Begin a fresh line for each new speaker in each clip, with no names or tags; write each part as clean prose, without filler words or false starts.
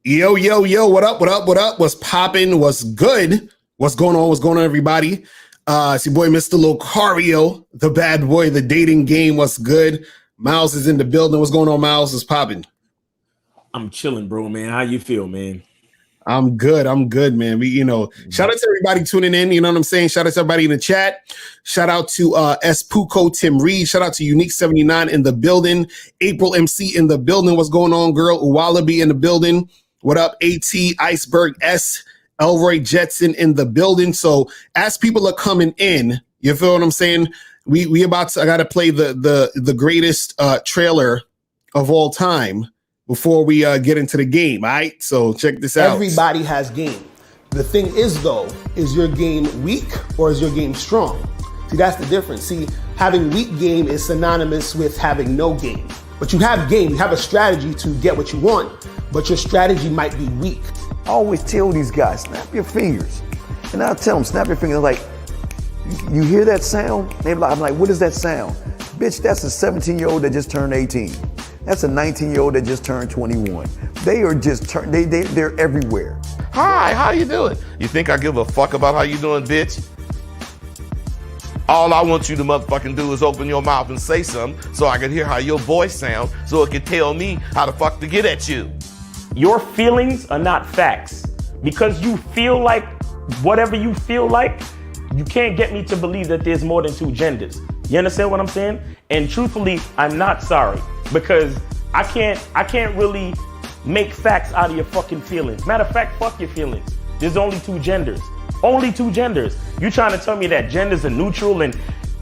Yo, yo, yo, what up, what up, what up? What's popping? What's good? What's going on? What's going on, everybody? It's your boy, Mr. Locario, the bad boy, the dating game. What's good? Miles is in the building. What's going on, Miles? Is popping?
I'm chilling, bro, man. How you feel, man?
I'm good, man. Shout out to everybody tuning in. You know what I'm saying? Shout out to everybody in the chat. Shout out to S. Puko, Tim Reed. Shout out to Unique 79 in the building. April MC in the building. What's going on, girl? Uwalabi in the building. What up, AT, Iceberg S, Elroy Jetson in the building. So as people are coming in, you feel what I'm saying? I gotta play the greatest trailer of all time before we get into the game. All right, so check this out.
Everybody has game. The thing is, though, is your game weak or is your game strong? See, that's the difference. See, having weak game is synonymous with having no game. But you have game, you have a strategy to get what you want, but your strategy might be weak.
I always tell these guys, snap your fingers. And I'll tell them, snap your fingers. Like, you hear that sound? I'm like, what is that sound? Bitch, that's a 17-year-old that just turned 18. That's a 19-year-old that just turned 21. They are just, they're everywhere.
Hi, how you doing? You think I give a fuck about how you doing, bitch? All I want you to motherfucking do is open your mouth and say something so I can hear how your voice sounds so it can tell me how the fuck to get at you.
Your feelings are not facts. Because you feel like whatever you feel like, you can't get me to believe that there's more than two genders. You understand what I'm saying? And truthfully, I'm not sorry because I can't really make facts out of your fucking feelings. Matter of fact, fuck your feelings. There's only two genders. Only two genders. You trying to tell me that genders are neutral and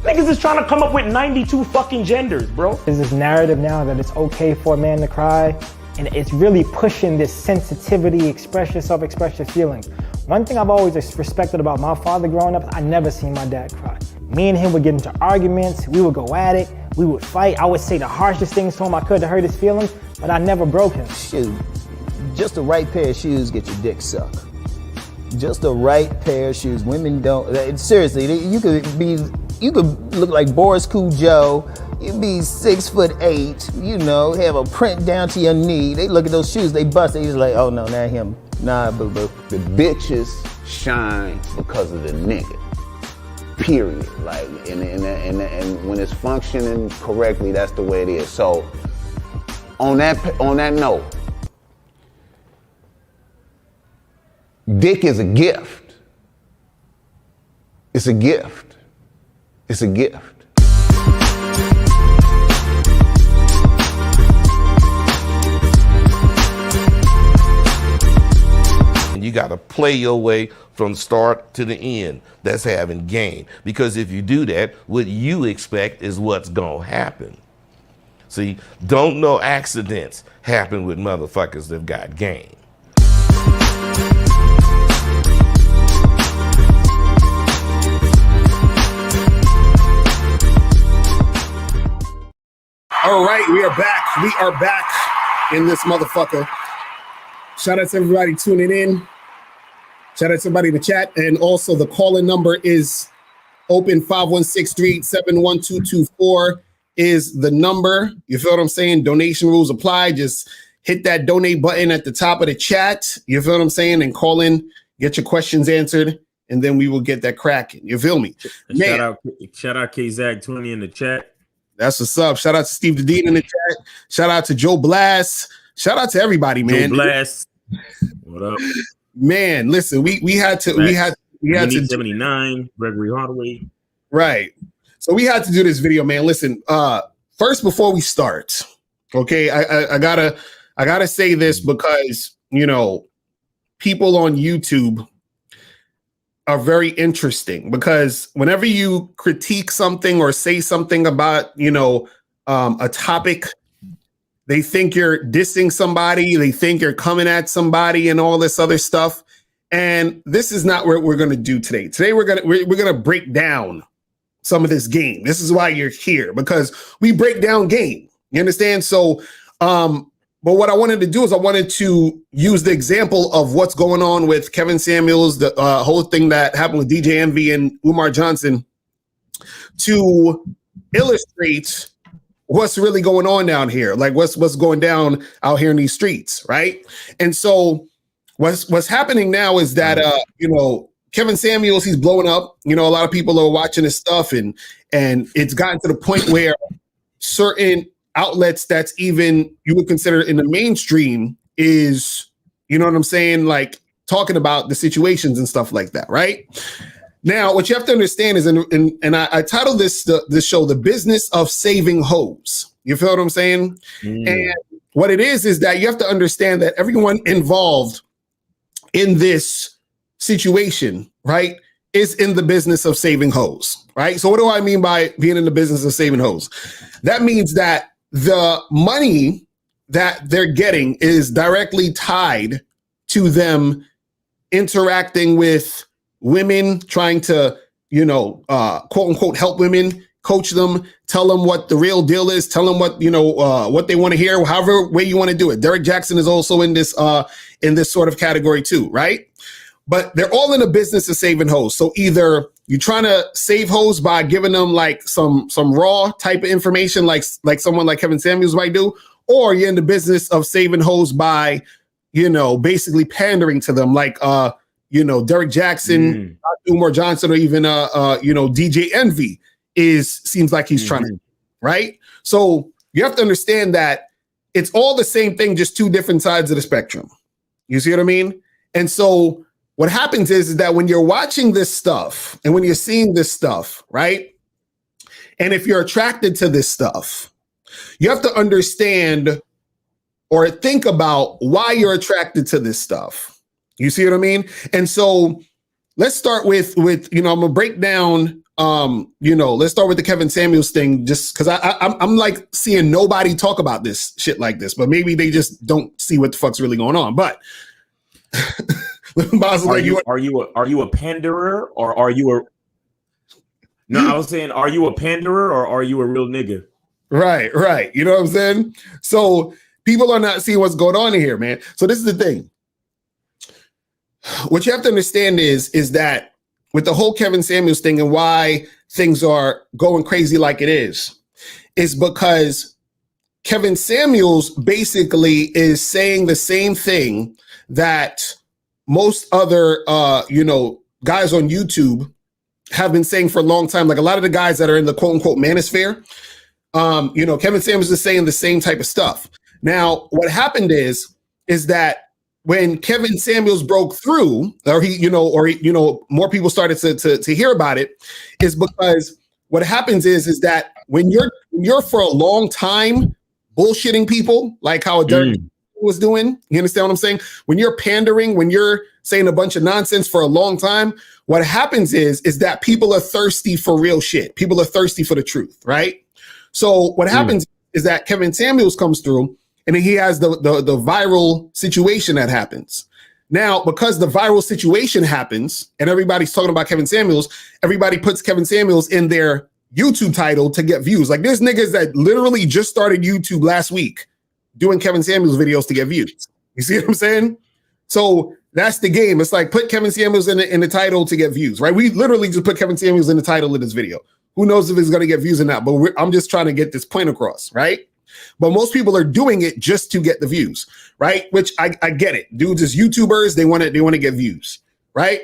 niggas is trying to come up with 92 fucking genders, bro.
There's this narrative now that it's okay for a man to cry, and it's really pushing this sensitivity, express yourself, express your feelings. One thing I've always respected about my father growing up, I never seen my dad cry. Me and him would get into arguments, we would go at it, we would fight. I would say the harshest things to him I could to hurt his feelings, but I never broke him.
Shoot, just the right pair of shoes get your dick sucked. Just the right pair of shoes. Women don't, seriously, you could look like Boris Cujo, you'd be 6'8", you know, have a print down to your knee. They look at those shoes, they bust, they just like, oh no, not him. Nah, boo-boo.
The bitches shine because of the nigga. Period. Like, and when it's functioning correctly, that's the way it is. So, on that note, dick is a gift. It's a gift. It's a gift.
You got to play your way from start to the end. That's having game. Because if you do that, what you expect is what's going to happen. See, don't no accidents happen with motherfuckers that got game.
All right, we are back. We are back in this motherfucker. Shout out to everybody tuning in. Shout out to everybody in the chat. And also the call-in number is open. 516-387-1224 is the number. You feel what I'm saying? Donation rules apply. Just hit that donate button at the top of the chat. You feel what I'm saying? And call in, get your questions answered, and then we will get that cracking. You feel me?
Man. Shout out K-Zag20 in the chat.
That's what's up. Shout out to Steve the Dean in the chat. Shout out to Joe Blast. Shout out to everybody, man.
Joe Blast. What up?
Man, listen, we had to
79, Gregory Hardaway.
Right. So we had to do this video, man. Listen, first before we start, okay, I gotta say this because people on YouTube are very interesting because whenever you critique something or say something about a topic, they think you're dissing somebody. They think you're coming at somebody and all this other stuff. And this is not what we're going to do today. Today, we're going to break down some of this game. This is why you're here, because we break down game. You understand? So, but what I wanted to do is I wanted to use the example of what's going on with Kevin Samuels, the whole thing that happened with DJ Envy and Umar Johnson to illustrate what's really going on down here? Like what's going down out here in these streets, right? And so what's happening now is that Kevin Samuels, he's blowing up. A lot of people are watching his stuff, and it's gotten to the point where certain outlets that's even you would consider in the mainstream is, you know what I'm saying, like talking about the situations and stuff like that, right? Now, what you have to understand is, and I titled this show, "The Business of Saving Hoes." You feel what I'm saying? And what it is that you have to understand that everyone involved in this situation, right, is in the business of saving hoes, right? So what do I mean by being in the business of saving hoes? That means that the money that they're getting is directly tied to them interacting with women, trying to, quote unquote, help women, coach them, tell them what the real deal is, tell them what they want to hear, however way you want to do it. Derek Jackson is also in this sort of category too, right? But they're all in the business of saving hoes. So either you're trying to save hoes by giving them like some raw type of information, like someone like Kevin Samuels might do, or you're in the business of saving hoes by, basically pandering to them, like Derek Jackson, Umar Johnson, or even DJ Envy seems like he's trying to, right? So you have to understand that it's all the same thing, just two different sides of the spectrum. You see what I mean? And so what happens is that when you're watching this stuff and when you're seeing this stuff, right? And if you're attracted to this stuff, you have to understand or think about why you're attracted to this stuff. You see what I mean? And so let's start with I'm gonna break down let's start with the Kevin Samuels thing, just because I'm like seeing nobody talk about this shit like this, but maybe they just don't see what the fuck's really going on. But
are you a panderer or are you a no? I was saying, are you a panderer or are you a real nigga?
Right. You know what I'm saying? So people are not seeing what's going on in here, man. So this is the thing. What you have to understand is that with the whole Kevin Samuels thing and why things are going crazy like it is because Kevin Samuels basically is saying the same thing that most other, guys on YouTube have been saying for a long time. Like a lot of the guys that are in the quote unquote manosphere, Kevin Samuels is saying the same type of stuff. Now, what happened is that when Kevin Samuels broke through, or more people started to hear about it, is because what happens is that when you're for a long time bullshitting people, like how Derek was doing, you understand what I'm saying? When you're pandering, when you're saying a bunch of nonsense for a long time, what happens is that people are thirsty for real shit. People are thirsty for the truth, right? So what happens is that Kevin Samuels comes through, and then he has the viral situation that happens. Now, because the viral situation happens and everybody's talking about Kevin Samuels, everybody puts Kevin Samuels in their YouTube title to get views. Like there's niggas that literally just started YouTube last week doing Kevin Samuels videos to get views. You see what I'm saying? So that's the game. It's like put Kevin Samuels in the title to get views, right? We literally just put Kevin Samuels in the title of this video. Who knows if it's going to get views or not, but I'm just trying to get this point across, right? But most people are doing it just to get the views, right? Which I get it. Dudes is YouTubers, they want to get views, right?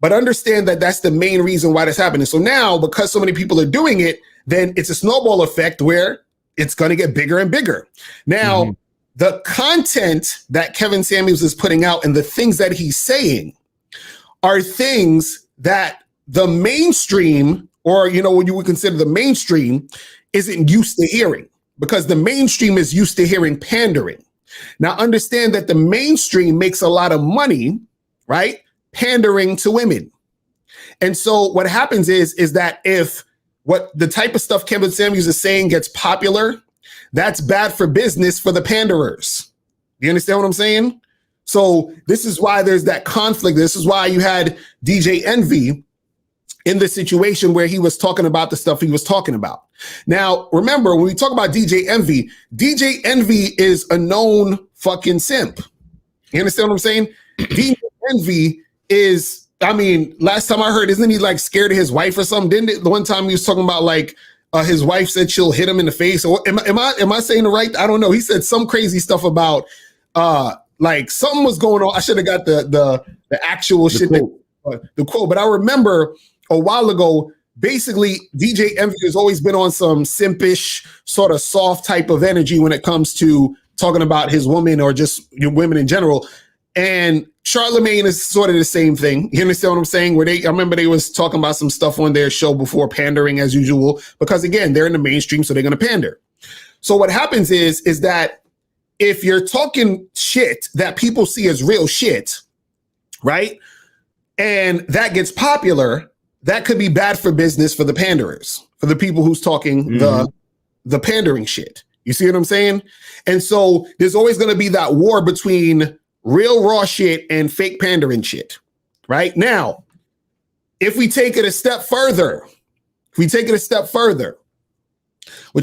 But understand that that's the main reason why that's happening. So now, because so many people are doing it, then it's a snowball effect where it's going to get bigger and bigger. Now, the content that Kevin Samuels is putting out and the things that he's saying are things that the mainstream, or what you would consider the mainstream, isn't used to hearing. Because the mainstream is used to hearing pandering. Now, understand that the mainstream makes a lot of money, right? Pandering to women. And so what happens is that if what the type of stuff Kevin Samuels is saying gets popular, that's bad for business for the panderers. You understand what I'm saying? So this is why there's that conflict. This is why you had DJ Envy in the situation where he was talking about the stuff he was talking about. Now, remember, when we talk about DJ Envy is a known fucking simp. You understand what I'm saying? DJ Envy is, last time I heard, isn't he like scared of his wife or something? Didn't it? The one time he was talking about like, his wife said she'll hit him in the face. Or am I saying the right? I don't know. He said some crazy stuff about like something was going on. I should have got the actual shit, the quote. But I remember a while ago, basically DJ Envy has always been on some simpish sort of soft type of energy when it comes to talking about his woman or just your women in general. And Charlemagne is sort of the same thing. You understand what I'm saying? I remember they was talking about some stuff on their show before, pandering as usual, because again, they're in the mainstream, so they're going to pander. So what happens is that if you're talking shit that people see as real shit, right? And that gets popular, that could be bad for business for the panderers, for the people who's talking the pandering shit. You see what I'm saying? And so there's always going to be that war between real raw shit and fake pandering shit, right? Now, if we take it a step further, what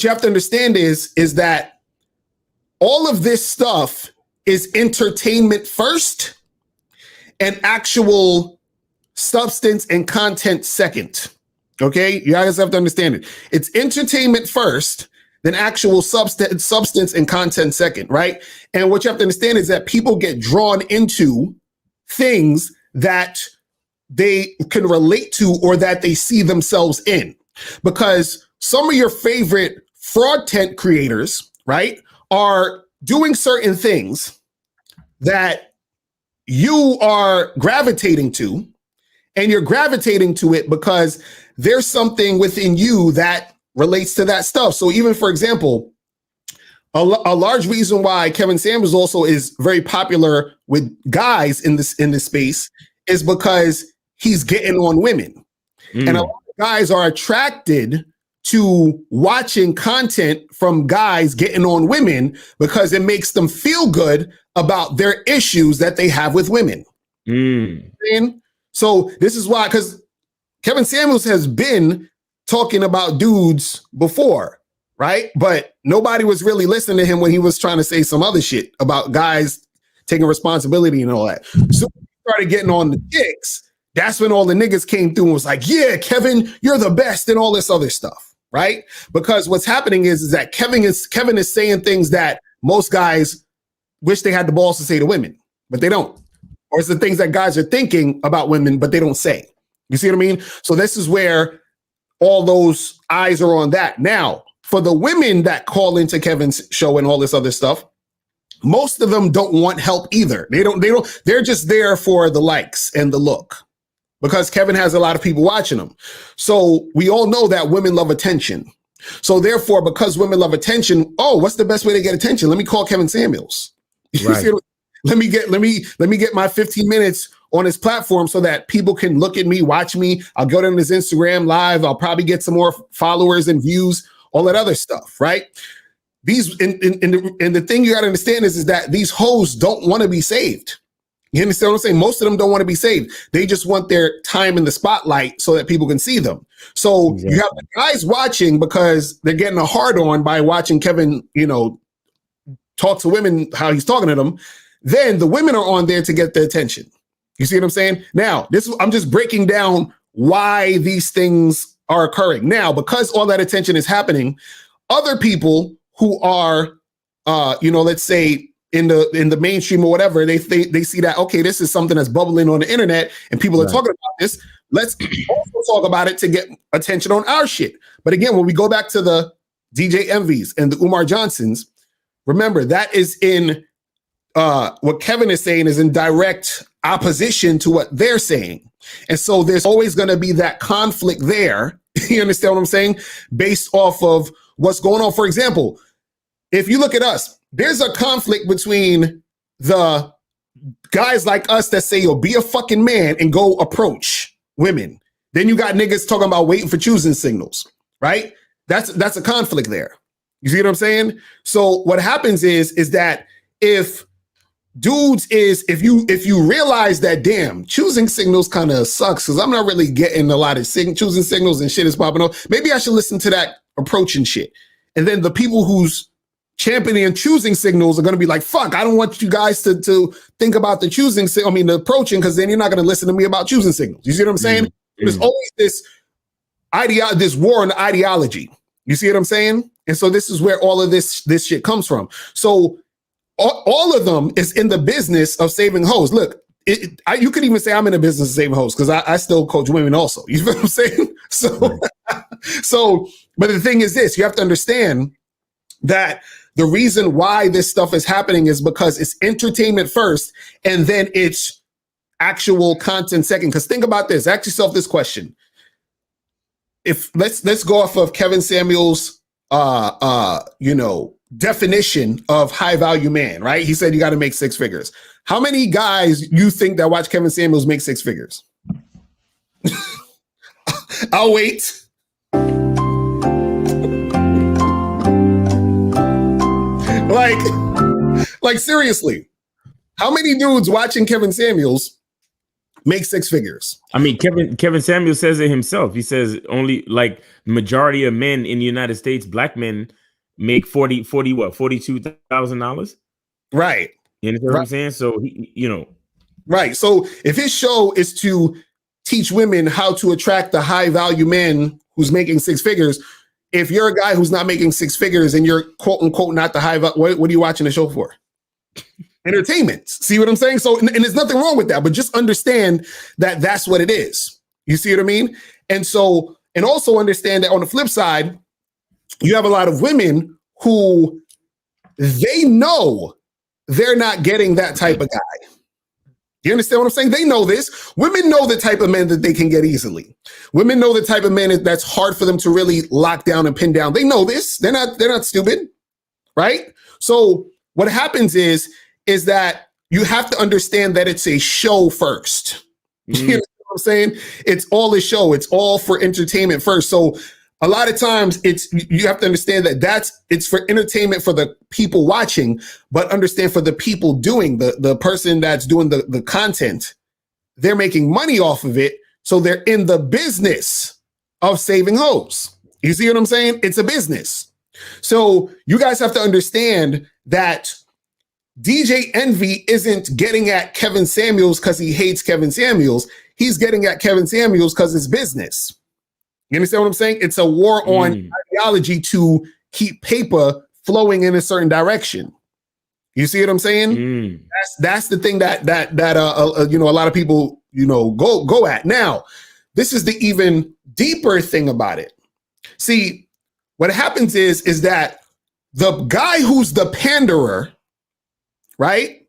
you have to understand is that all of this stuff is entertainment first and actual substance and content second. Okay? You guys have to understand it. It's entertainment first, then actual substance and content second, right? And what you have to understand is that people get drawn into things that they can relate to or that they see themselves in. Because some of your favorite fraud tent creators, right, are doing certain things that you are gravitating to, and you're gravitating to it because there's something within you that relates to that stuff. So even, for example, a large reason why Kevin Samuels also is very popular with guys in this space is because he's getting on women. And a lot of guys are attracted to watching content from guys getting on women because it makes them feel good about their issues that they have with women. And so this is why, because Kevin Samuels has been talking about dudes before, right? But nobody was really listening to him when he was trying to say some other shit about guys taking responsibility and all that. So he started getting on the chicks. That's when all the niggas came through and was like, yeah, Kevin, you're the best and all this other stuff, right? Because what's happening is that Kevin is saying things that most guys wish they had the balls to say to women, but they don't. Or it's the things that guys are thinking about women, but they don't say. You see what I mean? So this is where all those eyes are on that. Now, for the women that call into Kevin's show and all this other stuff, most of them don't want help either. They're just there for the likes and the look because Kevin has a lot of people watching him. So we all know that women love attention. So therefore, because women love attention, what's the best way to get attention? Let me call Kevin Samuels. Right. Let me get my 15 minutes on his platform so that people can look at me, watch me. I'll go to his Instagram live. I'll probably get some more followers and views, all that other stuff, right? These and the thing you got to understand is that these hoes don't want to be saved. You understand what I'm saying? Most of them don't want to be saved. They just want their time in the spotlight so that people can see them. So you have the guys watching because they're getting a hard on by watching Kevin, talk to women, how he's talking to them. Then the women are on there to get the attention. You see what I'm saying? Now, I'm just breaking down why these things are occurring. Now, because all that attention is happening, other people who are, let's say in the mainstream or whatever, they see that, okay, this is something that's bubbling on the internet and people are talking about this. Let's also talk about it to get attention on our shit. But again, when we go back to the DJ Envies and the Umar Johnsons, remember that is in what Kevin is saying is in direct opposition to what they're saying. And so there's always going to be that conflict there. You understand what I'm saying? Based off of what's going on. For example, if you look at us, there's a conflict between the guys like us that say, yo, be a fucking man and go approach women. Then you got niggas talking about waiting for choosing signals, right? That's a conflict there. You see what I'm saying? So what happens is that if you realize that, damn, choosing signals kind of sucks because I'm not really getting a lot of choosing signals and shit is popping up. Maybe I should listen to that approach and shit. And then the people who's championing and choosing signals are going to be like, fuck, I don't want you guys to think about the the approaching, because then you're not going to listen to me about choosing signals. You see what I'm saying? There's always this war on ideology. You see what I'm saying? And so this is where all of this shit comes from. So all of them is in the business of saving hoes. Look, you could even say I'm in the business of saving hoes because I still coach women also. You feel what I'm saying? So, but the thing is this, you have to understand that the reason why this stuff is happening is because it's entertainment first and then it's actual content second. Because think about this, ask yourself this question. If let's go off of Kevin Samuels' definition of high value man, right? He said you got to make 6 figures. How many guys you think that watch Kevin Samuels make 6 figures? I'll wait. Like seriously, how many dudes watching Kevin Samuels make 6 figures?
I mean, Kevin Samuels says it himself. He says only like majority of men in the United States, black men, make $42,000.
Right.
You understand what I'm saying? So
right. So if his show is to teach women how to attract the high value man who's making 6 figures, if you're a guy who's not making 6 figures and you're quote unquote not the high value, what are you watching the show for? Entertainment. See what I'm saying? So, and there's nothing wrong with that, but just understand that that's what it is. You see what I mean? And so, and also understand that on the flip side, you have a lot of women who they know they're not getting that type of guy. You understand what I'm saying? They know this. Women know the type of men that they can get easily. Women know the type of men that's hard for them to really lock down and pin down. They know this. They're not stupid, right? So what happens is that you have to understand that it's a show first. You know what I'm saying? It's all a show. It's all for entertainment first. So a lot of times you have to understand that it's for entertainment for the people watching, but understand for the people doing the person that's doing the content, they're making money off of it. So they're in the business of saving hoes. You see what I'm saying? It's a business. So you guys have to understand that DJ Envy isn't getting at Kevin Samuels because he hates Kevin Samuels. He's getting at Kevin Samuels because it's business. You understand what I'm saying? It's a war on ideology to keep paper flowing in a certain direction. You see what I'm saying? That's the thing that a lot of people go at. Now, this is the even deeper thing about it. See, what happens is that the guy who's the panderer, right,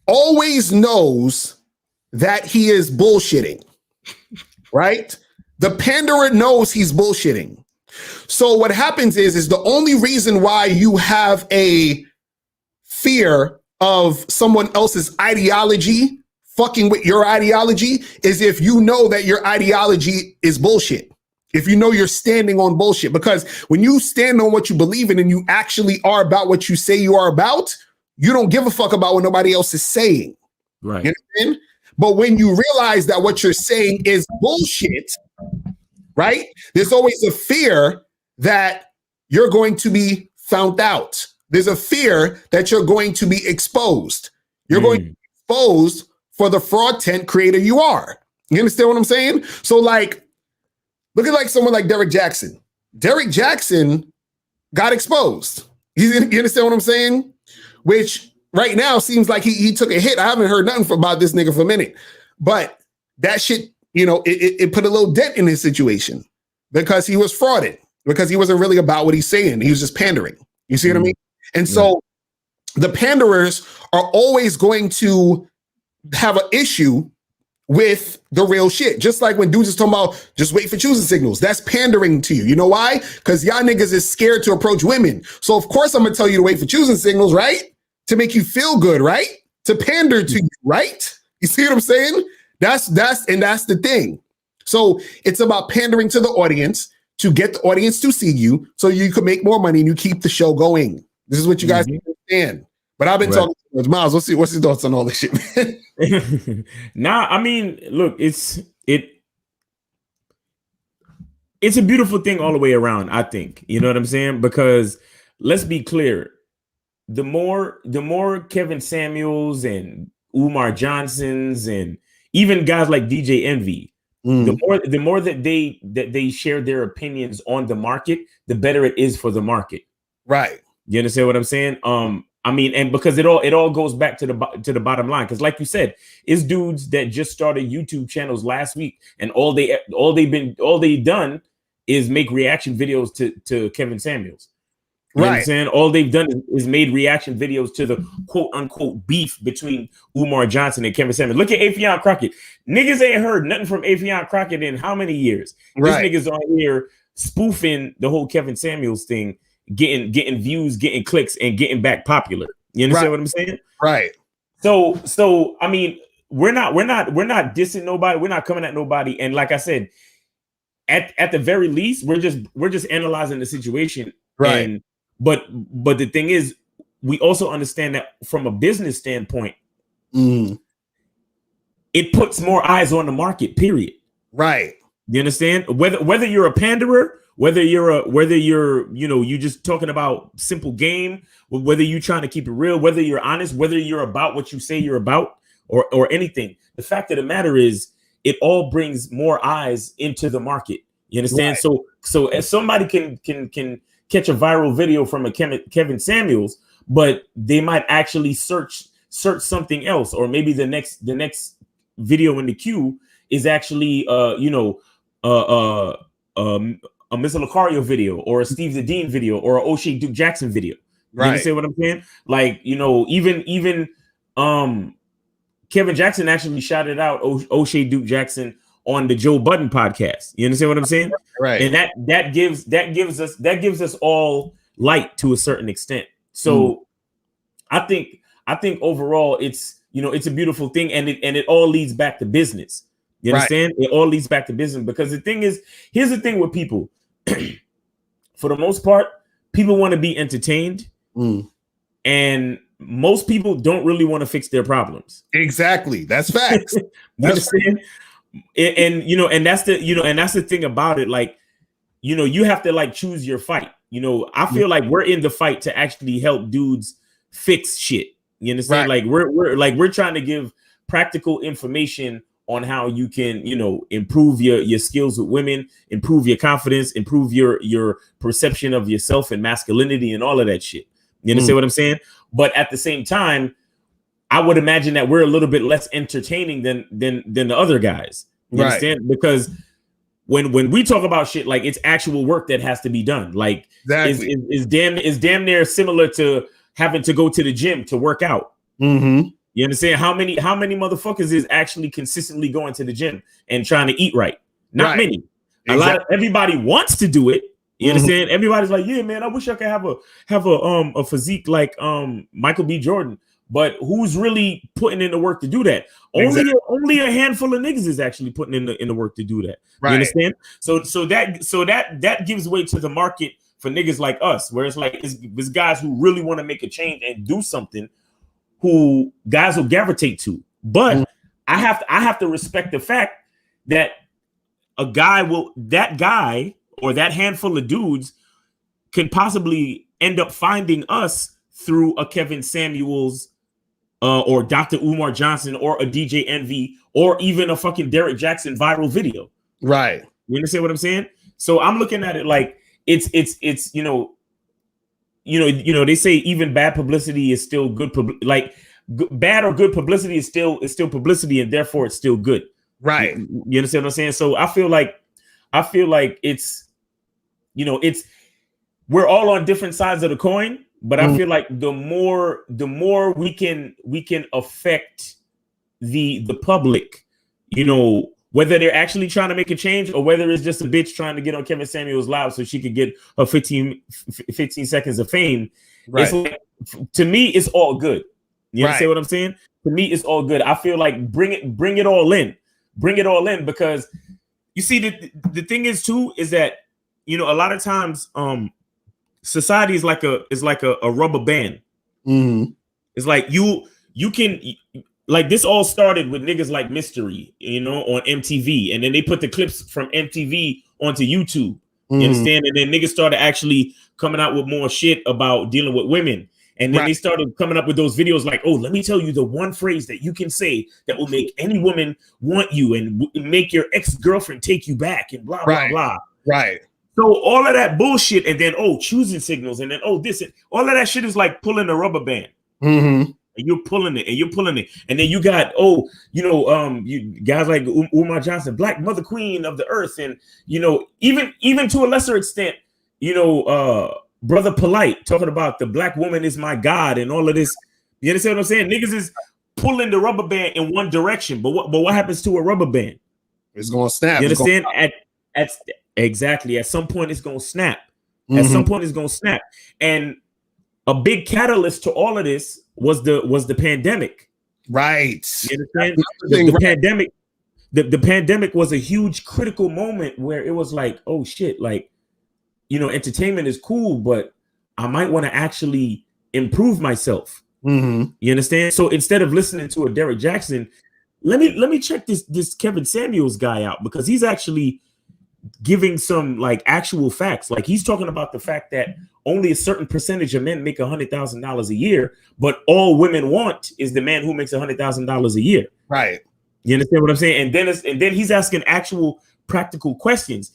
always knows that he is bullshitting, right? The panderer knows he's bullshitting. So what happens is the only reason why you have a fear of someone else's ideology fucking with your ideology is if you know that your ideology is bullshit. If you know you're standing on bullshit, because when you stand on what you believe in and you actually are about what you say you are about, you don't give a fuck about what nobody else is saying.
Right.
You understand? But when you realize that what you're saying is bullshit, right? There's always a fear that you're going to be found out. There's a fear that you're going to be exposed. You're going to be exposed for the fraudulent creator you are. You understand what I'm saying? So like, look at like someone like Derek Jackson. Derek Jackson got exposed. You understand what I'm saying? Which right now seems like he took a hit. I haven't heard nothing about this nigga for a minute. But that shit, it put a little dent in his situation because he was frauded, because he wasn't really about what he's saying. He was just pandering. You see what I mean? And so the panderers are always going to have an issue with the real shit. Just like when dudes is talking about just wait for choosing signals. That's pandering to you. You know why? Because y'all niggas is scared to approach women. So of course I'm gonna tell you to wait for choosing signals, right? To make you feel good, right? To pander to you, right? You see what I'm saying? That's the thing. So it's about pandering to the audience to get the audience to see you so you can make more money and you keep the show going. This is what you guys understand. But I've been talking to Miles. What's his thoughts on all this shit, man?
Nah, I mean, look, it's a beautiful thing all the way around, I think. You know what I'm saying? Because let's be clear. The more Kevin Samuels and Umar Johnsons and even guys like DJ Envy, The more that they share their opinions on the market, the better it is for the market.
Right.
You understand what I'm saying? I mean, and because it all goes back to the bottom line. Because like you said, it's dudes that just started YouTube channels last week, and all they've done is make reaction videos to Kevin Samuels. You understand? All they've done is made reaction videos to the quote unquote beef between Umar Johnson and Kevin Samuels. Look at Afion Crockett. Niggas ain't heard nothing from Afion Crockett in how many years? This nigga's on here spoofing the whole Kevin Samuels thing, getting views, getting clicks, and getting back popular. You understand what I'm saying?
Right.
So I mean, we're not dissing nobody. We're not coming at nobody. And like I said, at the very least, we're just analyzing the situation.
Right.
And but the thing is, we also understand that from a business standpoint, it puts more eyes on the market, period.
Right.
You understand? Whether you're a panderer, whether you're you just talking about simple game, whether you're trying to keep it real, whether you're honest, whether you're about what you say you're about, or anything. The fact of the matter is, it all brings more eyes into the market. You understand? Right. So if somebody can catch a viral video from a Kevin Samuels, but they might actually search something else, or maybe the next video in the queue is actually a Mr. Locario video, or a Steve the Dean video, or a O'Shea Duke Jackson video. You understand what I'm saying? Like, even Kevin Jackson actually shouted out O'Shea Duke Jackson on the Joe Budden podcast. You understand what I'm saying?
Right.
And that gives us all light to a certain extent. So I think overall it's a beautiful thing, and it all leads back to business. You understand? It all leads back to business, because the thing is, here's the thing with people. For the most part, people want to be entertained, and most people don't really want to fix their problems.
Exactly. That's facts.
You understand? And that's the thing about it. Like, you have to like choose your fight. I feel like we're in the fight to actually help dudes fix shit. You understand? Like we're trying to give practical information on how you can, improve your skills with women, improve your confidence, improve your perception of yourself and masculinity and all of that shit. You understand what I'm saying? But at the same time, I would imagine that we're a little bit less entertaining than the other guys. You understand? Because when we talk about shit, like, it's actual work that has to be done. Like, is damn near similar to having to go to the gym to work out. You understand? How many motherfuckers is actually consistently going to the gym and trying to eat right? Not many. Everybody wants to do it. You understand? Everybody's like, yeah, man, I wish I could have a physique like Michael B. Jordan. But who's really putting in the work to do that? Only a handful of niggas is actually putting in the work to do that. Right. You understand? So that gives way to the market for niggas like us, where it's like it's guys who really want to make a change and do something, who guys will gravitate to. But I have to respect the fact that that guy or that handful of dudes can possibly end up finding us through a Kevin Samuels or Dr. Umar Johnson or a DJ Envy or even a fucking Derek Jackson viral video.
Right.
You understand what I'm saying? So I'm looking at it like it's they say even bad publicity is still good. Bad or good publicity is still publicity, and therefore it's still good.
Right.
You understand what I'm saying? So I feel like it's we're all on different sides of the coin, but I feel like the more we can affect the public, whether they're actually trying to make a change or whether it's just a bitch trying to get on Kevin Samuels live so she could get her 15 seconds of fame. Right. It's like, to me, it's all good. You understand what I'm saying? To me, it's all good. I feel like bring it all in. Bring it all in, because you see the thing is too is that a lot of times society is like a rubber band. It's like you can, like, this all started with niggas like Mystery, on MTV, and then they put the clips from MTV onto YouTube. You understand? And then niggas started actually coming out with more shit about dealing with women. And then they started coming up with those videos like, oh, let me tell you the one phrase that you can say that will make any woman want you and make your ex-girlfriend take you back and blah, blah, blah.
Right.
So all of that bullshit, and then, choosing signals, and then, this, all of that shit is like pulling a rubber band.
Mm-hmm.
And you're pulling it, and you're pulling it. And then you got, you guys like Umar Johnson, Black Mother Queen of the Earth. And, even to a lesser extent, Brother Polite talking about the black woman is my God and all of this. You understand what I'm saying? Niggas is pulling the rubber band in one direction. But what happens to a rubber band?
It's going to snap.
You understand? Exactly. At some point, it's going to snap. At some point, it's going to snap. And a big catalyst to all of this was the pandemic.
Right.
You understand? The pandemic. The pandemic was a huge critical moment where it was like, oh shit, like, entertainment is cool, but I might want to actually improve myself. You understand? So instead of listening to a Derek Jackson, let me check this Kevin Samuels guy out, because he's actually giving some like actual facts. Like he's talking about the fact that only a certain percentage of men make $100,000 a year, but all women want is the man who makes $100,000 a year.
Right.
You understand what I'm saying? And then he's asking actual practical questions.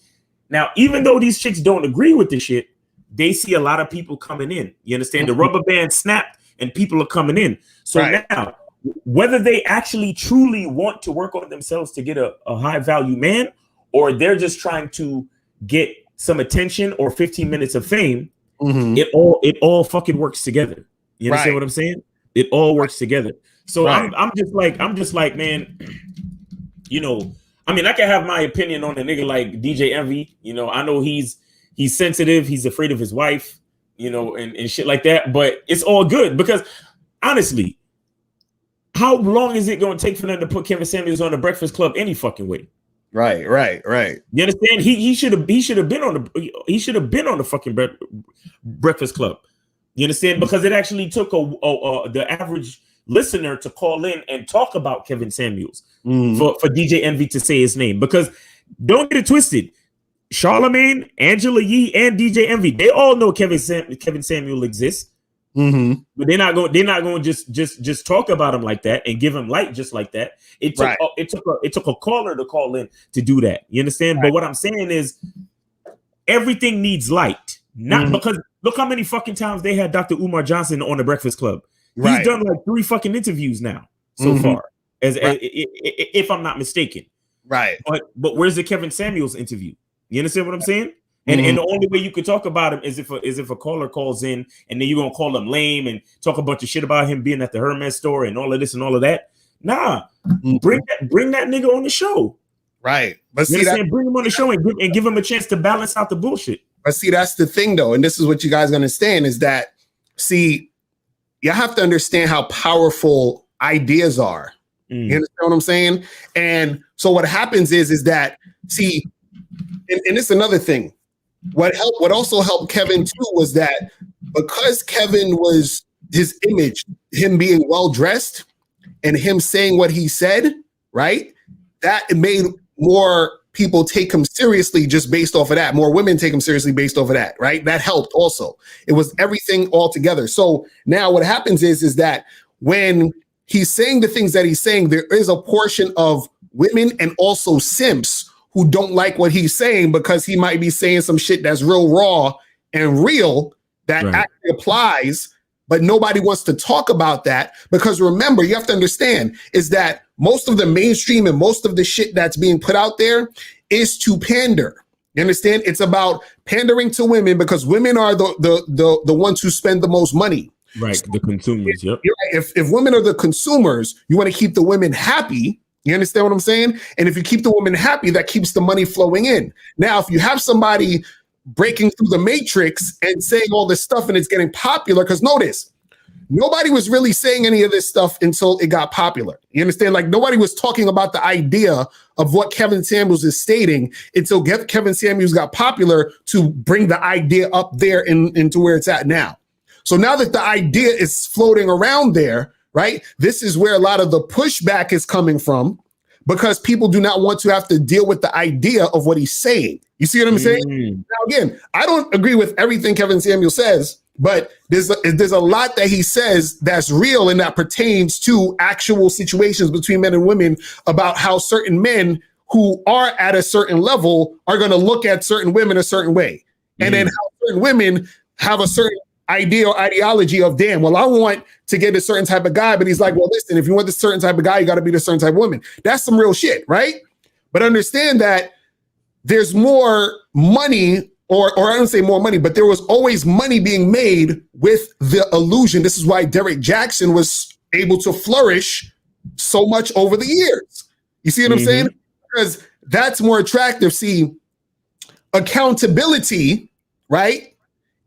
Now, even though these chicks don't agree with the shit, they see a lot of people coming in. You understand? The rubber band snapped and people are coming in. So now, whether they actually truly want to work on themselves to get a high value man, or they're just trying to get some attention or 15 minutes of fame, it all fucking works together. You understand what I'm saying? It all works together. So I'm just like, man, I mean, I can have my opinion on a nigga like DJ Envy. I know he's sensitive. He's afraid of his wife, and shit like that. But it's all good, because honestly, how long is it going to take for them to put Kevin Samuels on the Breakfast Club any fucking way?
Right.
You understand? He should have been on the fucking Breakfast Club. You understand? Because it actually took the average listener to call in and talk about Kevin Samuels for DJ Envy to say his name. Because don't get it twisted, Charlemagne, Angela Yee, and DJ Envy, they all know Kevin Samuel exists. But they're not going to just talk about him like that and give him light just like that. It took a caller to call in to do that. You understand? But what I'm saying is everything needs light. Not because look how many fucking times they had Dr. Umar Johnson on the Breakfast Club. He's done like 3 fucking interviews now so far, as if I'm not mistaken.
Right.
But where's the Kevin Samuels interview? You understand what I'm saying? And the only way you could talk about him is if a caller calls in, and then you're gonna call him lame and talk a bunch of shit about him being at the Hermes store and all of this and all of that. Nah, bring that nigga on the show.
Right. But
see, bring him on the show and give him a chance to balance out the bullshit.
But see, that's the thing though, and this is what you guys understand, is that you have to understand how powerful ideas are. You understand what I'm saying? And so what happens is that and it's another thing. What also helped Kevin too was that because Kevin was his image, him being well dressed and him saying what he said, right? That made more people take him seriously just based off of that. More women take him seriously based off of that, right? That helped also. It was everything all together. So now what happens is that when he's saying the things that he's saying, there is a portion of women and also simps who don't like what he's saying, because he might be saying some shit that's real raw and real that actually applies, but nobody wants to talk about that. Because remember, you have to understand is that most of the mainstream and most of the shit that's being put out there is to pander. You understand? It's about pandering to women, because women are the ones who spend the most money.
Right, so the consumers. Yep.
If women are the consumers, you want to keep the women happy. You understand what I'm saying? And if you keep the woman happy, that keeps the money flowing in. Now, if you have somebody breaking through the matrix and saying all this stuff and it's getting popular, because notice, nobody was really saying any of this stuff until it got popular. You understand? Like nobody was talking about the idea of what Kevin Samuels is stating until Kevin Samuels got popular to bring the idea up there into where it's at now. So now that the idea is floating around there, right? This is where a lot of the pushback is coming from, because people do not want to have to deal with the idea of what he's saying. You see what I'm saying? Now, again, I don't agree with everything Kevin Samuels says, But there's a lot that he says that's real and that pertains to actual situations between men and women about how certain men who are at a certain level are going to look at certain women a certain way. And then how certain women have a certain idea or ideology of, damn, well, I want to get a certain type of guy. But he's like, well, listen, if you want this certain type of guy, you got to be the certain type of woman. That's some real shit, right? But understand that there's more money, or I don't say more money, but there was always money being made with the illusion. This is why Derek Jackson was able to flourish so much over the years. You see what I'm saying? Because that's more attractive. See, accountability, right,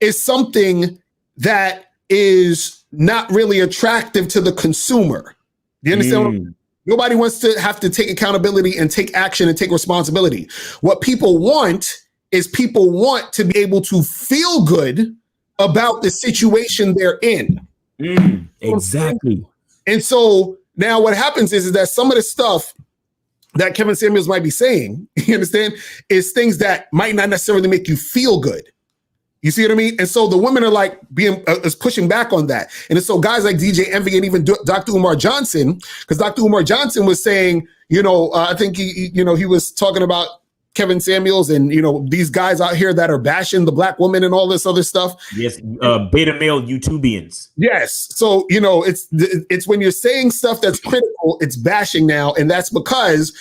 is something that is not really attractive to the consumer. Do you understand? Nobody wants to have to take accountability and take action and take responsibility. What people want is people want to be able to feel good about the situation they're in.
Exactly.
And so now what happens is that some of the stuff that Kevin Samuels might be saying, you understand, is things that might not necessarily make you feel good. You see what I mean? And so the women are like is pushing back on that. And so guys like DJ Envy and even Dr. Umar Johnson, because Dr. Umar Johnson was saying, I think he was talking about Kevin Samuels and, these guys out here that are bashing the black woman and all this other stuff.
Yes, beta male YouTubians.
Yes. So, it's when you're saying stuff that's critical, it's bashing now. And that's because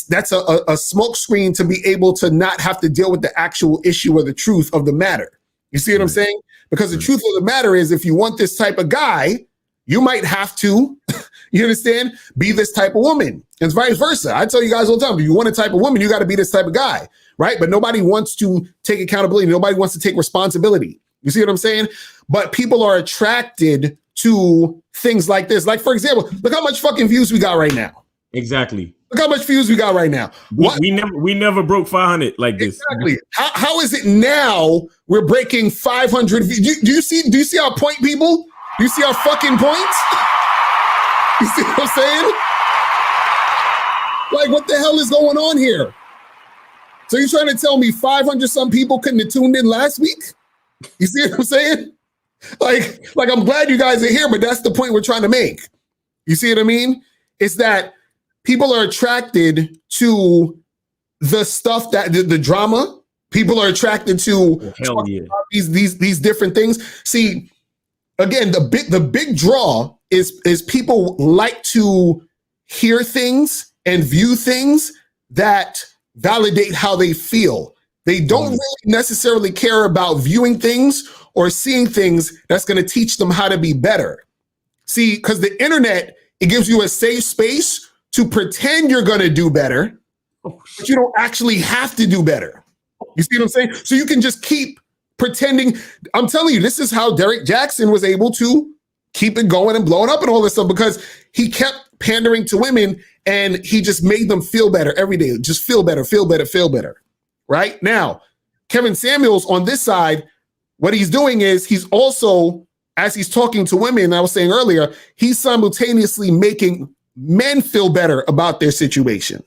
that's a smoke screen to be able to not have to deal with the actual issue or the truth of the matter. You see what I'm saying? Because the truth of the matter is, if you want this type of guy, you might have to, you understand, be this type of woman. And vice versa. I tell you guys all the time, if you want a type of woman, you got to be this type of guy, right? But nobody wants to take accountability. Nobody wants to take responsibility. You see what I'm saying? But people are attracted to things like this. Like, for example, look how much fucking views we got right now.
Exactly.
Look how much views we got right now.
We never broke 500 like this.
Exactly. How is it now we're breaking 500 views? Do you see our point, people? Do you see our fucking points? You see what I'm saying? Like, what the hell is going on here? So you're trying to tell me 500 some people couldn't have tuned in last week? You see what I'm saying? Like I'm glad you guys are here, but that's the point we're trying to make. You see what I mean? It's that people are attracted to the stuff that the drama. People are attracted to these different things. See, again, the big draw is people like to hear things and view things that validate how they feel. They don't really necessarily care about viewing things or seeing things that's going to teach them how to be better. See, because the internet, it gives you a safe space to pretend you're going to do better, but you don't actually have to do better. You see what I'm saying? So you can just keep pretending. I'm telling you, this is how Derek Jackson was able to keep it going and blowing up and all this stuff, because he kept pandering to women and he just made them feel better every day. Just feel better, feel better, feel better. Right? Now, Kevin Samuels on this side, what he's doing is he's also, as he's talking to women, I was saying earlier, he's simultaneously making men feel better about their situation.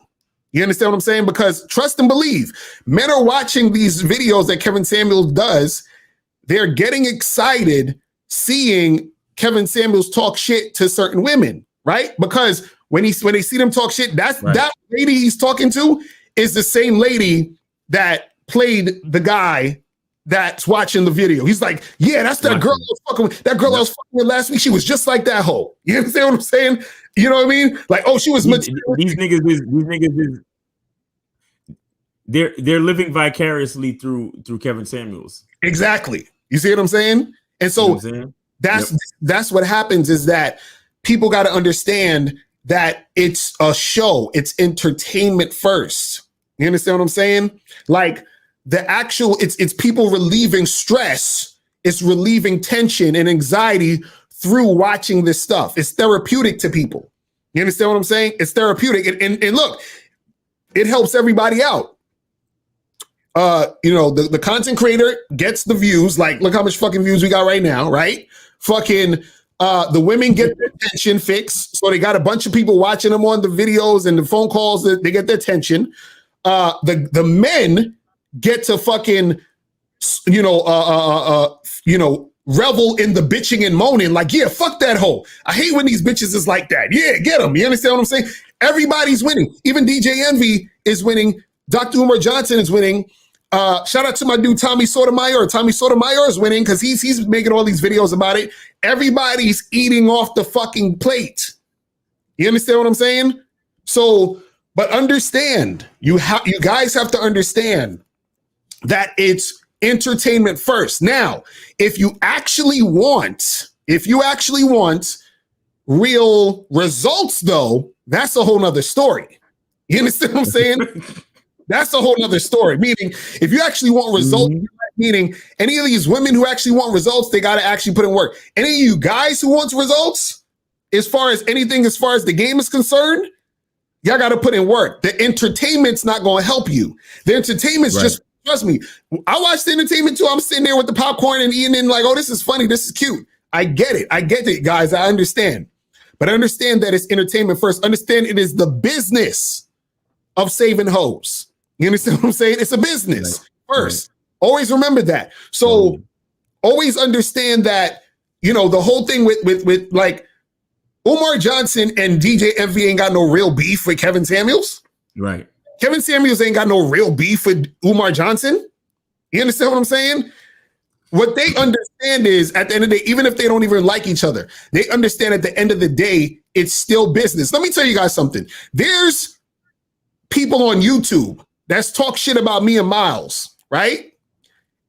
You understand what I'm saying? Because trust and believe, men are watching these videos that Kevin Samuels does. They're getting excited seeing Kevin Samuels talk shit to certain women, right? Because when they see them talk shit, that lady he's talking to is the same lady that played the guy that's watching the video. He's like, yeah, that's that girl I was fucking with. That girl I was fucking with last week. She was just like that hoe. You understand what I'm saying? You know what I mean? Like, oh, she was.
These niggas is they're living vicariously through Kevin Samuels.
Exactly. You see what I'm saying? And so that's what happens, is that people got to understand that it's a show. It's entertainment first. You understand what I'm saying? Like, the actual, it's people relieving stress. It's relieving tension and anxiety through watching this stuff. It's therapeutic to people. You understand what I'm saying? It's therapeutic. And look, it helps everybody out. The content creator gets the views. Like, look how much fucking views we got right now, right? Fucking the women get their attention fixed. So they got a bunch of people watching them on the videos and the phone calls. That they get their attention. The men get to fucking, revel in the bitching and moaning. Like, yeah, fuck that hoe. I hate when these bitches is like that. Yeah, get them. You understand what I'm saying? Everybody's winning. Even DJ Envy is winning. Dr. Umar Johnson is winning. Shout out to my dude Tommy Sotomayor. Tommy Sotomayor is winning because he's making all these videos about it. Everybody's eating off the fucking plate. You understand what I'm saying? So, but understand, you guys have to understand that it's entertainment first. Now, if you actually want real results, though, that's a whole nother story. You understand what I'm saying? That's a whole nother story. Meaning, if you actually want results, meaning any of these women who actually want results, they got to actually put in work. Any of you guys who wants results, as far as the game is concerned, y'all got to put in work. The entertainment's not going to help you. The entertainment's just, trust me, I watch the entertainment too. I'm sitting there with the popcorn and eating and like, oh, this is funny. This is cute. I get it, guys. I understand. But understand that it's entertainment first. Understand it is the business of saving hoes. You understand what I'm saying? It's a business first. Always remember that. So always understand that, you know, the whole thing with like Umar Johnson and DJ Envy ain't got no real beef with Kevin Samuels.
Right.
Kevin Samuels ain't got no real beef with Umar Johnson. You understand what I'm saying? What they understand is at the end of the day, even if they don't even like each other, they understand at the end of the day, it's still business. Let me tell you guys something. There's people on YouTube that's talk shit about me and Miles, right?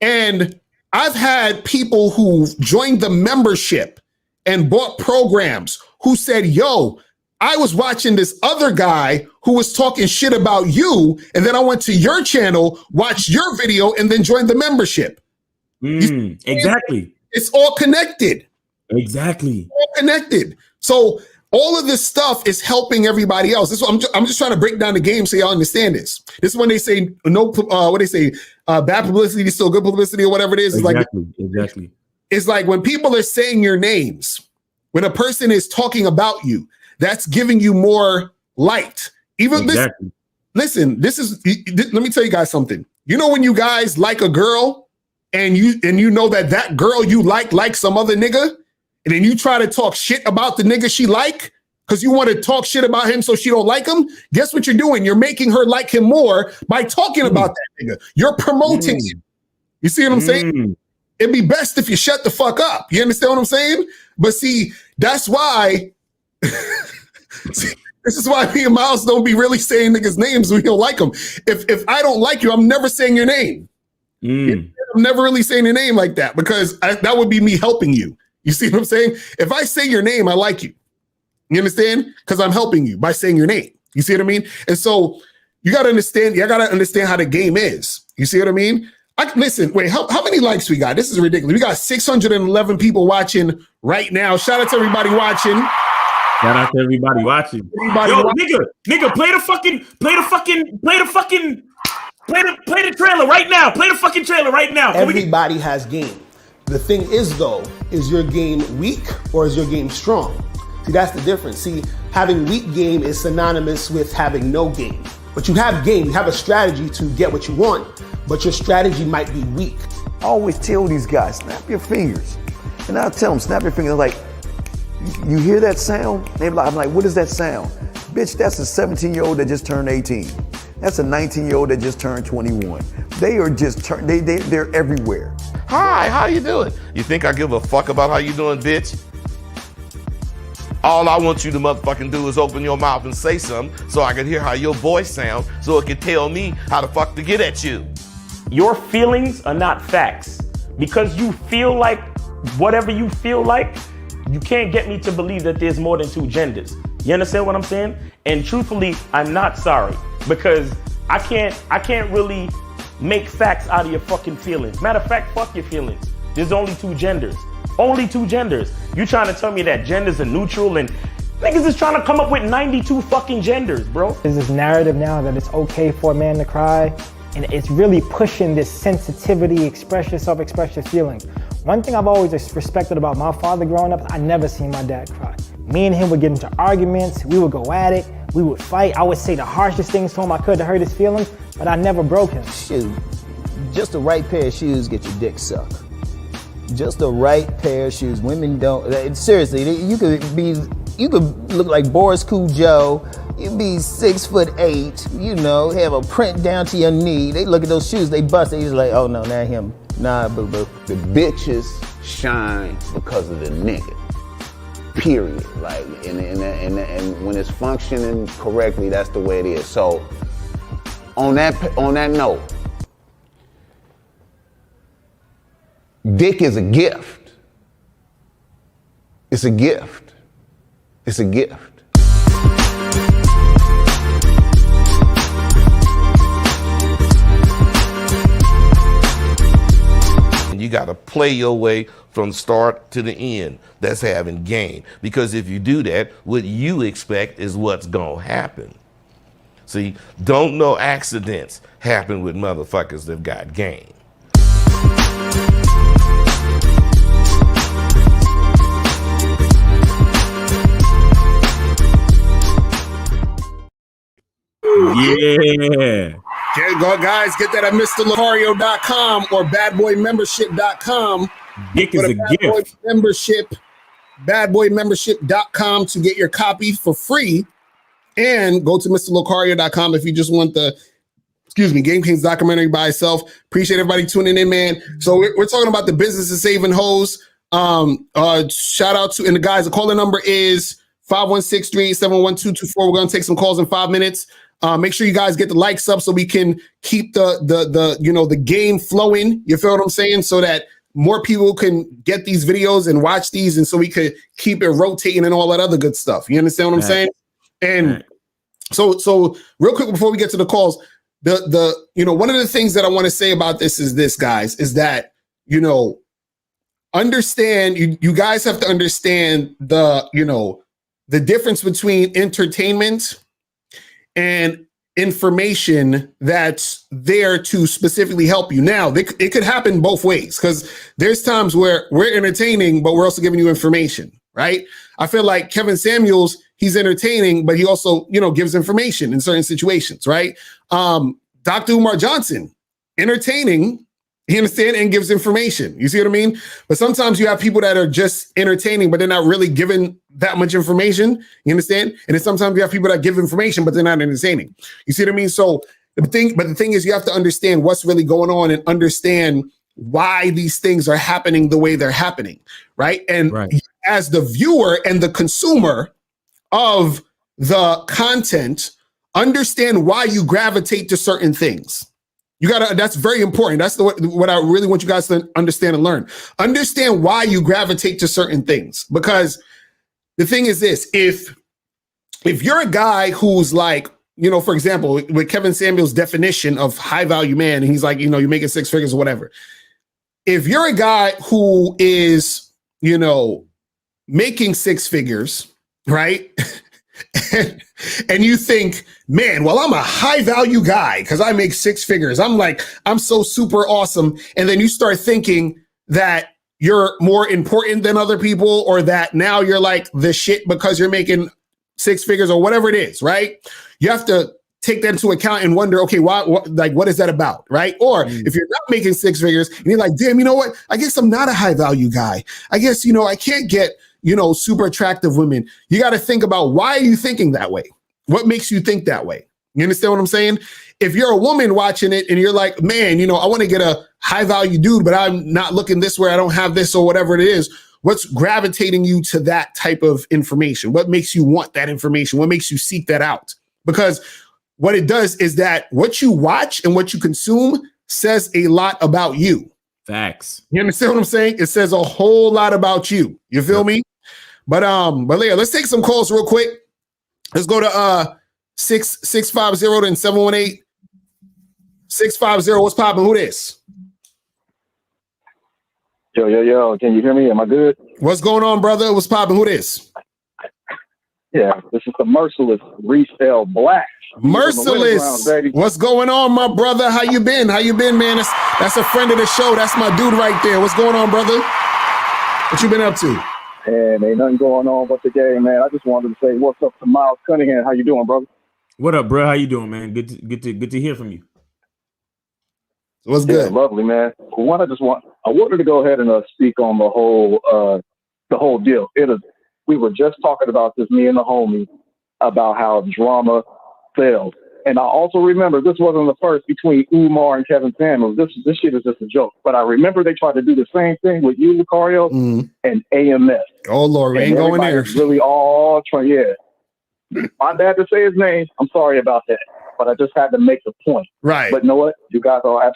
And I've had people who joined the membership and bought programs who said, yo, I was watching this other guy who was talking shit about you, and then I went to your channel, watched your video, and then joined the membership.
Exactly.
It's all connected.
Exactly.
All connected. So all of this stuff is helping everybody else. This is what I'm just trying to break down the game so y'all understand this. This is when they say bad publicity is still good publicity or whatever it is.
Exactly.
It's like when people are saying your names, when a person is talking about you, that's giving you more light. Even listen, let me tell you guys something. You know when you guys like a girl and you know that girl you like some other nigga, and then you try to talk shit about the nigga she like because you want to talk shit about him so she don't like him. Guess what you're doing? You're making her like him more by talking about that nigga. You're promoting him. You see what I'm saying? It'd be best if you shut the fuck up. You understand what I'm saying? But see, that's why this is why me and Miles don't be really saying niggas' names when we don't like them. If I don't like you, I'm never saying your name. I'm never really saying your name like that because that would be me helping you. You see what I'm saying? If I say your name, I like you. You understand? Because I'm helping you by saying your name. You see what I mean? And so you got to understand. You got to understand how the game is. You see what I mean? Listen, wait, how many likes we got? This is ridiculous. We got 611 people watching right now. Shout out to everybody watching.
Shout out to everybody watching. Nigga, play the trailer right now. Play the fucking trailer right now.
Everybody has game. The thing is, though, is your game weak or is your game strong? See, that's the difference. See, having weak game is synonymous with having no game. But you have game, you have a strategy to get what you want, but your strategy might be weak.
I always tell these guys, snap your fingers. And I tell them, snap your fingers. Like, you hear that sound? I'm like, what is that sound? Bitch, that's a 17-year-old that just turned 18. That's a 19-year-old that just turned 21. They are just, they're everywhere.
Hi, how you doing? You think I give a fuck about how you doing, bitch? All I want you to motherfucking do is open your mouth and say something so I can hear how your voice sounds so it can tell me how the fuck to get at you.
Your feelings are not facts. Because you feel like whatever you feel like, you can't get me to believe that there's more than two genders. You understand what I'm saying? And truthfully, I'm not sorry because I can't really make facts out of your fucking feelings. Matter of fact, fuck your feelings. There's only two genders. Only two genders. You trying to tell me that genders are neutral and niggas is trying to come up with 92 fucking genders, bro.
There's this narrative now that it's okay for a man to cry, and it's really pushing this sensitivity, express yourself, express your feelings. One thing I've always respected about my father growing up, I never seen my dad cry. Me and him would get into arguments, we would go at it, we would fight. I would say the harshest things to him I could to hurt his feelings, but I never broke him.
Shoot, just the right pair of shoes get your dick sucked. Just the right pair of shoes. Women don't. Seriously, you could look like Boris Cool Joe. You be 6'8", you know, have a print down to your knee. They look at those shoes, they bust. They just like, oh no, not him. Nah, boo boo.
The bitches shine because of the nigga. Period. Like, and when it's functioning correctly, that's the way it is. So, on that note, dick is a gift. It's a gift. It's a gift.
You got to play your way from start to the end. That's having game. Because if you do that, what you expect is what's going to happen. See, don't know accidents happen with motherfuckers that got game.
Yeah.
Go, guys, get that at mr.locario.com or badboymembership.com.
Dick is a gift.
Badboymembership.com to get your copy for free. And go to mr.locario.com if you just want the, Game Kings documentary by itself. Appreciate everybody tuning in, man. So we're talking about the business of saving hoes. Shout out to, and the guys, the calling number is 516-387-1224. We're going to take some calls in 5 minutes. Make sure you guys get the likes up so we can keep the game flowing. You feel what I'm saying? So that more people can get these videos and watch these, and so we could keep it rotating and all that other good stuff. You understand what I'm saying? And so real quick before we get to the calls, one of the things that I want to say about this is this, guys, is that, understand, you guys have to understand the difference between entertainment and information that's there to specifically help you. Now, it could happen both ways, because there's times where we're entertaining, but we're also giving you information, right? I feel like Kevin Samuels, he's entertaining, but he also, gives information in certain situations, right? Dr. Umar Johnson, entertaining, you understand, and gives information. You see what I mean? But sometimes you have people that are just entertaining, but they're not really giving that much information. You understand? And then sometimes you have people that give information, but they're not entertaining. You see what I mean? So the thing is, you have to understand what's really going on and understand why these things are happening the way they're happening, right? And as the viewer and the consumer of the content, understand why you gravitate to certain things. That's very important. That's what I really want you guys to understand and learn. Understand why you gravitate to certain things. Because the thing is this, if you're a guy who's like, for example, with Kevin Samuels' definition of high value man, and he's like, you're making six figures or whatever. If you're a guy who is, making six figures, right? and you think, man, well, I'm a high value guy because I make six figures. I'm so super awesome. And then you start thinking that you're more important than other people, or that now you're like the shit because you're making six figures or whatever it is, right? You have to take that into account and wonder, okay, what is that about, right? Or if you're not making six figures and you're like, damn, you know what? I guess I'm not a high value guy. I guess, I can't get, super attractive women. You got to think about, why are you thinking that way? What makes you think that way? You understand what I'm saying? If you're a woman watching it and you're like, man, I want to get a high value dude, but I'm not looking this way, I don't have this or whatever it is. What's gravitating you to that type of information? What makes you want that information? What makes you seek that out? Because what it does is that what you watch and what you consume says a lot about you.
Facts.
You understand what I'm saying? It says a whole lot about you. You feel me? But Leah, let's take some calls real quick. Let's go to 650 and 718. 650. What's popping? Who this?
Yo. Can you hear me? Am I good?
What's going on, brother? What's popping? Who this?
Yeah, this is the Merciless Resale Black.
Merciless. What's going on, my brother? How you been? Man? That's a friend of the show. That's my dude right there. What's going on, brother? What you been up to?
And ain't nothing going on but the game, man. I just wanted to say what's up to Miles Cunningham. How you doing, brother?
What up, bro? How you doing, man? Good to hear from you.
What's good?
Lovely, man. I wanted to go ahead and speak on the whole deal. We were just talking about this, me and the homie, about how drama failed. And I also remember this wasn't the first between Umar and Kevin Samuels. This shit is just a joke. But I remember they tried to do the same thing with you, Lucario, and AMS.
Oh Lord, we ain't going there.
Really all trying. Yeah, my dad to say his name. I'm sorry about that, but I just had to make the point.
Right.
But you know what? You guys are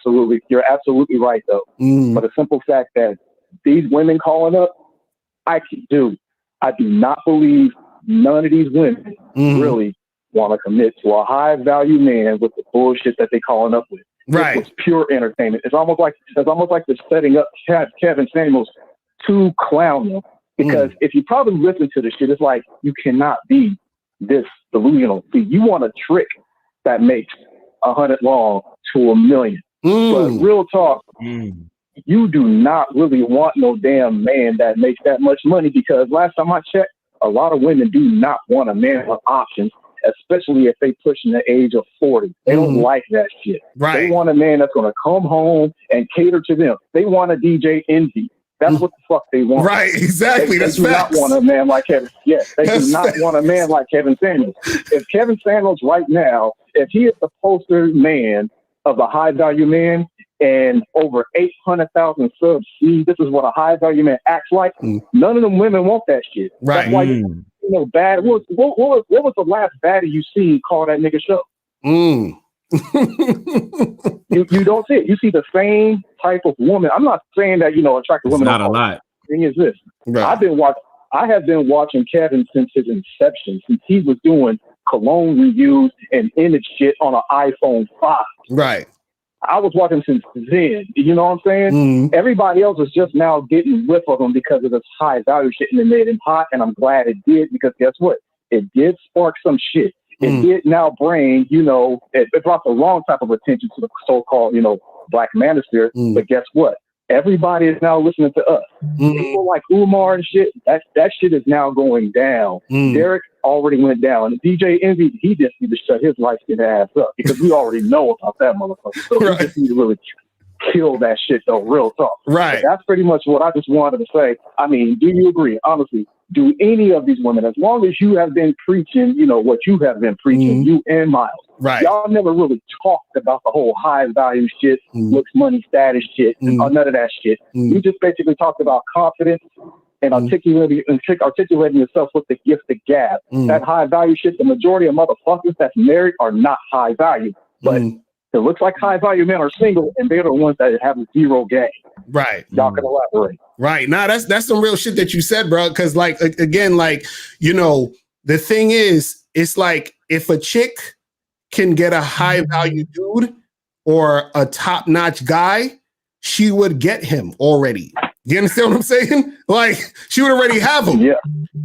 you're absolutely right though. But the simple fact that these women calling up, I do not believe none of these women really want to commit to a high value man with the bullshit that they calling up with.
Right.
It's pure entertainment. It's almost like they're setting up Kevin Samuels to clown them. Because if you probably listen to the shit, it's like you cannot be this delusional. See, you want a trick that makes 100 long to $1 million. But real talk, you do not really want no damn man that makes that much money, because last time I checked, a lot of women do not want a man with options, especially if they pushing the age of 40. They don't like that shit.
Right.
They want a man that's going to come home and cater to them. They want a DJ Envy. That's what the fuck they want.
Right, exactly.
They do not want a man like Kevin. Yes, they do not want a man like Kevin Samuels. If Kevin Samuels right now, if he is the poster man of a high value man and over 800,000 subs, see, this is what a high value man acts like. None of them women want that shit.
Right.
That's why bad. What was the last baddie you seen call that nigga show? You don't see it. You see the same type of woman. I'm not saying that attractive women.
Not a lot.
Thing is this:
right.
I have been watching Kevin since his inception, since he was doing cologne reviews and image shit on an iPhone 5.
Right.
I was watching since then. You know what I'm saying? Everybody else is just now getting whiff of him because of this high value shit, and it made him hot. And I'm glad it did, because guess what? It did spark some shit. It did now bring, it brought the wrong type of attention to the so-called, black manosphere. But guess what? Everybody is now listening to us. People like Umar and shit, that shit is now going down. Derek already went down. And DJ Envy, he just need to shut his light-skinned ass up, because we already know about that motherfucker. So we just need to really kill that shit, though, real talk.
Right.
But that's pretty much what I just wanted to say. I mean, do you agree? Honestly, do any of these women, as long as you have been preaching, what you have been preaching, you and Miles,
right?
Y'all never really talked about the whole high value shit, looks, money, status shit, or none of that shit. You just basically talked about confidence and articulating yourself with the gift of gab. That high value shit, the majority of motherfuckers that's married are not high value, but it looks like high value men are single, and they're the ones that have zero game.
Right.
Y'all can elaborate.
Right. Nah, that's some real shit that you said, bro. Because again, the thing is, it's like if a chick can get a high value dude or a top notch guy, she would get him already. You understand what I'm saying? Like, she would already have him.
Yeah.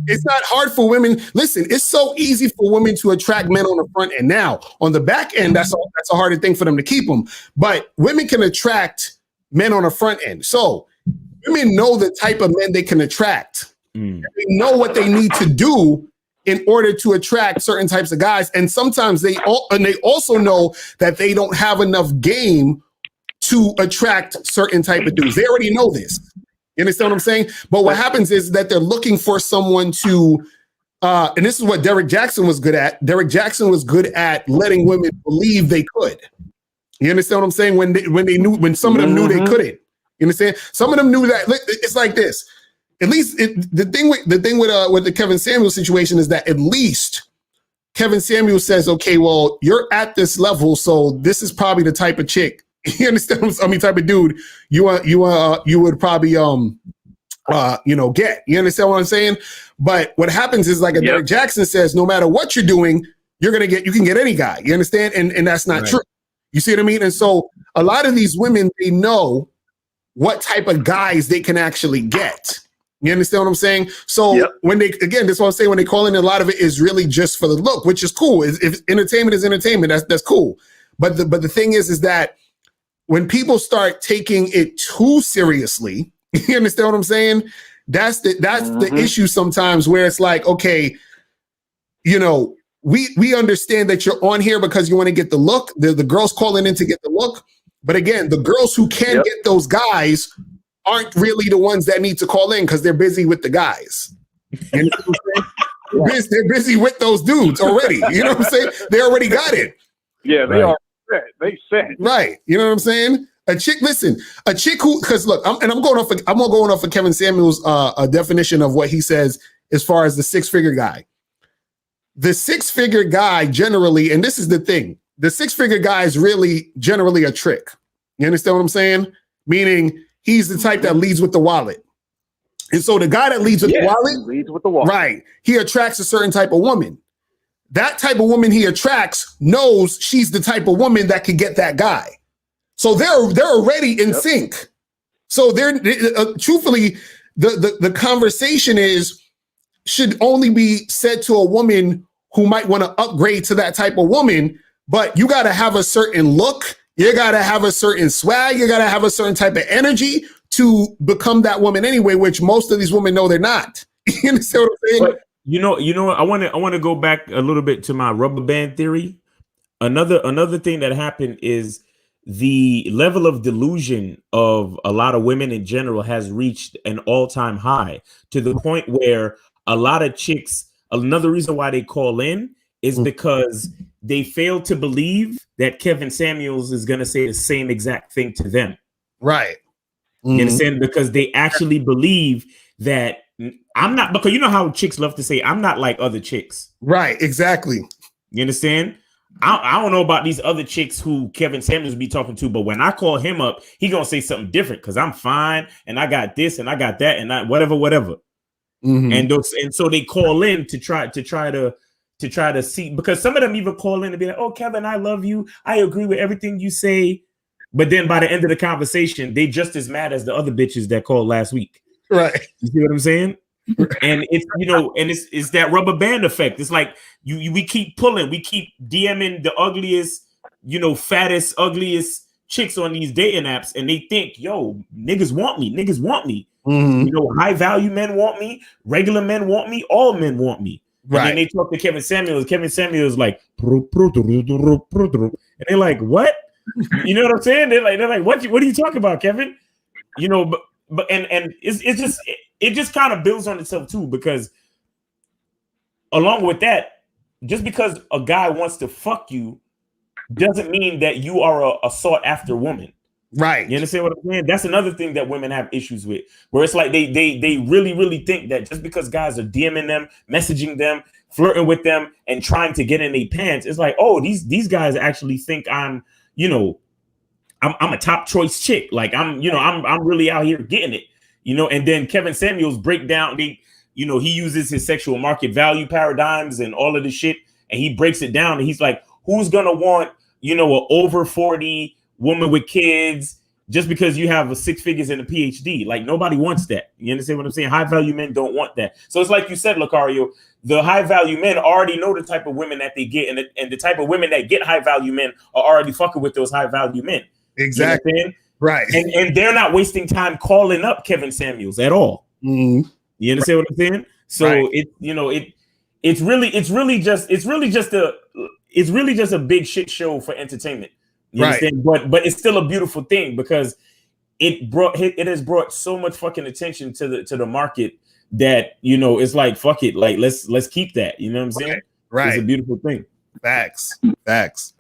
It's not hard for women. Listen, it's so easy for women to attract men on the front end. Now, on the back end, that's a harder thing for them to keep them. But women can attract men on the front end. So women know the type of men they can attract. They know what they need to do in order to attract certain types of guys. And sometimes they also know that they don't have enough game to attract certain type of dudes. They already know this. You understand what I'm saying? But what happens is that they're looking for someone to, and this is what Derek Jackson was good at. Derek Jackson was good at letting women believe they could. You understand what I'm saying? When some of them knew they couldn't. You understand? Some of them knew that. It's like this. At least the thing with the Kevin Samuels situation is that at least Kevin Samuels says, okay, well, you're at this level, so this is probably the type of chick. You understand? Type of dude you would probably get. You understand what I'm saying? But what happens is, like Derek Jackson says, no matter what you're doing, you can get any guy. You understand? And that's not true. You see what I mean? And so a lot of these women, they know what type of guys they can actually get. You understand what I'm saying? So when that's what I'm saying, when they call in, a lot of it is really just for the look, which is cool. If entertainment is entertainment, that's cool. But the thing is that when people start taking it too seriously, you understand what I'm saying? That's the issue sometimes, where it's like, okay, we understand that you're on here because you want to get the look. The girls calling in to get the look. But again, the girls who can get those guys aren't really the ones that need to call in because they're busy with the guys. You know what I'm saying? They're busy with those dudes already. You know what I'm saying? They already got it.
Yeah, they are set. They set.
Right. You know what I'm saying? A chick who, because look, I'm going off of Kevin Samuels' a definition of what he says as far as the six-figure guy. The six-figure guy generally, and this is the thing, the six-figure guy is really generally a trick. You understand what I'm saying? Meaning he's the type that leads with the wallet. And so the guy that leads with the wallet, right, he attracts a certain type of woman. That type of woman he attracts knows she's the type of woman that could get that guy. So they're already in sync. So they're truthfully, the conversation should only be said to a woman who might want to upgrade to that type of woman, but you got to have a certain look. You got to have a certain swag. You got to have a certain type of energy to become that woman anyway, which most of these women know they're not. You understand what I'm saying?
But you know what? I want to go back a little bit to my rubber band theory. Another thing that happened is the level of delusion of a lot of women in general has reached an all-time high to the point where a lot of chicks, another reason why they call in is because they fail to believe that Kevin Samuels is going to say the same exact thing to them.
Right.
You understand? Because they actually believe that I'm not, because you know how chicks love to say, I'm not like other chicks.
Right. Exactly.
You understand? I don't know about these other chicks who Kevin Samuels be talking to, but when I call him up, he gonna say something different because I'm fine and I got this and I got that and I, whatever. And so they call in to try to see, because some of them even call in and be like, "Oh, Kevin, I love you. I agree with everything you say," but then by the end of the conversation, they just as mad as the other bitches that called last week.
Right?
You see what I'm saying? And it's, you know, and it's that rubber band effect. It's like we keep pulling, we keep DMing the ugliest, you know, fattest, ugliest chicks on these dating apps, and they think, yo, niggas want me. You know, high value men want me, regular men want me, all men want me. Right. And then they talk to Kevin Samuels. Kevin Samuels like, and they're like, what? You know what I'm saying? They're like, what are you talking about, Kevin? You know, but it just kind of builds on itself too, because along with that, just because a guy wants to fuck you doesn't mean that you are a sought after woman.
Right.
You understand what I'm saying? That's another thing that women have issues with, where it's like they really think that just because guys are DMing them, messaging them, flirting with them, and trying to get in their pants, it's like, oh, these guys actually think I'm, you know, I'm a top choice chick. Like I'm really out here getting it, you know. And then Kevin Samuels break down, he uses his sexual market value paradigms and all of this shit, and he breaks it down, and he's like, who's gonna want, you know, an over 40 woman with kids just because you have a 6 figures and a PhD? Like, nobody wants that. You understand what I'm saying? High value men don't want that. So it's like you said, Locario, the high value men already know the type of women that they get, and the type of women that get high value men are already fucking with those high value men.
Exactly.
You know,
right.
And they're not wasting time calling up Kevin Samuels at all. You understand what I'm saying? So it's really just a big shit show for entertainment. You understand? But it's still a beautiful thing, because it has brought so much fucking attention to the market that, you know, it's like, fuck it, like let's keep that. You know what I'm saying?
Right.
It's a beautiful thing.
Facts.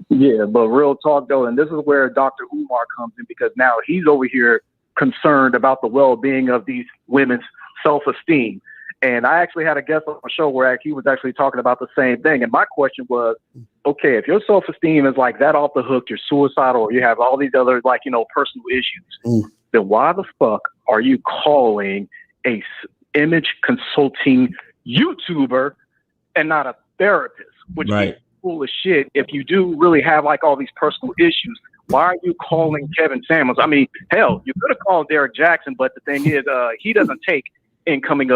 Yeah, but real talk though, and this is where Dr. Umar comes in, because now he's over here concerned about the well-being of these women's self-esteem. And I actually had a guest on the show where he was actually talking about the same thing. And my question was, okay, if your self-esteem is like that off the hook, you're suicidal, or you have all these other, like, you know, personal issues, then why the fuck are you calling a image consulting YouTuber and not a therapist? Which is full of shit. If you do really have like all these personal issues, why are you calling Kevin Samuels? I mean, hell, you could have called Derek Jackson, but the thing is, he doesn't take incoming,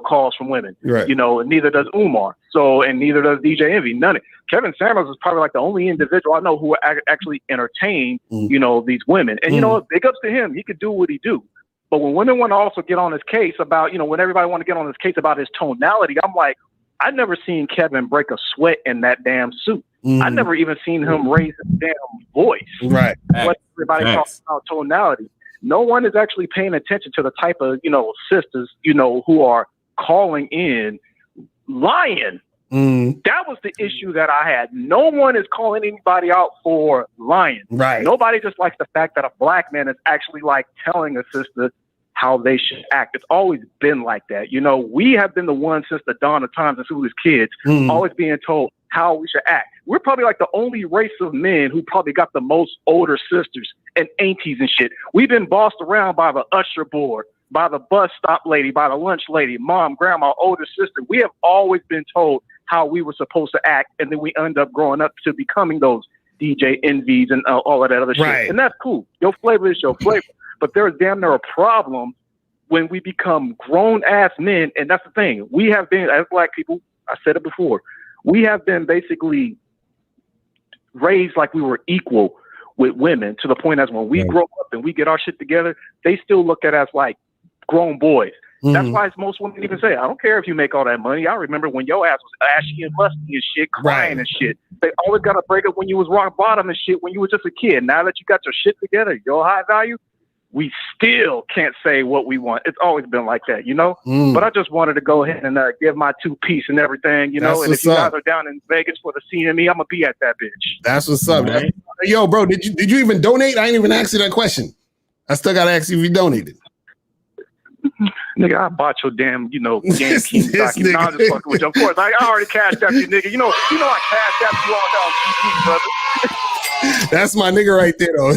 calls from women. Right. You know, and neither does Umar. So, and neither does DJ Envy. None of it. Kevin Samuels is probably like the only individual I know who actually entertain, you know, these women. And you know what? Big ups to him. He could do what he do. But when women want to also get on his case about, you know, when everybody want to get on his case about his tonality, I'm like, I've never seen Kevin break a sweat in that damn suit. I never even seen him raise his damn voice.
Right.
What everybody talks about tonality. No one is actually paying attention to the type of, sisters, who are calling in lying. That was the issue that I had. No one is calling anybody out for lying.
Right.
Nobody just likes the fact that a black man is actually like telling a sister how they should act. It's always been like that. We have been the ones since the dawn of time, since we was kids, always being told how we should act. We're probably like the only race of men who probably got the most older sisters and aunties and shit. We've been bossed around by the usher board, by the bus stop lady, by the lunch lady, mom, grandma, older sister. We have always been told how we were supposed to act, and then we end up growing up to becoming those DJ envies and all of that other shit. And that's cool. Your flavor is your flavor. But there's damn near a problem when we become grown-ass men, and that's the thing. We have been, as black people, I said it before, we have been basically raised like we were equal with women, to the point as when we grow up and we get our shit together, they still look at us like grown boys. That's why most women even say, I don't care if you make all that money. I remember when your ass was ashy and musty and shit, crying and shit. They always got to break up when you was rock bottom and shit when you were just a kid. Now that you got your shit together, you're high value, we still can't say what we want. It's always been like that, But I just wanted to go ahead and give my 2 piece and everything, And if you guys are down in Vegas for the CME, I'm gonna be at that bitch.
That's what's up. Right. Yo, bro, did you even donate? I ain't even asked you that question. I still gotta ask you if you donated.
Nigga, I bought your damn, Game King document. I'm just fucking with you. Of course, I already cashed out you, nigga. I cashed out you all down TV, brother.
That's my nigga right there, though.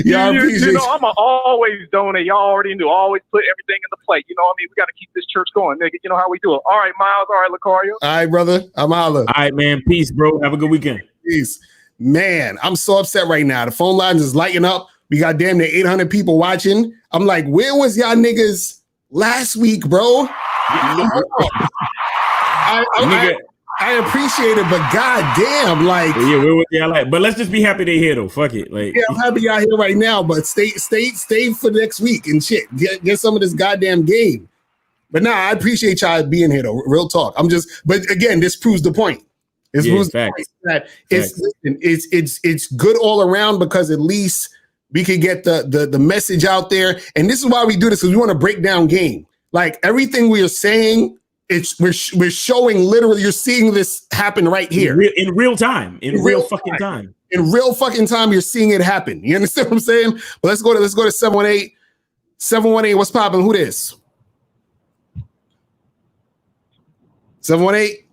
Yeah, I appreciate you.
I'm always donate. Y'all already knew. Always put everything in the plate. You know what I mean? We got to keep this church going, nigga. You know how we do it. All right, Miles. All right, Locario.
All right, brother. I'm holla.
All right, man. Peace, bro. Have a good weekend.
Peace. Man, I'm so upset right now. The phone lines is lighting up. We got damn near 800 people watching. I'm like, where was y'all niggas last week, bro? I appreciate it, but goddamn, like,
but let's just be happy they here though. Fuck it, like,
I'm happy y'all here right now, but stay for next week and shit. Get some of this goddamn game. But nah, I appreciate y'all being here though. Real talk. But again, this proves the point. This proves the point that it's good all around, because at least we could get the message out there. And this is why we do this, because we want to break down game. Like everything we are saying, we're showing literally, you're seeing this happen right here.
In real time. In real fucking time.
In real fucking time, you're seeing it happen. You understand what I'm saying? But let's go to 718. 718, what's popping? Who this? 718?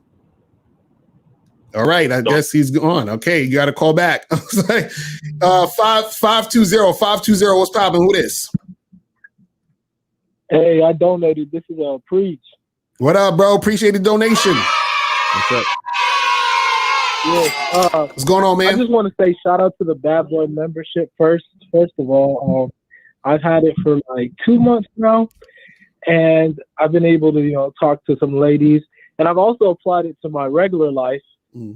All right, I guess he's gone. Okay, you got to call back. I was like, 520, what's popping? Who this?
Hey, I donated. This is Preach.
What up, bro? Appreciate the donation.
What's up?
Yes,
what's going on, man?
I just want to say shout out to the Bad Boy membership first. First of all, I've had it for like 2 months now, and I've been able to, talk to some ladies, and I've also applied it to my regular life.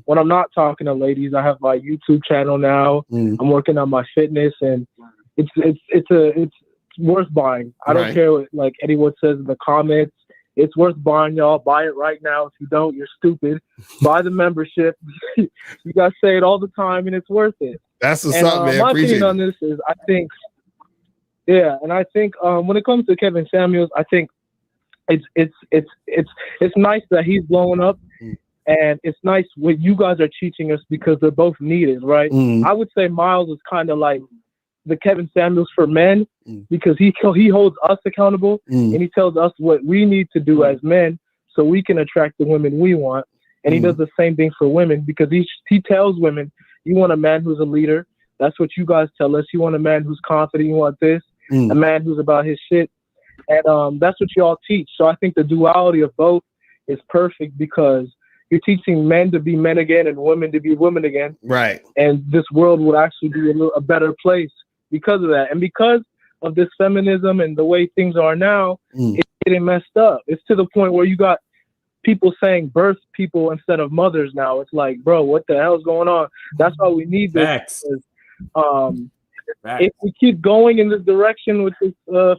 When I'm not talking to ladies, I have my YouTube channel now. I'm working on my fitness, and it's worth buying. I don't care what like anyone says in the comments. It's worth buying, y'all. Buy it right now. If you don't, you're stupid. Buy the membership. You guys say it all the time, and it's worth it.
That's what's up, man.
My opinion on this is, I think when it comes to Kevin Samuels, I think it's nice that he's blowing up. And it's nice what you guys are teaching us, because they're both needed, right? I would say Miles is kind of like the Kevin Samuels for men, because he holds us accountable, and he tells us what we need to do as men so we can attract the women we want. And he does the same thing for women, because he tells women, you want a man who's a leader. That's what you guys tell us. You want a man who's confident. You want this, a man who's about his shit. And that's what y'all teach. So I think the duality of both is perfect, because you're teaching men to be men again and women to be women again.
Right.
And this world would actually be a better place because of that. And because of this feminism and the way things are now, it's getting messed up. It's to the point where you got people saying birth people instead of mothers now. It's like, bro, what the hell's going on? That's why we need this. if we keep going in this direction with this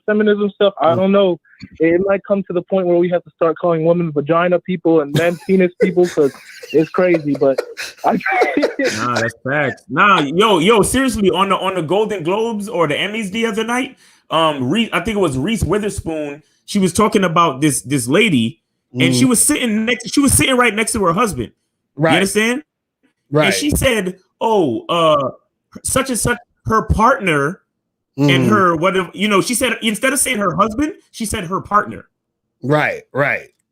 feminism stuff, I don't know. It might come to the point where we have to start calling women vagina people and men penis people because it's crazy. But
nah, that's facts. Nah, yo, seriously, on the Golden Globes or the Emmys the other night, I think it was Reese Witherspoon. She was talking about this lady, and she was sitting right next to her husband.
Right.
You understand?
Right.
And she said, "Oh, such and such, her partner." And her, whatever, she said, instead of saying her husband, she said her partner.
Right.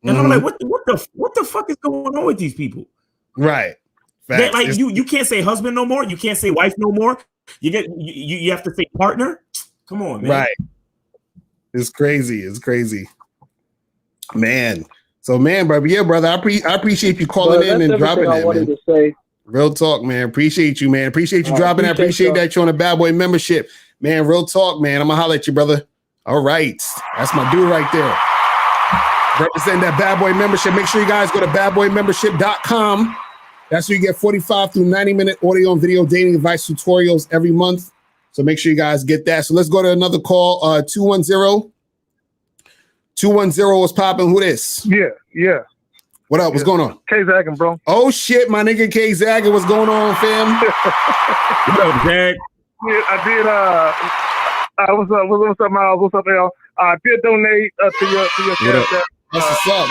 And I'm like, what the fuck is going on with these people?
Right.
That, like, you can't say husband no more. You can't say wife no more. You have to say partner. Come on, man.
Right. It's crazy. Man. So, man, brother. Yeah, brother. I appreciate you calling in and dropping that, man.
To say.
Real talk, man. Appreciate you, man. Appreciate you dropping that. Appreciate that you're on the Bad Boy membership. Man, real talk, man. I'm going to holler at you, brother. All right. That's my dude right there. Representing that Bad Boy membership. Make sure you guys go to badboymembership.com. That's where you get 45 through 90-minute audio and video dating advice tutorials every month. So make sure you guys get that. So let's go to another call. 210. 210 was popping. Who this?
Yeah.
What up? What's going on?
K Zagging, bro.
Oh, shit, my nigga K Zagging. What's going on, fam?
What up, Zag?
Yeah, I did. What's up, Miles? What's up, L? I did donate to your cash app.
That's what's up.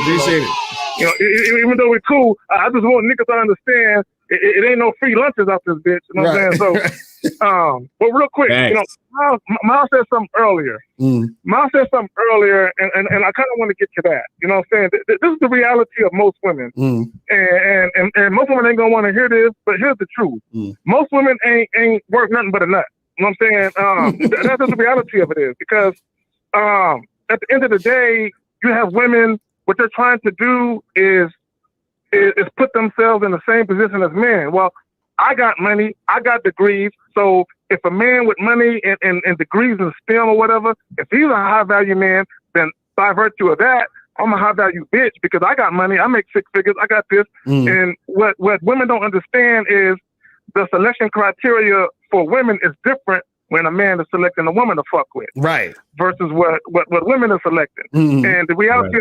Appreciate it.
Even though we're cool, I just want niggas to understand it ain't no free lunches out this bitch. You know what I'm saying? So, but real quick, Miles said something earlier. Miles said something earlier, and I kind of want to get to that. You know what I'm saying? This is the reality of most women, and most women ain't gonna want to hear this. But here's the truth: most women ain't worth nothing but a nut. You know what I'm saying? That's just the reality of it is because at the end of the day, you have women. What they're trying to do is put themselves in the same position as men. Well, I got money, I got degrees. So if a man with money and degrees in STEM or whatever, if he's a high value man, then by virtue of that, I'm a high value bitch because I got money, I make six figures, I got this. And what women don't understand is the selection criteria for women is different when a man is selecting a woman to fuck with.
Right.
Versus what women are selecting. And the reality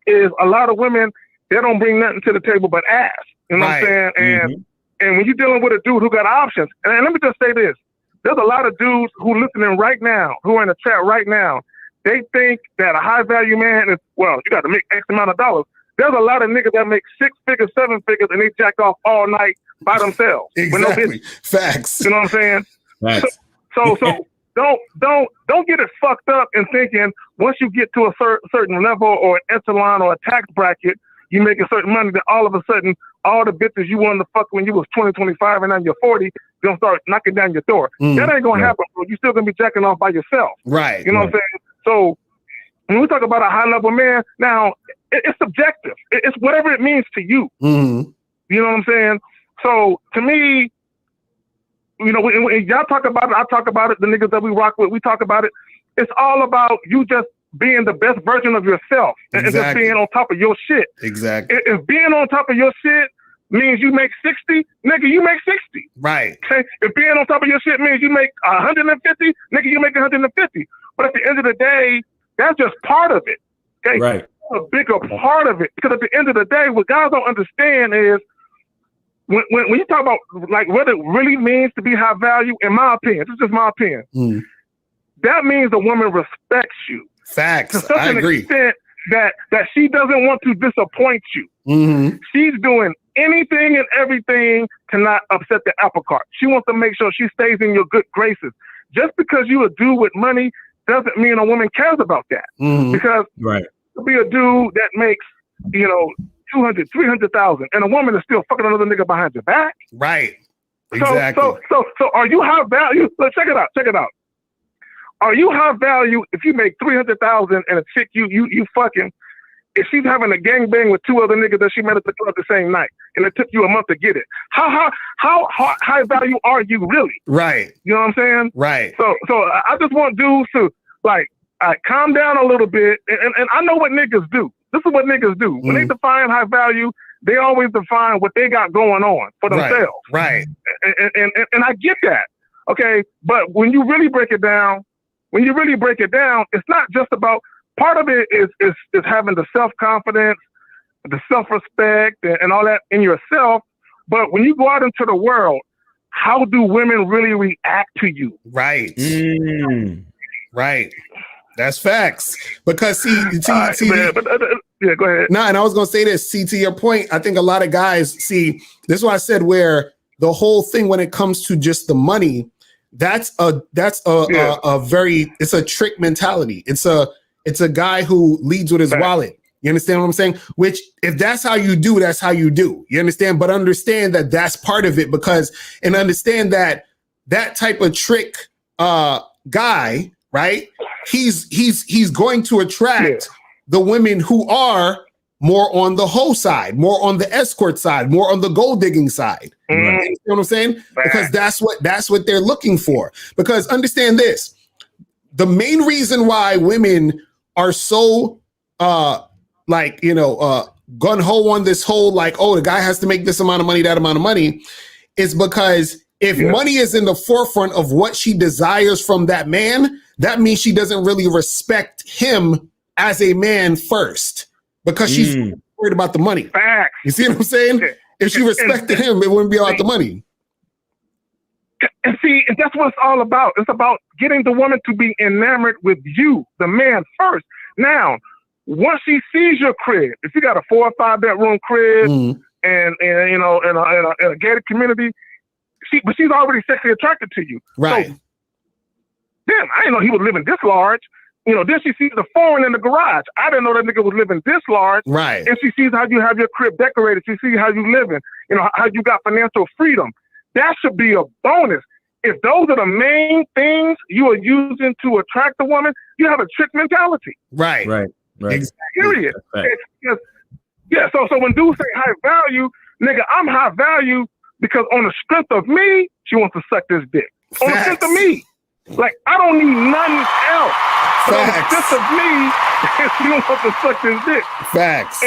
is a lot of women, they don't bring nothing to the table but ass. You know what I'm saying? And when you're dealing with a dude who got options, and let me just say this, there's a lot of dudes who listening right now, who are in the chat right now, they think that a high value man is, well, you got to make X amount of dollars. There's a lot of niggas that make 6 figures, 7 figures, and they jack off all night by themselves.
Exactly.
With no
Facts.
You know what I'm saying?
Facts.
So don't get it fucked up in thinking once you get to a certain level or an echelon or a tax bracket, you make a certain money that all of a sudden all the bitches you wanted to fuck when you was 20, 25 and now you're 40, gonna start knocking down your door. That ain't gonna happen, bro. You still gonna be jacking off by yourself.
Right.
You know what I'm saying? So when we talk about a high level man, now it's subjective. It's whatever it means to you. You know what I'm saying? So to me, you know, when y'all talk about it, I talk about it, the niggas that we rock with, we talk about it. It's all about you just being the best version of yourself and just being on top of your shit.
Exactly.
If being on top of your shit means you make 60, nigga, you make 60.
Right.
Okay? If being on top of your shit means you make 150, nigga, you make 150. But at the end of the day, that's just part of it. Okay?
Right.
A bigger part of it. Because at the end of the day, what guys don't understand is when you talk about like what it really means to be high value, in my opinion, this is just my opinion, that means the woman respects you.
Facts.
To such
I
an
agree.
extent that she doesn't want to disappoint you. She's doing anything and everything to not upset the apple cart. She wants to make sure she stays in your good graces. Just because you a dude with money doesn't mean a woman cares about that. Because to be a dude that makes, you know, 200, 300,000 and a woman is still fucking another nigga behind your back.
Right. Exactly.
So are you high value? Let's check it out. Are you high value if you make 300,000 and a chick you fucking, if she's having a gangbang with 2 other niggas that she met at the club the same night and it took you a month to get it? How high value are you really?
Right.
You know what I'm saying?
Right.
So I just want dudes to like calm down a little bit and I know what niggas do. This is what niggas do. When they define high value, they always define what they got going on for themselves.
Right.
And I get that. Okay, but when you really break it down, it's not just about, part of it is having the self-confidence, the self-respect, and all that in yourself. But when you go out into the world, how do women really react to you?
Right. Right. That's facts. Because see,
yeah, go ahead.
No, and I was gonna say this. See, to your point, I think a lot of guys see this is why I said where the whole thing when it comes to just the money, it's a trick mentality. It's a guy who leads with his wallet. You understand what I'm saying? Which, if that's how you do, that's how you do. You understand? But understand that that's part of it, and understand that type of trick guy, right? He's going to attract the women who are more on the hoe side, more on the escort side, more on the gold digging side. You know what I'm saying? Because that's what they're looking for. Because understand this, the main reason why women are so gun-ho on this whole the guy has to make this amount of money, that amount of money, is because if money is in the forefront of what she desires from that man, that means she doesn't really respect him as a man first, because she's worried about the money.
Facts.
You see what I'm saying? If she respected him, it wouldn't be about the money.
And see, and that's what it's all about. It's about getting the woman to be enamored with you, the man, first. Now, once she sees your crib, if you got a 4 or 5 bedroom crib and you know in a gated community, but she's already sexually attracted to you.
Right.
So, damn, I didn't know he was living this large. You know, then she sees the foreign in the garage. I didn't know that nigga was living this large.
Right.
And she sees how you have your crib decorated. She sees how you living. You know, how you got financial freedom. That should be a bonus. If those are the main things you are using to attract a woman, you have a trick mentality.
Right.
Exactly. Period. Yeah. So when dudes say high value, nigga, I'm high value because on the strength of me, she wants to suck this dick.
Facts.
On the strength of me. Like, I don't need nothing else. But on the strength of me, she wants to suck this dick.
Facts.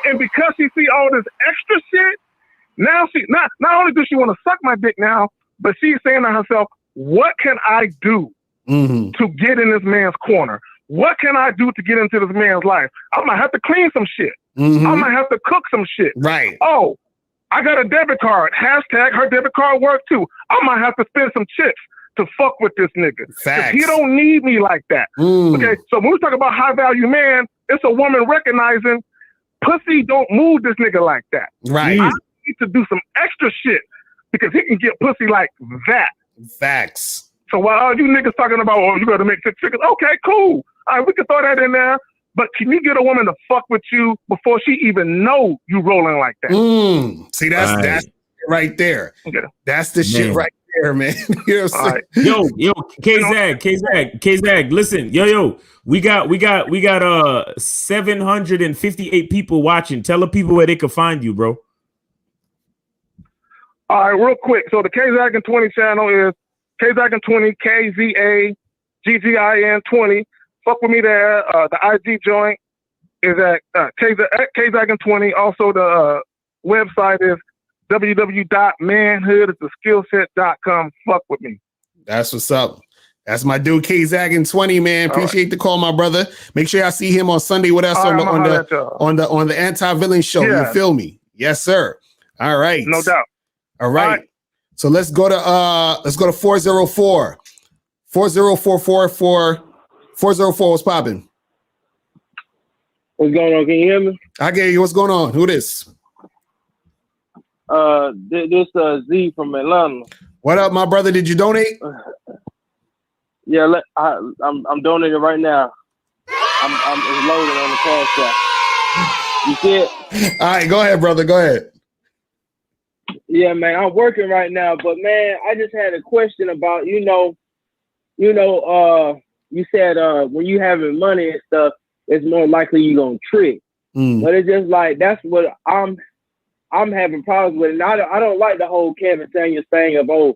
And because she see all this extra shit, now she not only does she want to suck my dick now, but she's saying to herself, what can I do to get in this man's corner? What can I do to get into this man's life? I might have to clean some shit. I might have to cook some shit.
Right.
Oh, I got a debit card. Hashtag her debit card work too. I might have to spend some chips to fuck with this nigga.
Facts.
He don't need me like that. Okay, so when we talk about high value man, it's a woman recognizing pussy don't move this nigga like that.
Right.
I need to do some extra shit because he can get pussy like that.
Facts.
So while all you niggas talking about, oh, you got to make 6 figures, okay, cool. All right, we can throw that in there. But can you get a woman to fuck with you before she even know you rolling like that?
See, that's right there.
Okay.
That's the shit right there, man. You know what I'm saying?
Yo, K-Zag, listen, we got 758 people watching. Tell the people where they can find you, bro.
All right, real quick. So the K-Zag 20 channel is K-Zag 20, KZAGGIN 20. Fuck with me there. The IG joint is at K-Zag 20. Also, the website is www.manhoodistheskillset.com. Fuck with me.
That's what's up. That's my dude K-Zag 20, man. Appreciate the call, my brother. Make sure y'all see him on Sunday with us on the anti-villain show. You feel me? Yes, sir. All right.
No doubt.
All right. So let's go to 404. 404. What's popping?
What's going on? Can you hear me?
I get you. What's going on? Who this?
This Z from Atlanta.
What up, my brother? Did you donate?
Yeah, I'm donating right now. I'm loading on the cash app. You see it?
All right, go ahead, brother. Go ahead.
Yeah, man, I'm working right now, but man, I just had a question about you said when you having money and stuff, it's more likely you're gonna trick. But it's just like that's what I'm having problems with. And I don't like the whole Kevin Samuels thing of I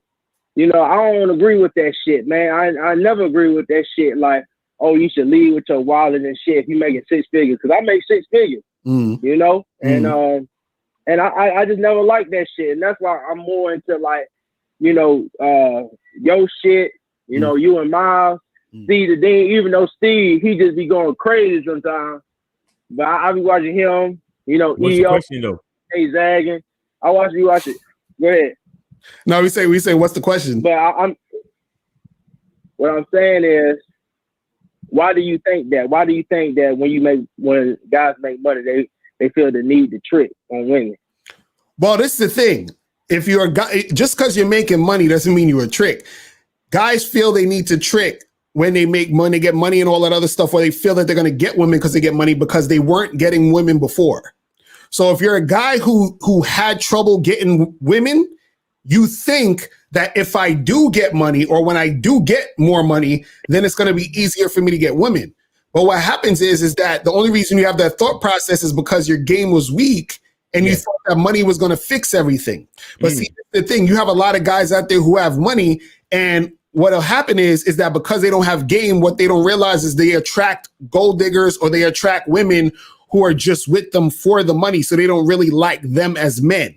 don't agree with that shit, man. I never agree with that shit. Like, oh, you should lead with your wallet and shit if you making 6 figures, because I make 6 figures, and I just never liked that shit, and that's why I'm more into like your shit, you and Miles, Steve the Dean, even though Steve, he just be going crazy sometimes. But I be watching him,
What's the
EO,
question though?
hey zagging. I watch it. Go ahead.
No, we say, what's the question?
But what I'm saying is, why do you think that? Why do you think that when guys make money, they feel the need to trick on women?
Well, this is the thing. If you're a guy, just because you're making money doesn't mean you're a trick. Guys feel they need to trick when they make money, get money and all that other stuff, or they feel that they're going to get women because they get money because they weren't getting women before. So if you're a guy who had trouble getting women, you think that if I do get money or when I do get more money, then it's going to be easier for me to get women. But what happens is that the only reason you have that thought process is because your game was weak and you thought that money was going to fix everything. But see, the thing, you have a lot of guys out there who have money, and what'll happen is that because they don't have game, what they don't realize is they attract gold diggers or they attract women who are just with them for the money. So they don't really like them as men.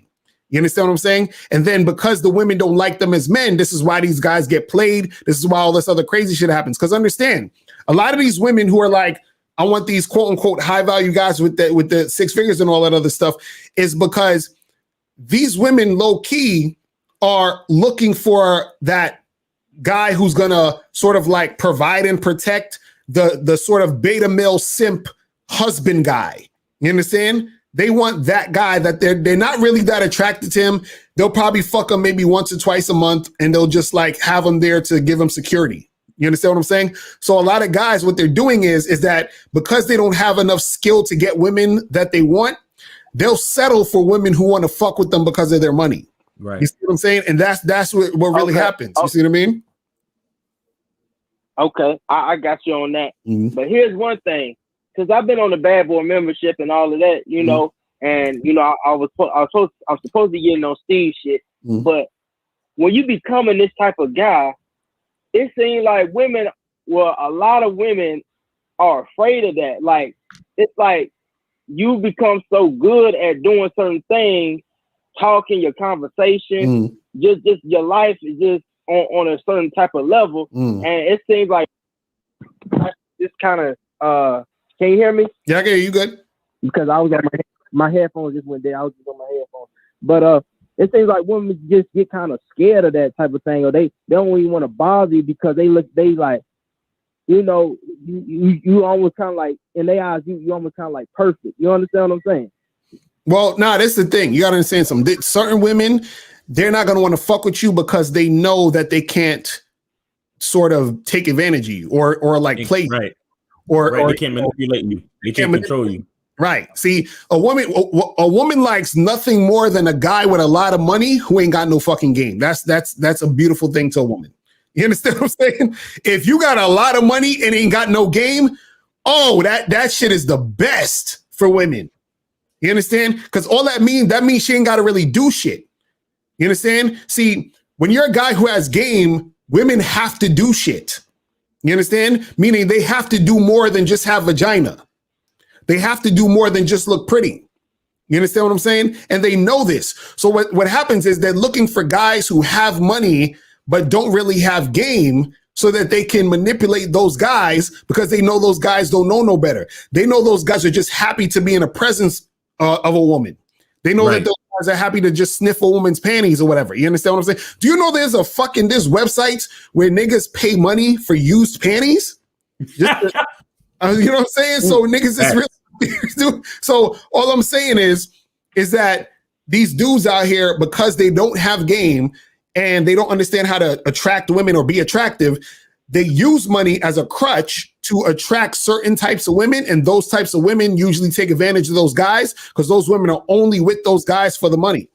You understand what I'm saying? And then because the women don't like them as men, this is why these guys get played. This is why all this other crazy shit happens. Because understand, a lot of these women who are like, I want these quote unquote high value guys with the six figures and all that other stuff, is because these women low key are looking for that guy who's gonna sort of like provide and protect the sort of beta male simp husband guy. You understand? They want that guy that they're not really that attracted to him. They'll probably fuck him maybe once or twice a month, and they'll just like have him there to give him security. You understand what I'm saying? So a lot of guys, what they're doing is that because they don't have enough skill to get women that they want, they'll settle for women who want to fuck with them because of their money.
Right.
You see what I'm saying? And that's what really happens. You see what I mean?
Okay, I got you on that.
Mm-hmm.
But here's one thing. Because I've been on the bad boy membership and all of that, and I'm supposed to be getting on Steve's shit. But when you becoming this type of guy, it seems like a lot of women are afraid of that. Like, it's like you become so good at doing certain things, talking, your conversation, just your life is just on a certain type of level, and it seems like it's kind of. Can you hear me?
Yeah, I can hear you good.
Because I was on my headphones just went there. I was just on my headphones. But it seems like women just get kind of scared of that type of thing, or they don't even want to bother you because they like, you almost kind of like, in their eyes, you almost kind of like perfect. You understand what I'm saying?
Well, that's the thing. You got to understand something. Certain women, they're not going to want to fuck with you because they know that they can't sort of take advantage of you or like play you.
Right.
Or
they can't manipulate you. They can't control you.
Right. See, a woman likes nothing more than a guy with a lot of money who ain't got no fucking game. That's a beautiful thing to a woman. You understand what I'm saying? If you got a lot of money and ain't got no game, that shit is the best for women. You understand? Because all that means she ain't got to really do shit. You understand? See, when you're a guy who has game, women have to do shit. You understand? Meaning they have to do more than just have vagina. They have to do more than just look pretty. You understand what I'm saying? And they know this. So what happens is they're looking for guys who have money but don't really have game so that they can manipulate those guys because they know those guys don't know no better. They know those guys are just happy to be in the presence of a woman. They know that those guys are happy to just sniff a woman's panties or whatever. You understand what I'm saying? Do you know there's there's websites where niggas pay money for used panties? You know what I'm saying? So niggas is really. So all I'm saying is that these dudes out here, because they don't have game and they don't understand how to attract women or be attractive, they use money as a crutch to attract certain types of women, and those types of women usually take advantage of those guys because those women are only with those guys for the money,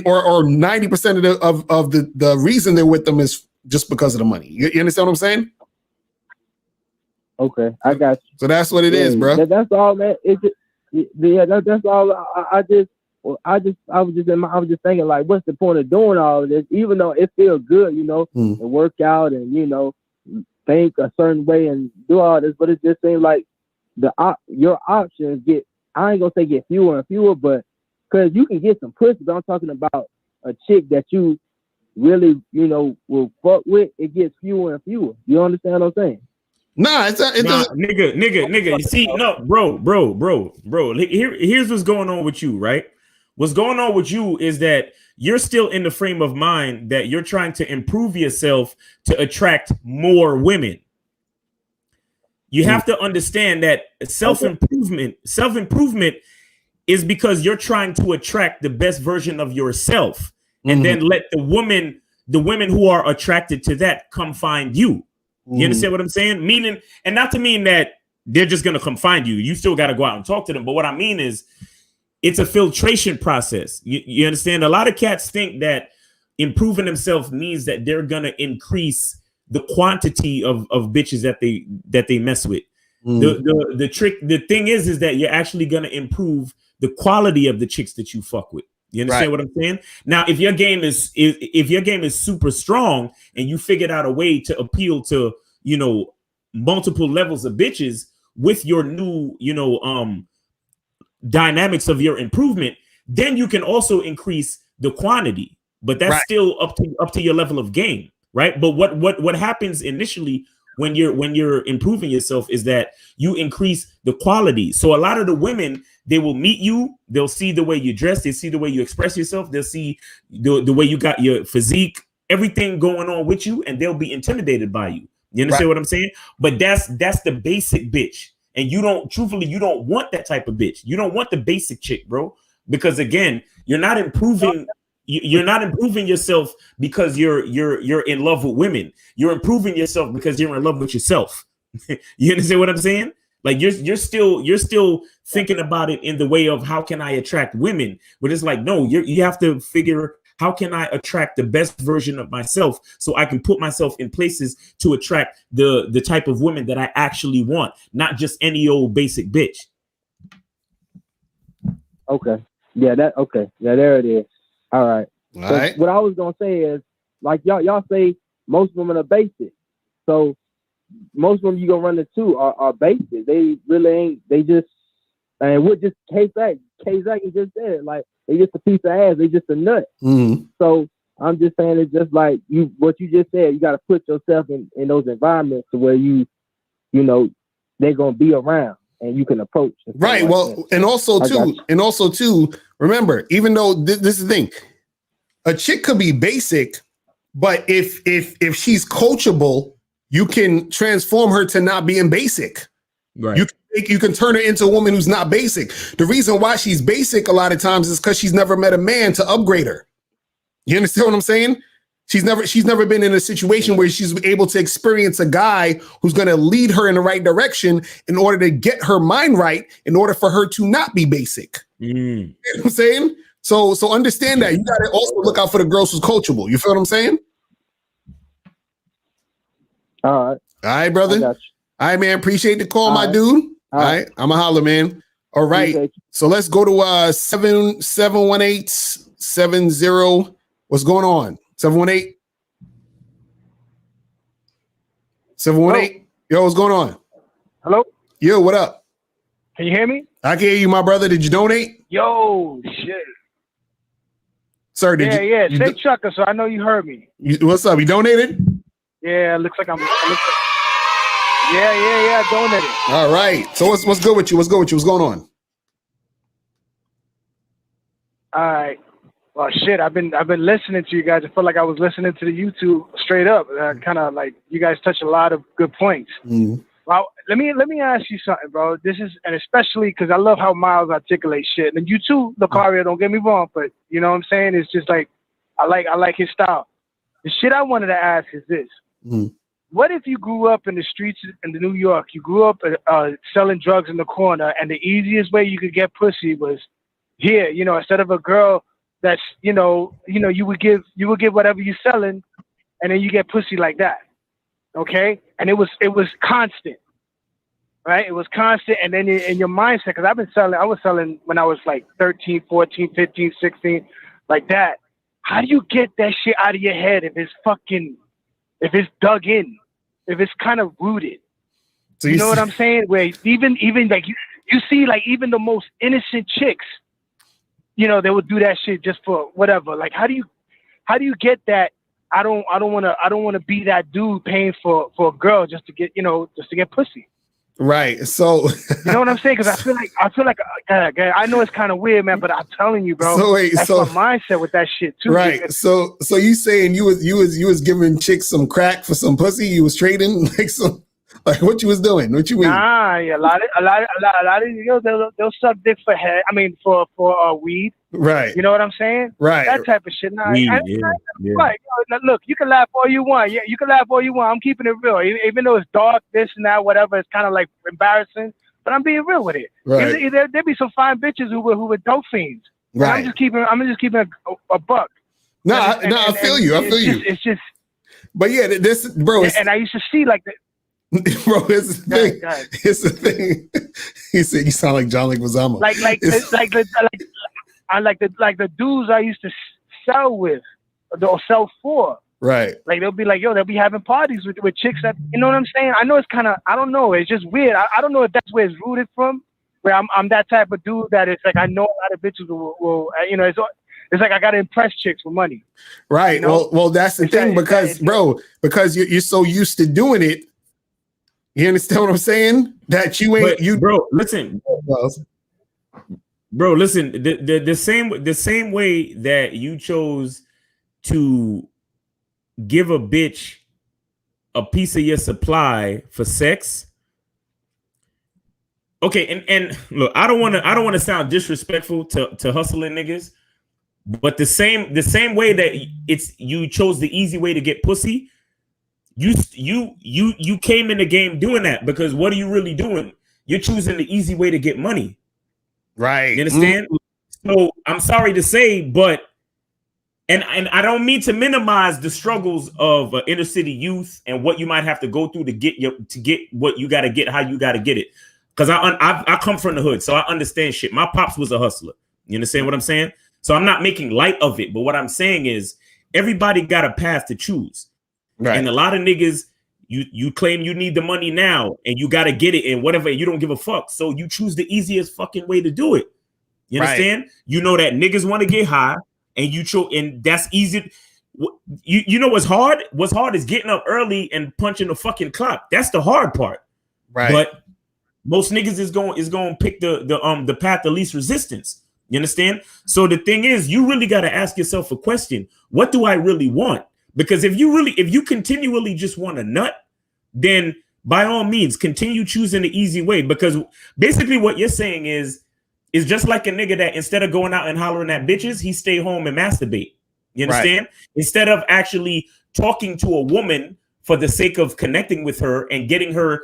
or 90% of the reason they're with them is just because of the money. You understand what I'm saying?
Okay, I got you.
So that's what it is, bro.
That's all, man. That's all. I was just thinking, like, what's the point of doing all of this? Even though it feels good, and work out and think a certain way and do all this, but it just seems like your options I ain't gonna say get fewer and fewer, but because you can get some pussy, but I'm talking about a chick that you really, will fuck with, it gets fewer and fewer. You understand what I'm saying?
Nah, it's not.
Nigga. You see, no, bro. Here's what's going on with you, right? What's going on with you is that you're still in the frame of mind that you're trying to improve yourself to attract more women. You have to understand that self-improvement is because you're trying to attract the best version of yourself, and then let the women who are attracted to that come find you. You understand what I'm saying? Meaning, and not to mean that they're just gonna come find you. You still got to go out and talk to them. But what I mean is, it's a filtration process. You understand? A lot of cats think that improving themselves means that they're gonna increase the quantity of bitches that they mess with. The thing is that you're actually gonna improve the quality of the chicks that you fuck with. You understand what I'm saying? Now, if your game is super strong and you figured out a way to appeal to, multiple levels of bitches with your new, dynamics of your improvement, then you can also increase the quantity. But that's still up to your level of game, right? But what happens initially when you're improving yourself is that you increase the quality. So a lot of the women, they will meet you, they'll see the way you dress, they see the way you express yourself, they'll see the way you got your physique, everything going on with you, and they'll be intimidated by you. You understand what I'm saying? But that's the basic bitch. And you don't want that type of bitch. You don't want the basic chick, bro. Because again, you're not improving yourself because you're in love with women. You're improving yourself because you're in love with yourself. You understand what I'm saying? Like you're still thinking about it in the way of how can I attract women? But it's like, no, you have to figure, how can I attract the best version of myself so I can put myself in places to attract the type of women that I actually want, not just any old basic bitch.
Okay. Yeah, there it is. All right. What I was gonna say is, like y'all say most women are basic. So most women you gonna run into are basic. They really ain't. They just, and what just K-Zach just said, like, they just a piece of ass. They just a nut. So I'm just saying, it's just like what you just said. You got to put yourself in those environments to where they're gonna be around and you can approach.
Right.
Like
well,
that.
and also too. Remember, even though this is the thing, a chick could be basic, but if she's coachable, you can transform her to not being basic. Right. You can turn her into a woman who's not basic. The reason why she's basic a lot of times is because she's never met a man to upgrade her. You understand what I'm saying? She's never been in a situation where she's able to experience a guy who's going to lead her in the right direction in order to get her mind right, in order for her to not be basic. You know what I'm saying? So understand that. You got to also look out for the girls who's coachable. You feel what I'm saying? All right, brother. All right, man. Appreciate the call, my dude. All right. I'm a holler, man. All right. So let's go to 71870. What's going on? 718. 718. Yo, what's going on?
Hello?
Yo, what up?
Can you hear me?
I can hear you, my brother. Did you donate?
Yo, shit.
Sir, did you?
Yeah. Say Chucker, so I know you heard me.
What's up? You donated?
Yeah, looks like Yeah, donated.
All right. So what's good with you? What's going on?
All right. Well, shit, I've been listening to you guys. I felt like I was listening to the YouTube straight up. Kind of like you guys touch a lot of good points. Well, let me ask you something, bro. This is, and especially because I love how Miles articulates shit, and you too, Locario. Don't get me wrong, but you know what I'm saying. It's just like I like his style. The shit I wanted to ask is this: what if you grew up in the streets in New York? You grew up selling drugs in the corner, and the easiest way you could get pussy was here. Instead of a girl that's you would give whatever you're selling, and then you get pussy like that. Okay, and it was constant, right? It was constant, and then in your mindset, because I was selling when I was like 13, 14, 15, 16, like that. How do you get that shit out of your head if it's dug in, if it's kind of rooted? So you know what I'm saying? Where even like you see, like even the most innocent chicks, they would do that shit just for whatever. Like how do you get that I don't want to be that dude paying for a girl just to get pussy.
Right. So
you know what I'm saying? Because I feel like I know it's kind of weird, man, but I'm telling you, bro.
So wait,
that's my mindset with that shit too.
Right.
Dude.
So you saying you was giving chicks some crack for some pussy? You was trading like what you was doing? What you mean?
Nah, yeah, a lot of these girls they'll suck dick for head. I mean for weed.
Right.
You know what I'm saying?
Right.
That type of shit. Nah,
Weed,
Right. Look, you can laugh all you want. Yeah, you can laugh all you want. I'm keeping it real. Even though it's dark, this and that, whatever, it's kind of like embarrassing. But I'm being real with it.
Right.
There be some fine bitches who were dope fiends.
Right.
I'm just keeping a buck.
No, I feel you. I feel you.
It's just.
But yeah, this bro.
And I used to see like that.
Bro, it's the thing. It's the thing. He said you sound like John Leguizamo.
Like the dudes I used to sell with or sell for.
Right.
Like they'll be like, yo, they'll be having parties with chicks that, you know what I'm saying? I know it's kind of, I don't know. It's just weird. I don't know if that's where it's rooted from, where I'm that type of dude that it's like, I know a lot of bitches will it's like I got to impress chicks with money.
Right.
You know?
Well, that's the thing because you're so used to doing it. You understand what I'm saying? That you ain't
bro. Listen, bro. Listen. The same way that you chose to give a bitch a piece of your supply for sex. Okay, and look, I don't want to sound disrespectful to hustling niggas, but the same way that you chose the easy way to get pussy. You came in the game doing that because what are you really doing? You're choosing the easy way to get money.
Right.
You understand? So I'm sorry to say, but and I don't mean to minimize the struggles of inner city youth and what you might have to go through to get what you got to get, how you got to get it. Because I come from the hood, so I understand shit. My pops was a hustler. You understand what I'm saying? So I'm not making light of it, but what I'm saying is everybody got a path to choose. Right. And a lot of niggas, you claim you need the money now and you got to get it and whatever. You don't give a fuck. So you choose the easiest fucking way to do it. You understand? Right. You know that niggas want to get high and and that's easy. You know what's hard? What's hard is getting up early and punching the fucking clock. That's the hard part. Right. But most niggas is going to pick the path of least resistance. You understand? So the thing is, you really got to ask yourself a question. What do I really want? Because if you continually just want a nut, then by all means, continue choosing the easy way. Because basically what you're saying is just like a nigga that instead of going out and hollering at bitches, he stay home and masturbate. You understand? Right. Instead of actually talking to a woman for the sake of connecting with her and getting her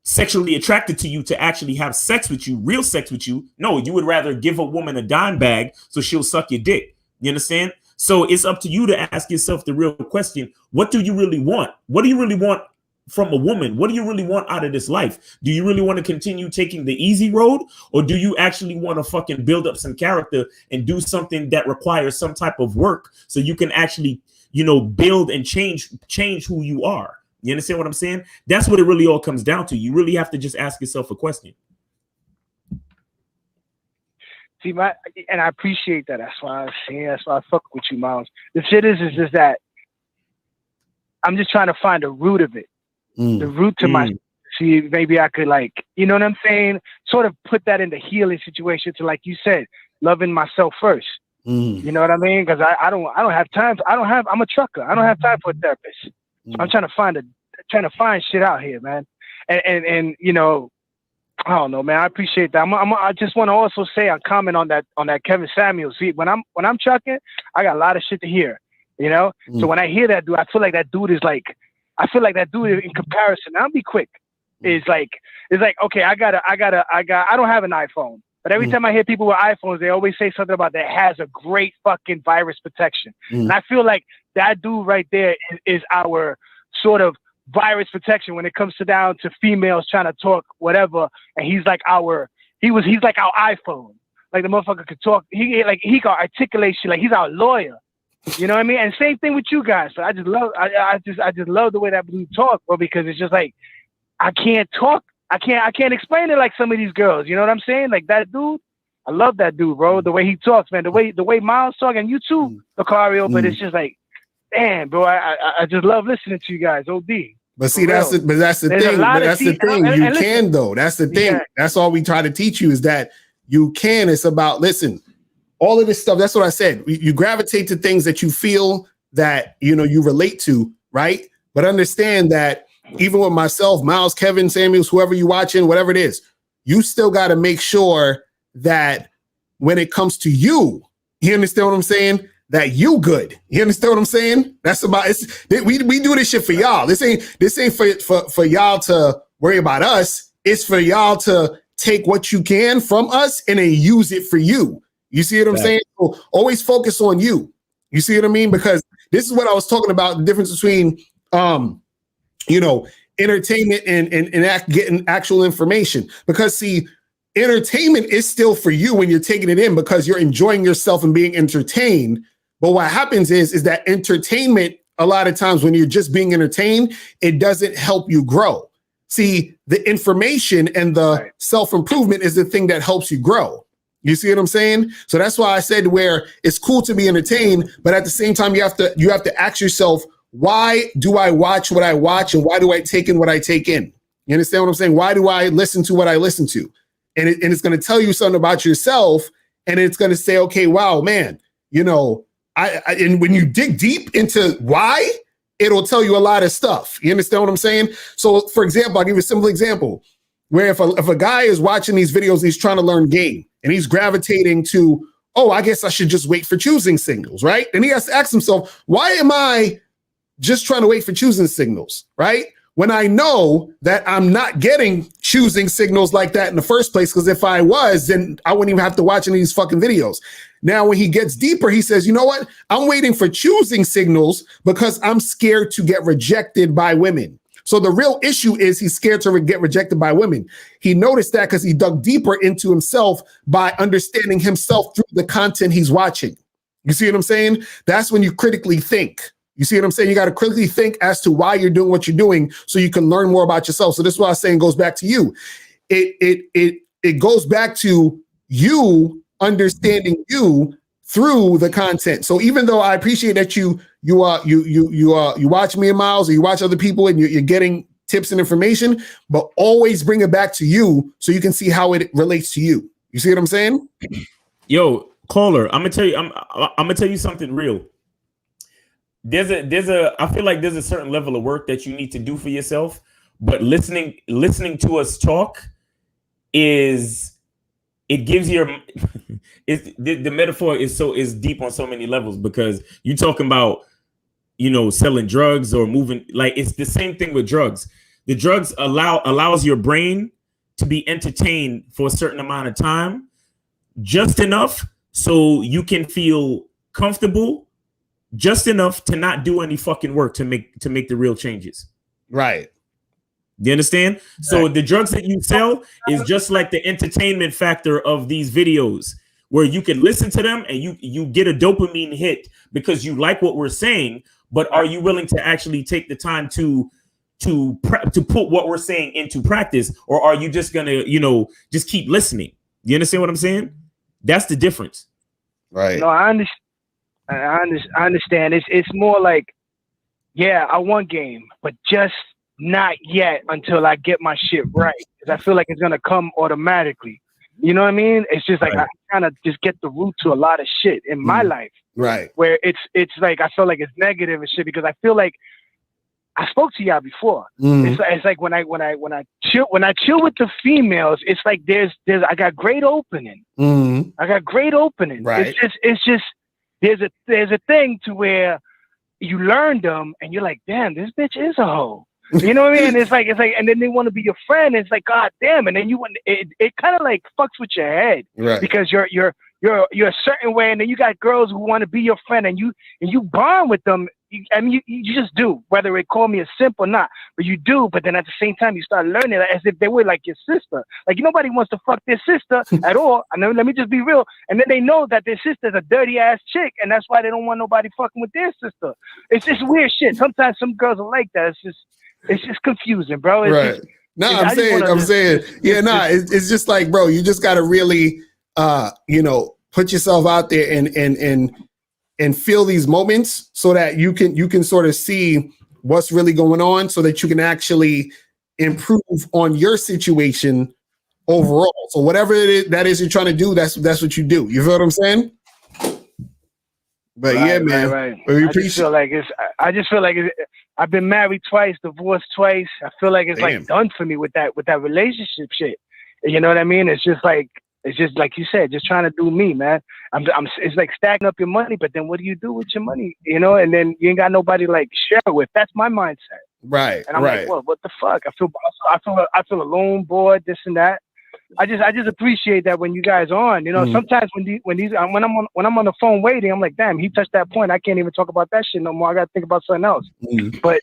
sexually attracted to you to actually have sex with you, real sex with you. No, you would rather give a woman a dime bag so she'll suck your dick. You understand? So it's up to you to ask yourself the real question. What do you really want? What do you really want from a woman? What do you really want out of this life? Do you really want to continue taking the easy road? Or do you actually want to fucking build up some character and do something that requires some type of work so you can actually, build and change who you are? You understand what I'm saying? That's what it really all comes down to. You really have to just ask yourself a question.
See, and I appreciate that. That's why I fuck with you, Miles. The shit is just that I'm just trying to find the root of it. The root to my, see, maybe I could you know what I'm saying? Sort of put that in the healing situation to, like you said, loving myself first. You know what I mean? Because I don't have time. I'm a trucker. I don't have time for a therapist. I'm trying to find shit out here, man. And I don't know, man. I appreciate that. I just want to also say, I comment on that Kevin Samuels. See, when I'm trucking, I got a lot of shit to hear, So when I hear that dude, I feel like that dude in comparison. I'll be quick. It's like okay, I don't have an iPhone, but every time I hear people with iPhones, they always say something about that has a great fucking virus protection, and I feel like that dude right there is our sort of virus protection when it comes down to females trying to talk whatever, and he's like our iPhone. Like the motherfucker could talk, he can articulate shit, like he's our lawyer. You know what I mean? And same thing with you guys. So I just love the way that dude talk, bro, because it's just like I can't talk. I can't explain it like some of these girls. You know what I'm saying? Like that dude, I love that dude, bro. The way he talks, man. The way Miles talk, and you too, Locario. But it's just like damn, bro, I just love listening to you guys. OD.
But see, that's the thing. That's the thing. You can though. That's the thing. Yeah. That's all we try to teach you is that you can. It's about, listen, all of this stuff. That's what I said. You gravitate to things that you feel that, you know, you relate to, right? But understand that even with myself, Miles, Kevin, Samuels, whoever you watching, whatever it is, you still got to make sure that when it comes to you, you understand what I'm saying? That you good. You understand what I'm saying? That's about we do this shit for y'all. This ain't for y'all to worry about us. It's for y'all to take what you can from us and then use it for you. You see what I'm saying? So always focus on you. You see what I mean? Because this is what I was talking about, the difference between you know, entertainment and getting actual information. Because see, entertainment is still for you when you're taking it in because you're enjoying yourself and being entertained. But what happens is that entertainment, a lot of times when you're just being entertained, it doesn't help you grow. See, the information and the self-improvement is the thing that helps you grow. You see what I'm saying? So that's why I said where it's cool to be entertained, but at the same time, you have to ask yourself, why do I watch what I watch and why do I take in what I take in? You understand what I'm saying? Why do I listen to what I listen to? And it's going to tell you something about yourself, and it's going to say, okay, wow, man, you know, and when you dig deep into why, it'll tell you a lot of stuff. You understand what I'm saying? So, for example, I'll give you a simple example where if a guy is watching these videos, he's trying to learn game, and he's gravitating to, oh, I guess I should just wait for choosing signals, right? And he has to ask himself, why am I just trying to wait for choosing signals, right? When I know that I'm not getting choosing signals like that in the first place, because if I was, then I wouldn't even have to watch any of these fucking videos. Now, when he gets deeper, he says, you know what? I'm waiting for choosing signals because I'm scared to get rejected by women. So the real issue is he's scared to get rejected by women. He noticed that because he dug deeper into himself by understanding himself through the content he's watching. You see what I'm saying? That's when you critically think. You see what I'm saying? You got to critically think as to why you're doing what you're doing so you can learn more about yourself. So this is what I was saying goes back to you. It goes back to you understanding you through the content. So even though I appreciate that you watch me and Miles, or you watch other people and you're getting tips and information, but always bring it back to you so you can see how it relates to you. You see what I'm saying?
Yo, caller, I'm gonna tell you something real. I feel like there's a certain level of work that you need to do for yourself, but listening to us talk it gives your the metaphor is deep on so many levels, because you're talking about, you know, selling drugs or moving, like it's the same thing with drugs. The drugs allows your brain to be entertained for a certain amount of time, just enough so you can feel comfortable, just enough to not do any fucking work to make the real changes.
Right.
You understand? Right. So the drugs that you sell is just like the entertainment factor of these videos, where you can listen to them and you get a dopamine hit because you like what we're saying, but are you willing to actually take the time to put what we're saying into practice, or are you just gonna, you know, just keep listening? You understand what I'm saying? That's the difference.
Right.
No, I understand. It's more like, yeah, I want game, but just not yet until I get my shit right. Because I feel like it's gonna come automatically. You know what I mean? It's just like I kind of just get the root to a lot of shit in my life.
Right.
Where it's like I feel like it's negative and shit, because I feel like I spoke to y'all before. It's like when I chill with the females, it's like there's I got great opening. I got great opening.
Right.
It's just there's a thing to where you learn them and you're like, damn, this bitch is a hoe. You know what I mean? It's like, and then they want to be your friend. It's like, God damn, and then it kind of like fucks with your head,
right? Because
you're a certain way, and then you got girls who want to be your friend, and you bond with them. You just do, whether it call me a simp or not, but you do. But then at the same time, you start learning as if they were like your sister. Like nobody wants to fuck their sister at all. I know. Let me just be real. And then they know that their sister's a dirty ass chick, and that's why they don't want nobody fucking with their sister. It's just weird shit. Sometimes some girls are like that. It's just confusing, bro. It's
I'm saying, it's just like, bro, you just got to really, put yourself out there and and feel these moments so that you can sort of see what's really going on so that you can actually improve on your situation overall. So whatever that is you're trying to do, that's what you do. You feel what I'm saying? But yeah, man.
Right.
We
I just feel like I've been married twice, divorced twice. I feel like it's like done for me with that relationship shit. You know what I mean? It's just like you said, just trying to do me, man. It's like stacking up your money, but then what do you do with your money? You know, and then you ain't got nobody like share with. That's my mindset.
Right.
And I'm like, well, what the fuck? I feel alone, bored, this and that. I just appreciate that when you guys are on. You know, sometimes when I'm on the phone waiting, I'm like, damn, he touched that point. I can't even talk about that shit no more. I gotta think about something else. But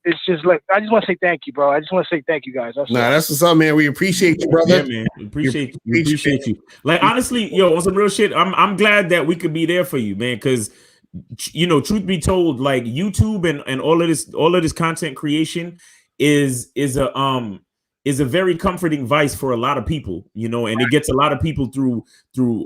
it's just like, I just want to say thank you, bro. I just want to say thank you, guys. That's
what's up, man. We appreciate you, brother.
Yeah, man. We appreciate you. Like, honestly, yo, on some real shit, I'm glad that we could be there for you, man. Because, you know, truth be told, like YouTube and all of this content creation is a very comforting vice for a lot of people, you know, and it gets a lot of people through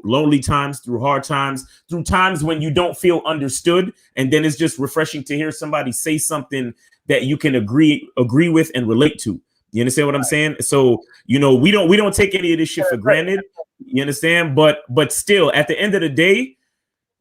lonely times, through hard times, through times when you don't feel understood. And then it's just refreshing to hear somebody say something that you can agree with and relate to. You understand what I'm saying? So, you know, we don't take any of this shit for granted. You understand? But still, at the end of the day,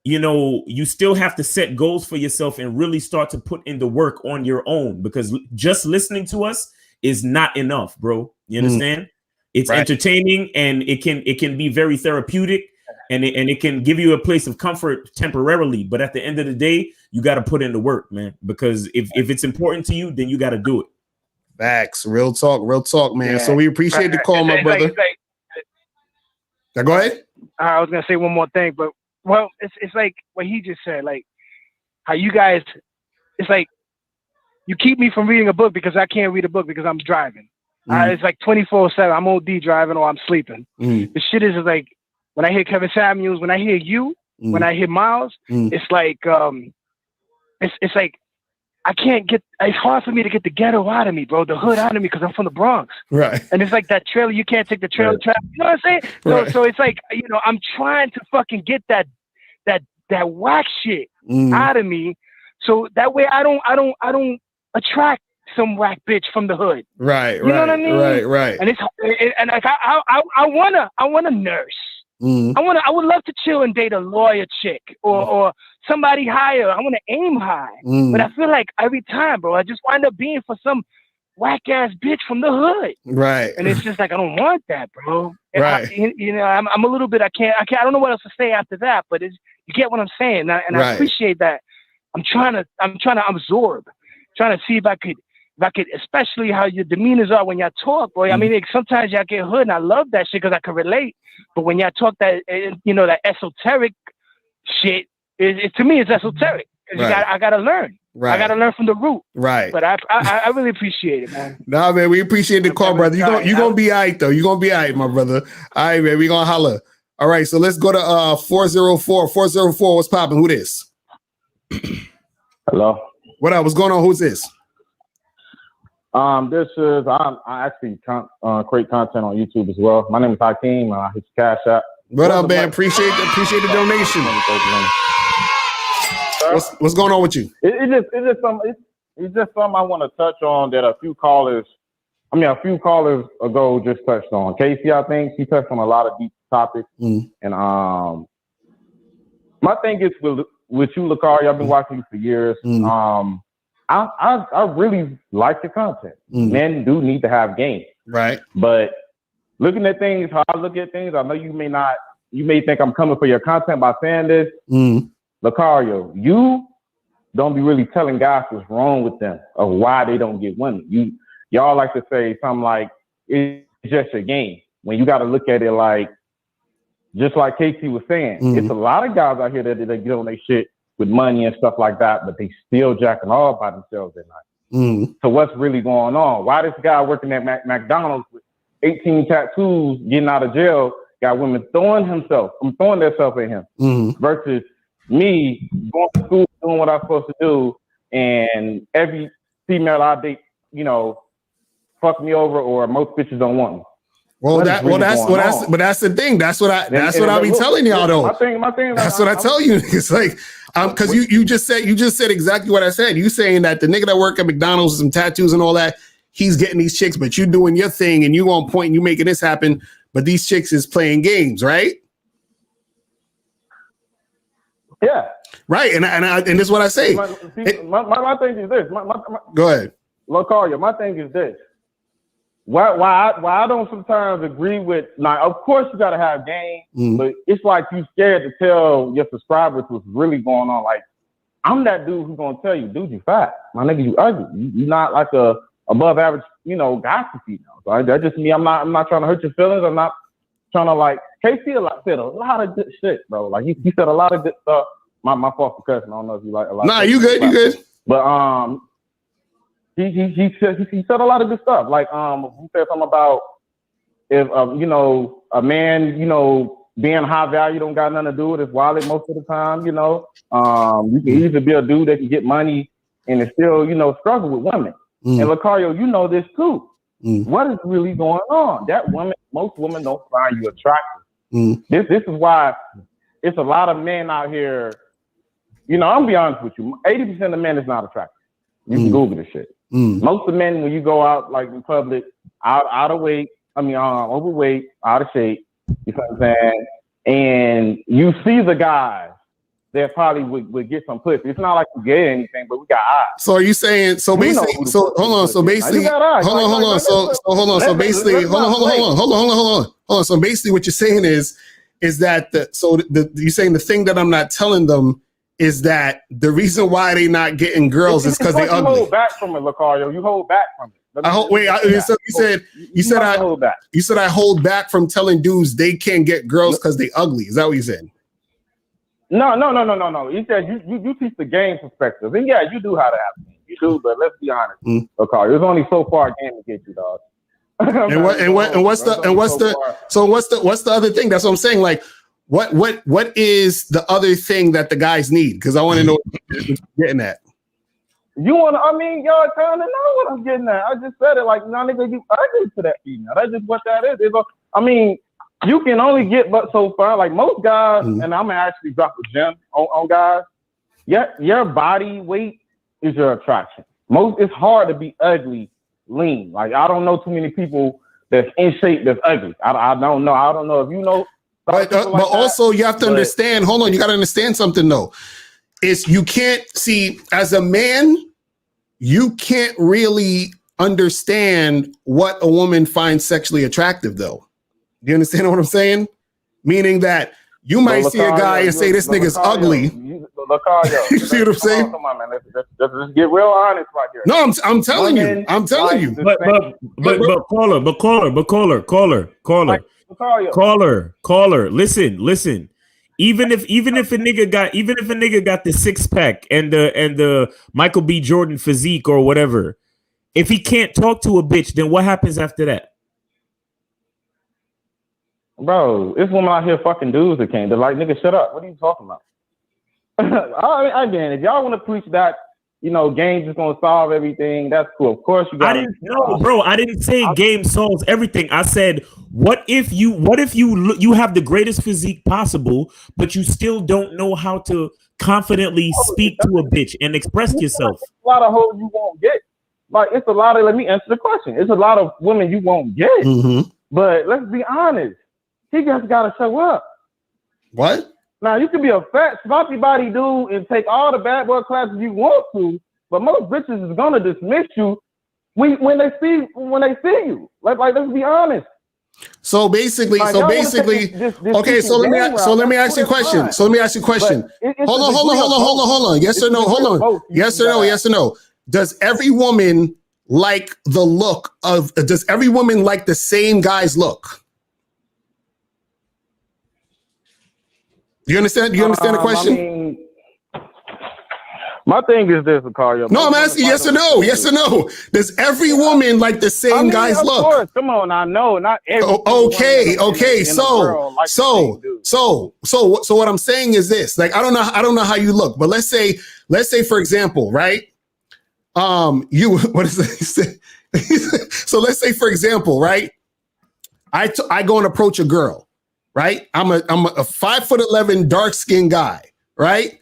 you know, you still have to set goals for yourself and really start to put in the work on your own, because just listening to us is not enough, bro. You understand? It's entertaining, and it can be very therapeutic, and it can give you a place of comfort temporarily. But at the end of the day, you got to put in the work, man, because if it's important to you, then you got to do it.
Facts. Real talk, man. Yeah. So we appreciate the call, my brother. Now go ahead.
I was gonna say one more thing, but well, it's like what he just said, like how you guys, it's like you keep me from reading a book because I can't read a book because I'm driving. It's like 24/7. I'm OD driving or I'm sleeping. The shit is like when I hear Kevin Samuels, when I hear you, when I hear Miles, it's like it's like I can't get. It's hard for me to get the ghetto out of me, bro. The hood out of me because I'm from the Bronx.
Right.
And it's like that trailer. You can't take the trailer trap. You know what I'm saying? Right. So it's like, you know, I'm trying to fucking get that whack shit out of me, so that way I don't attract some whack bitch from the hood.
Right.
You know what I mean?
Right.
And and like I wanna nurse. I would love to chill and date a lawyer chick or somebody higher. I want to aim high, but I feel like every time, bro, I just wind up being for some whack ass bitch from the hood.
Right.
And it's just like I don't want that, bro. And
right.
You know, I'm a little bit. I don't know what else to say after that. But you get what I'm saying, and I appreciate that. I'm trying to absorb, trying to see if I could, especially how your demeanors are when y'all talk, boy. I mean, sometimes y'all get hood, and I love that shit because I can relate. But when y'all talk that, you know, that esoteric shit, to me, it's esoteric. I gotta learn. Right. I gotta learn from the root.
Right.
But I really appreciate it, man.
Nah, man, we appreciate the call, brother. You gonna be all right though. You gonna be all right, my brother. All right, man. We gonna holler. All right, so let's go to 404. 404. What's popping? Who this?
Hello.
What up? What's going on? Who's this?
This is I actually create content on YouTube as well. My name is Hakeem. His Cash App.
What up, man? Appreciate the donation. What's going on with you?
It's just something I want to touch on that a few callers ago just touched on. Casey, I think she touched on a lot of deep topics. And my thing is with you, Locario, I've been watching you for years. I really like the content. Men do need to have game.
Right.
But looking at things, how I look at things, I know you may think I'm coming for your content by saying this. Locario, you don't be really telling guys what's wrong with them or why they don't get women. Y'all like to say something like, it's just a game. When you got to look at it like, just like Casey was saying, it's a lot of guys out here that get on their shit with money and stuff like that, but they still jacking off by themselves at night. So what's really going on? Why this guy working at McDonald's with 18 tattoos, getting out of jail, got women throwing themselves at him, versus me going to school, doing what I'm supposed to do, and every female I date, you know, fuck me over, or most bitches don't want me.
That's the thing. That's what I be telling y'all though.
My thing.
That's what I tell you. It's like Because you just said exactly what I said. You saying that the nigga that work at McDonald's with some tattoos and all that, he's getting these chicks, but you doing your thing and you on point and you making this happen, but these chicks is playing games, right?
Yeah.
Right, and this is what I say.
My thing is this.
Go ahead.
Locario, my thing is this. Why I don't sometimes agree with, now, of course you got to have game, but it's like you scared to tell your subscribers what's really going on. Like, I'm that dude who's going to tell you, dude, you fat. My nigga, you ugly. You're not like a above average, guy for females. Right? That's just me. I'm not trying to hurt your feelings. I'm not trying to, like, KC said a lot of good shit, bro. Like, he said a lot of good stuff. My fault for cussing. I don't know if you like a lot.
Nah, you good, you good.
But he said a lot of good stuff. Like he said something about if a man being high value don't got nothing to do with his wallet most of the time. You can easily be a dude that can get money and still struggle with women. And Locario, you know this too. What is really going on? Most women don't find you attractive. This is why it's a lot of men out here. I'm gonna be honest with you. 80% of men is not attractive. You can Google this shit. Most of the men, when you go out like in public, out of weight, overweight, out of shape. You know what I'm saying? And you see the guys that probably would get some pussy. It's not like you get anything, but we got eyes.
So are you saying? So basically, hold on. So basically, hold on. So basically, hold on. So basically, what you're saying is that you're saying the thing that I'm not telling them is that the reason why they not getting girls is because they ugly.
You hold back from it, Locario. You hold back from it. You said
I hold back from telling dudes they can't get girls because they ugly. Is that what you said?
No. You said you teach the game perspective, and yeah, you do how to have game. You do, but let's be honest, Locario. There's only so far a game to get you, dog.
What's the other thing? That's what I'm saying. Like, what is the other thing that the guys need? Because I want to know what you're getting at.
Y'all kind of know what I'm getting at. I just said it like, no, nigga, you ugly to that female. That's just what that is. You can only get but so far. Like most guys, and I'm gonna actually drop a gem on guys. Your body weight is your attraction. It's hard to be ugly, lean. Like I don't know too many people that's in shape that's ugly. I don't know. I don't know if you know.
But also you have to understand. Hold on, you got to understand something though. Is you can't see as a man, you can't really understand what a woman finds sexually attractive though. Do you understand what I'm saying? Meaning that you might see a guy and say this nigga's ugly. You see what I'm saying?
Come on, man. Let's get real honest right here.
No, I'm telling you. I'm telling you.
Caller. Listen. Even if a nigga got the 6-pack and the Michael B. Jordan physique or whatever, if he can't talk to a bitch, then what happens after that?
Bro, it's women out here fucking dudes that can't. They're like, nigga, shut up. What are you talking about? Again, if y'all want to preach that, games is gonna solve everything, that's cool. Of course you got.
I didn't say game solves everything. I said, what if you have the greatest physique possible, but you still don't know how to confidently speak to a bitch and express yourself?
A lot of hoes you won't get. Like it's a lot of. Let me answer the question. It's a lot of women you won't get. But let's be honest. He just gotta show up.
What?
Now you can be a fat, sloppy body dude and take all the bad boy classes you want to, but most bitches is gonna dismiss you when they see you. Like let's be honest.
So basically, okay. So let me ask you a question. Hold on. Yes or no? Hold on. Yes or no? Does every woman like the look of? Does every woman like the same guy's look? Do you understand? Do you understand the question?
My thing is this, Locario.
No, I'm asking yes or no. Yes or no. Does every woman like the same guy's look? Of course.
Come on, I know. Not every.
Okay. So what I'm saying is this. Like, I don't know how you look, but let's say for example, right? What is it? So let's say for example, right? I go and approach a girl. Right, I'm a 5'11" dark skinned guy, right?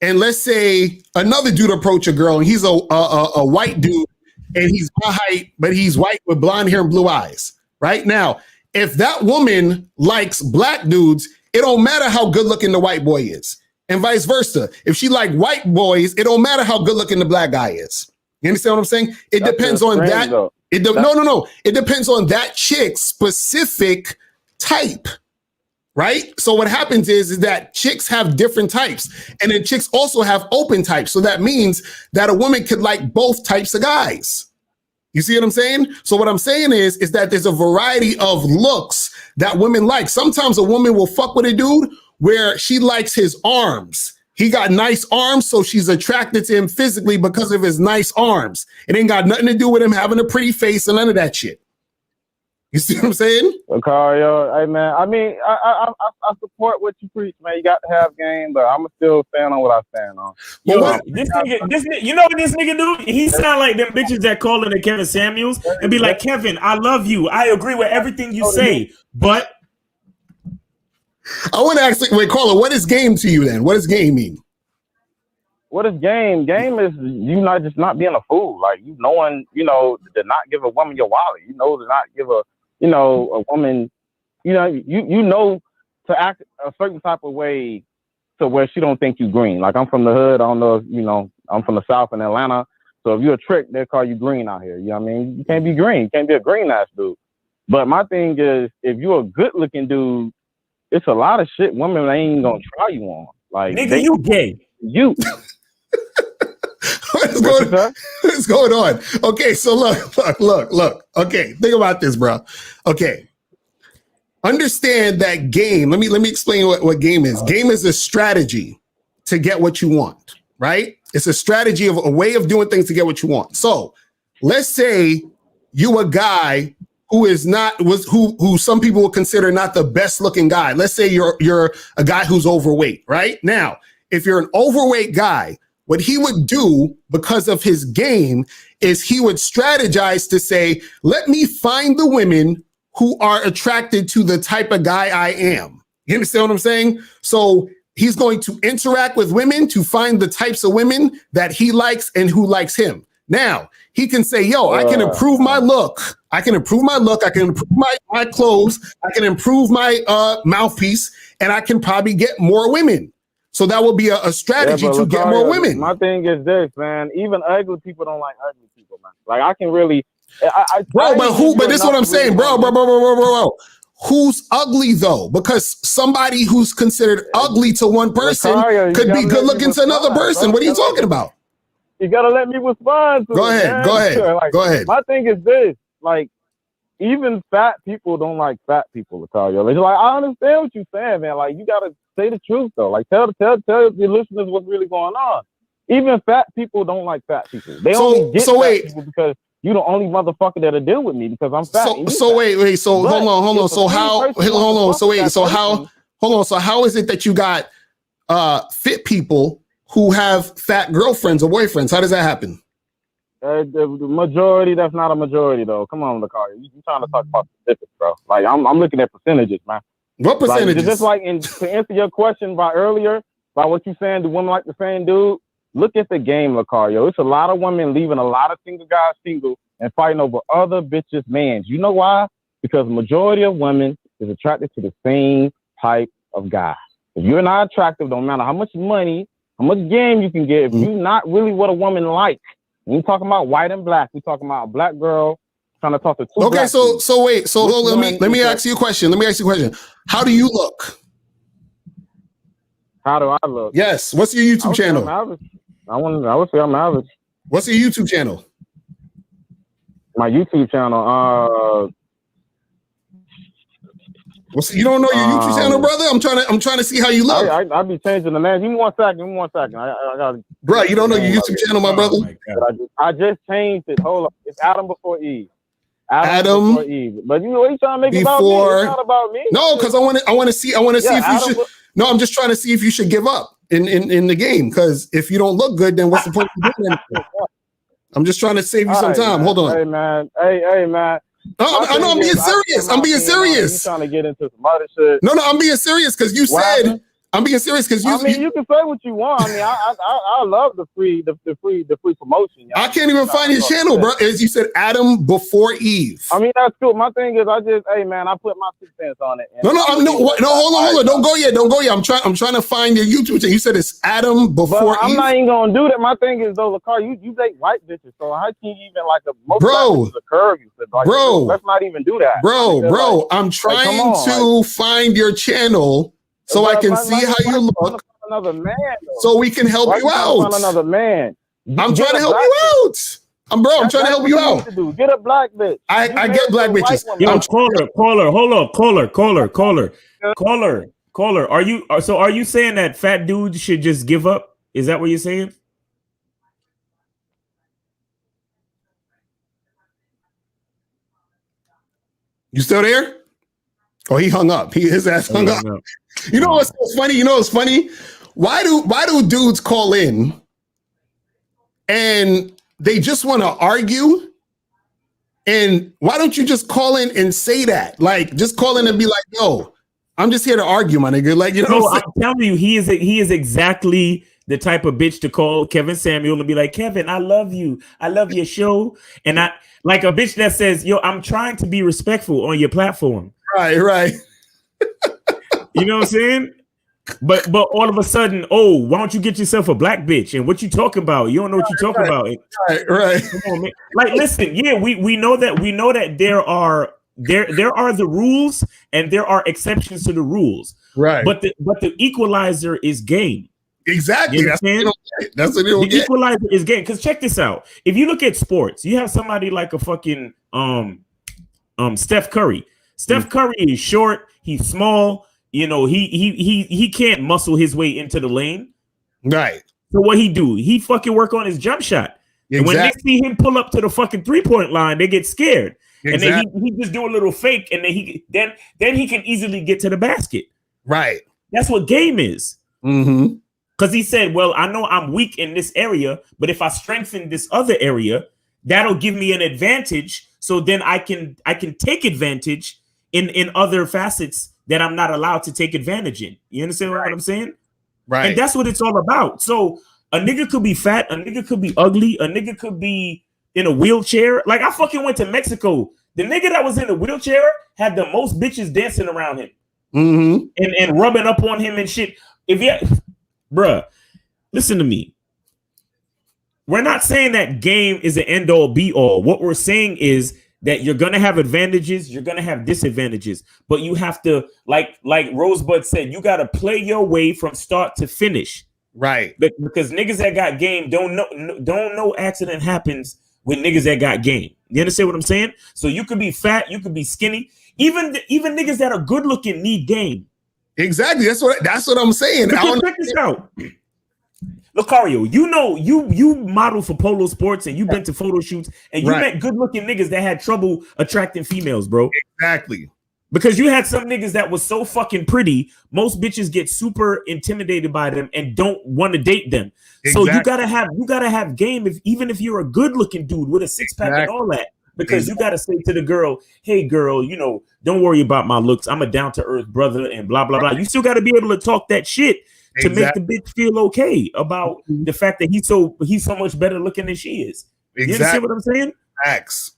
and let's say another dude approach a girl, and he's a white dude, and he's my height, but he's white with blonde hair and blue eyes. Right now, if that woman likes black dudes, it don't matter how good looking the white boy is, and vice versa. If she like white boys, it don't matter how good looking the black guy is. You understand what I'm saying? It depends on that. No. It depends on that chick's specific type, right? So what happens is that chicks have different types, and then chicks also have open types. So that means that a woman could like both types of guys. You see what I'm saying? So what I'm saying is that there's a variety of looks that women like. Sometimes a woman will fuck with a dude where she likes his arms. He got nice arms, so she's attracted to him physically because of his nice arms. It ain't got nothing to do with him having a pretty face and none of that shit. You see what I'm saying?
Locario, hey man, I mean, I support what you preach, man. You got to have game, but I'm still stand on what I stand on.
This nigga, you know what this nigga do? He sound like them bitches that call in to Kevin Samuels and be like, Kevin, I love you. I agree with everything you say, but
I want to ask, wait, caller, what is game to you then? What does game mean?
What is game? Game is you not just not being a fool. Like you knowing, to not give a woman your wallet. To not give a woman, you know to act a certain type of way to where she don't think you green. Like I'm from the hood. I don't know if, I'm from the South in Atlanta. So if you're a trick, they call you green out here. You know what I mean? You can't be green. You can't be a green ass dude. But my thing is, if you're a good looking dude, it's a lot of shit women ain't gonna try you on. Like
nigga, you gay.
You.
What's going on? Okay, so look. Okay, think about this, bro. Okay. Understand that game. Let me explain what game is. Game is a strategy to get what you want, right? It's a strategy of a way of doing things to get what you want. So let's say you a guy who who some people would consider not the best looking guy. Let's say you're a guy who's overweight, right? Now, if you're an overweight guy, what he would do because of his game is he would strategize to say, let me find the women who are attracted to the type of guy I am. You understand what I'm saying? So he's going to interact with women to find the types of women that he likes and who likes him. Now, he can say, yo, I can improve my look. I can improve my clothes. I can improve my mouthpiece, and I can probably get more women. So that will be a strategy to get more women.
My thing is this, man. Even ugly people don't like ugly people, man. Like I can really,
but this is what I'm saying, bro. Who's ugly though? Because somebody who's considered ugly to one person could be good looking to another person. What are you talking about?
You gotta let me respond.
Go ahead. Go ahead.
My thing is this, like, even fat people don't like fat people, Locario. It's like, I understand what you're saying, man. Like, you gotta say the truth though. Like, tell your listeners what's really going on. Even fat people don't like fat people. They only get fat people because you're the only motherfucker that'll deal with me because I'm fat.
So hold on. So how is it that you got fit people who have fat girlfriends or boyfriends? How does that happen?
The majority, that's not a majority though. Come on, Locario. You trying to talk about statistics, bro. Like I'm looking at percentages, man.
What percentages?
Like, just like to answer your question by earlier, by what you saying, do women like the same dude? Look at the game, Locario. It's a lot of women leaving a lot of single guys single and fighting over other bitches' mans. You know why? Because the majority of women is attracted to the same type of guy. If you're not attractive, don't matter how much money, how much game you can get, if you're not really what a woman likes. We're talking about white and black. We're talking about a black girl trying to talk to two.
Okay, so let me ask you a question. How do you look?
How do I look?
Yes. What's your YouTube channel?
I would say I'm average.
What's your YouTube channel?
My YouTube channel.
You don't know your YouTube channel, brother? I'm trying to see how you look.
I'll be changing the name. Give me 1 second. I got.
Bro, you don't know your YouTube channel, my brother?
I just changed it. Hold up. It's Adam before Eve. Adam before Eve. But you know what you trying to make it about me? It's not about me.
No, because I want to see if you should. No, I'm just trying to see if you should give up in the game. Because if you don't look good, then what's the point of doing anything? I'm just trying to save you some time. Hold on.
Hey man. Hey man.
No, I know I'm being serious. I'm being serious.
You trying to get into some other shit?
No, I'm being serious because you said I'm being serious because
I mean, you can say what you want. I mean, I love the free promotion.
I can't even find his channel, bro. As you said, Adam before Eve.
I mean, that's cool. My thing is, hey man, I put my 2 cents on it.
No, hold on. Don't go yet. I'm trying to find your YouTube channel. You said it's Adam before Eve.
I'm not even gonna do that. My thing is though, LaCar, you date white bitches, so how can you even like most
bro?
Curve you, like,
bro,
let's not even do that,
bro.
Like,
I'm trying to find your channel. So I can see how you look.
Another man,
so we can help you out.
Another man.
I'm trying to help you out. I'm trying to help you out.
Get a black bitch.
I get black bitches.
Yo, caller, hold up, caller. Are you saying that fat dudes should just give up? Is that what you're saying?
You still there? Oh, he hung up. His ass hung up. You know what's funny? Why do dudes call in and they just want to argue? And why don't you just call in and say that? Like, just call in and be like, yo, I'm just here to argue, my nigga. Like, you know,
no, I'm telling you, he is exactly the type of bitch to call Kevin Samuel and be like, Kevin, I love you. I love your show. And I like a bitch that says, yo, I'm trying to be respectful on your platform.
Right.
You know what I'm saying? But all of a sudden, why don't you get yourself a black bitch? And what you talking about? You don't know what you talking about.
Right.
Come on, man. Like, listen, yeah, we know that there are the rules and there are exceptions to the rules.
Right.
But the equalizer is game.
Exactly.
You understand?
That's what it'll
the equalizer is game. Because check this out. If you look at sports, you have somebody like a fucking Steph Curry. Steph Curry is short. He's small. You know, he can't muscle his way into the lane.
Right.
So what he do? He fucking work on his jump shot. Exactly. And when they see him pull up to the fucking 3-point line, they get scared. Exactly. And then he just do a little fake, and then he can easily get to the basket.
Right.
That's what game is.
Mm-hmm.
Because he said, well, I know I'm weak in this area, but if I strengthen this other area, that'll give me an advantage. So then I can take advantage in other facets that I'm not allowed to take advantage in. You understand what I'm saying?
Right.
And that's what it's all about. So a nigga could be fat, a nigga could be ugly, a nigga could be in a wheelchair. Like, I fucking went to Mexico. The nigga that was in the wheelchair had the most bitches dancing around him.
Mm-hmm.
And rubbing up on him and shit. Bruh, listen to me. We're not saying that game is an end all be all. What we're saying is that you're gonna have advantages, you're gonna have disadvantages, but you have to, like Rosebud said, you gotta play your way from start to finish.
Right.
Because niggas that got game don't know accident happens with niggas that got game. You understand what I'm saying? So you could be fat, you could be skinny. Even niggas that are good looking need game.
Exactly. That's what I'm saying.
Check this out. Locario, you know, you model for Polo Sports and you've been to photo shoots and you met good looking niggas that had trouble attracting females, bro.
Exactly.
Because you had some niggas that was so fucking pretty, most bitches get super intimidated by them and don't want to date them. Exactly. So you gotta have game even if you're a good looking dude with a 6-pack and all that. Because you gotta say to the girl, hey girl, you know, don't worry about my looks. I'm a down to earth brother and blah blah blah. You still gotta be able to talk that shit to make the bitch feel okay about the fact that he's so much better looking than she is. Exactly. You understand what I'm saying?
Facts.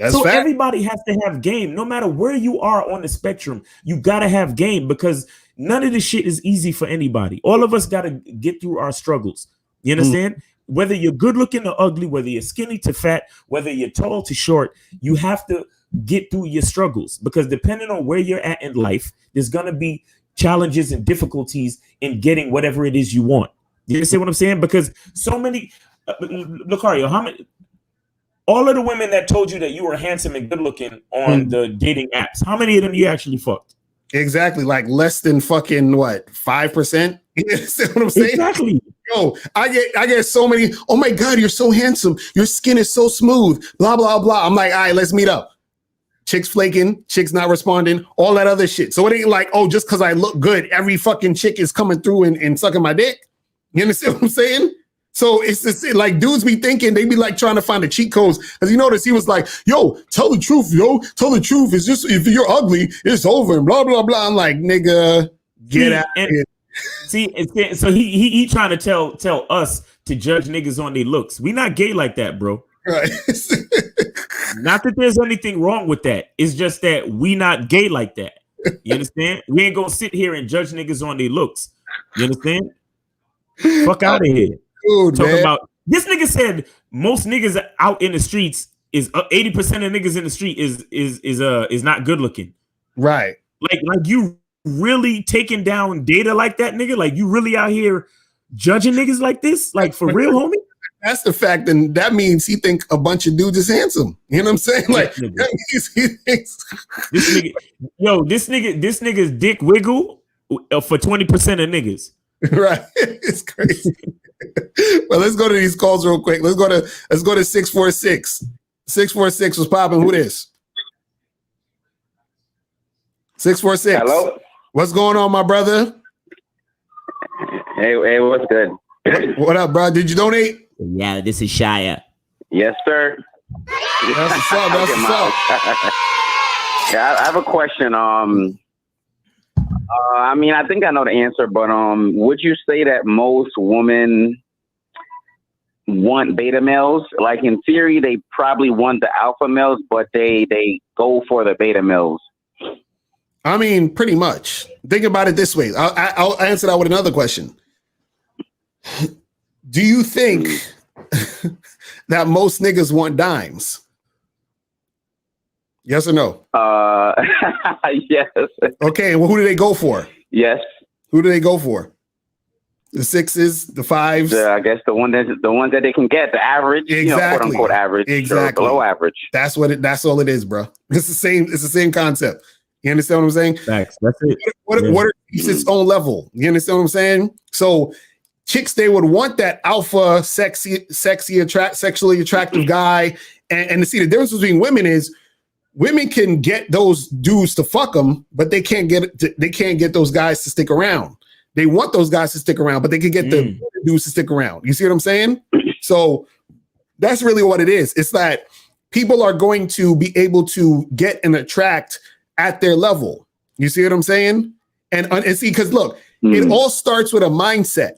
So everybody has to have game, no matter where you are on the spectrum. You gotta have game because none of this shit is easy for anybody. All of us gotta get through our struggles. You understand? Whether you're good looking or ugly, whether you're skinny to fat, whether you're tall to short, you have to get through your struggles because depending on where you're at in life, there's gonna be challenges and difficulties in getting whatever it is you want. You understand what I'm saying? Because so many, Locario, how many? All of the women that told you that you were handsome and good looking on the dating apps, how many of them you actually fucked?
Exactly, like less than fucking what, 5%? You see what I'm saying?
Exactly.
Yo, I get so many. Oh my God, you're so handsome. Your skin is so smooth. Blah blah blah. I'm like, all right, let's meet up. Chicks flaking, chicks not responding, all that other shit. So it ain't like, oh, just because I look good, every fucking chick is coming through and sucking my dick. You understand what I'm saying? So it's just like dudes be thinking, they be like trying to find the cheat codes. As you notice, he was like, yo, tell the truth, yo. Tell the truth. It's just, if you're ugly, it's over and blah, blah, blah. I'm like, nigga, get out of here.
So he trying to tell us to judge niggas on their looks. We not gay like that, bro.
Right.
Not that there's anything wrong with that. It's just that we not gay like that. You understand? We ain't gonna sit here and judge niggas on their looks. You understand? Fuck out of here.
Dude,
Talking
man.
about this nigga said most niggas out in the streets is 80% of niggas in the street is not good looking.
Right.
Like you really taking down data like that, nigga? Like you really out here judging niggas like this? Like for real, homie?
That's the fact, and that means he think a bunch of dudes is handsome. You know what I'm saying? Like that means he thinks
this nigga's dick wiggle for 20% of niggas.
Right. It's crazy. Well, let's go to these calls real quick. Let's go to 646. 646 was popping. Who this? 646.
Hello.
What's going on, my brother?
Hey, what's good?
What up, bro? Did you donate?
Yeah, this is Shia.
Yes, sir.
That's what's up. That's what's up.
Yeah, I have a question. I mean, I think I know the answer, but would you say that most women want beta males? Like in theory, they probably want the alpha males, but they go for the beta males.
I mean, pretty much. Think about it this way. I'll answer that with another question. Do you think that most niggas want dimes? Yes or no?
Yes.
Okay, well, who do they go for?
Yes.
Who do they go for? The sixes, the fives?
I guess the ones that they can get, the average,
exactly.
Quote unquote average,
exactly,
below average.
That's all it is, bro. It's the same concept. You understand what I'm saying?
Facts. That's it.
What keeps its own level? You understand what I'm saying? So chicks, they would want that alpha, sexually attractive guy. And to see the difference between women is women can get those dudes to fuck them, but they can't get those guys to stick around. They want those guys to stick around, but they can get the dudes to stick around. You see what I'm saying? So that's really what it is. It's that people are going to be able to get and attract at their level. You see what I'm saying? And see, because look, it all starts with a mindset,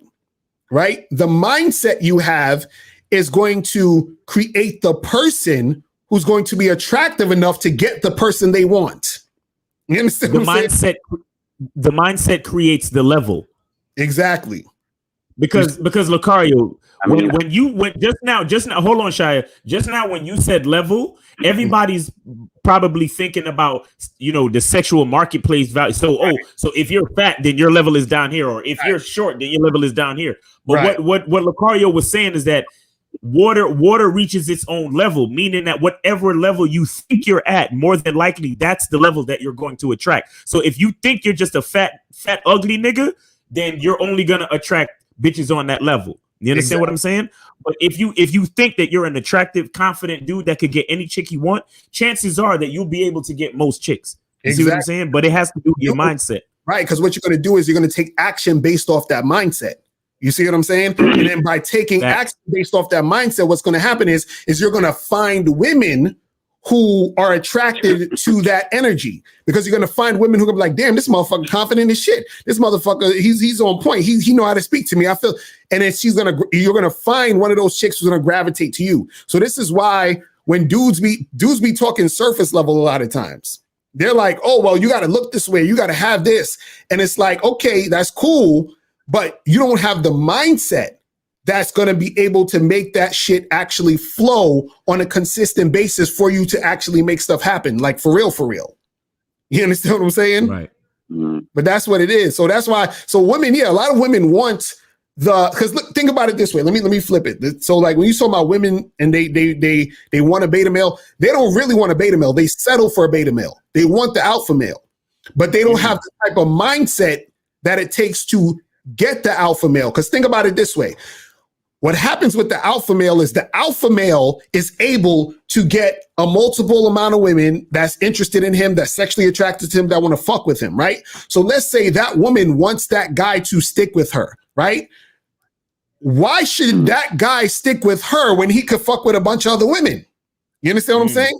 right? The mindset you have is going to create the person who's going to be attractive enough to get the person they want. You understand what I'm saying?
The mindset creates the level.
Exactly.
Because Locario, when you went just now, hold on, Shia. Just now when you said level, everybody's probably thinking about, the sexual marketplace value. So if you're fat, then your level is down here, or if you're short, then your level is down here. But what Locario was saying is that water reaches its own level, meaning that whatever level you think you're at, more than likely that's the level that you're going to attract. So if you think you're just a fat ugly nigga, then you're only gonna attract bitches on that level. You understand what I'm saying? But if you think that you're an attractive, confident dude that could get any chick you want, chances are that you'll be able to get most chicks. You see what I'm saying? But it has to do with your mindset.
Right, because what you're going to do is you're going to take action based off that mindset. You see what I'm saying? And then by taking action based off that mindset, what's going to happen is you're going to find women who are attracted to that energy, because you're going to find women who are going to be like, damn, this motherfucker confident as shit. This motherfucker, he's on point. He know how to speak to me. I feel, and then you're going to find one of those chicks who's going to gravitate to you. So this is why when dudes be talking surface level a lot of times, they're like, oh, well, you got to look this way. You got to have this. And it's like, okay, that's cool, but you don't have the mindset that's going to be able to make that shit actually flow on a consistent basis for you to actually make stuff happen. Like for real. You understand what I'm saying?
Right.
But that's what it is. So that's why, a lot of women want because look, think about it this way. Let me flip it. So like when you talk about women and they want a beta male, they don't really want a beta male. They settle for a beta male. They want the alpha male, but they don't have the type of mindset that it takes to get the alpha male. Because think about it this way. What happens with the alpha male is the alpha male is able to get a multiple amount of women that's interested in him, that's sexually attracted to him, that want to fuck with him, right? So let's say that woman wants that guy to stick with her, right? Why should that guy stick with her when he could fuck with a bunch of other women? You understand what I'm saying?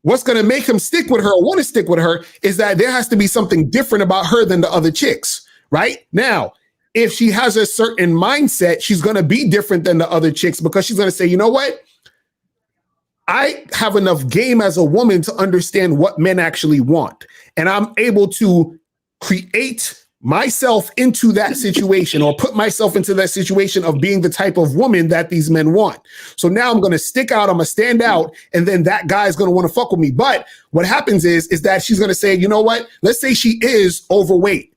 What's going to make him stick with her or want to stick with her is that there has to be something different about her than the other chicks, right? Now, if she has a certain mindset, she's going to be different than the other chicks because she's going to say, you know what? I have enough game as a woman to understand what men actually want. And I'm able to create myself into that situation or put myself into that situation of being the type of woman that these men want. So now I'm going to stick out, I'm going to stand out, and then that guy's going to want to fuck with me. But what happens is that she's going to say, you know what? Let's say she is overweight.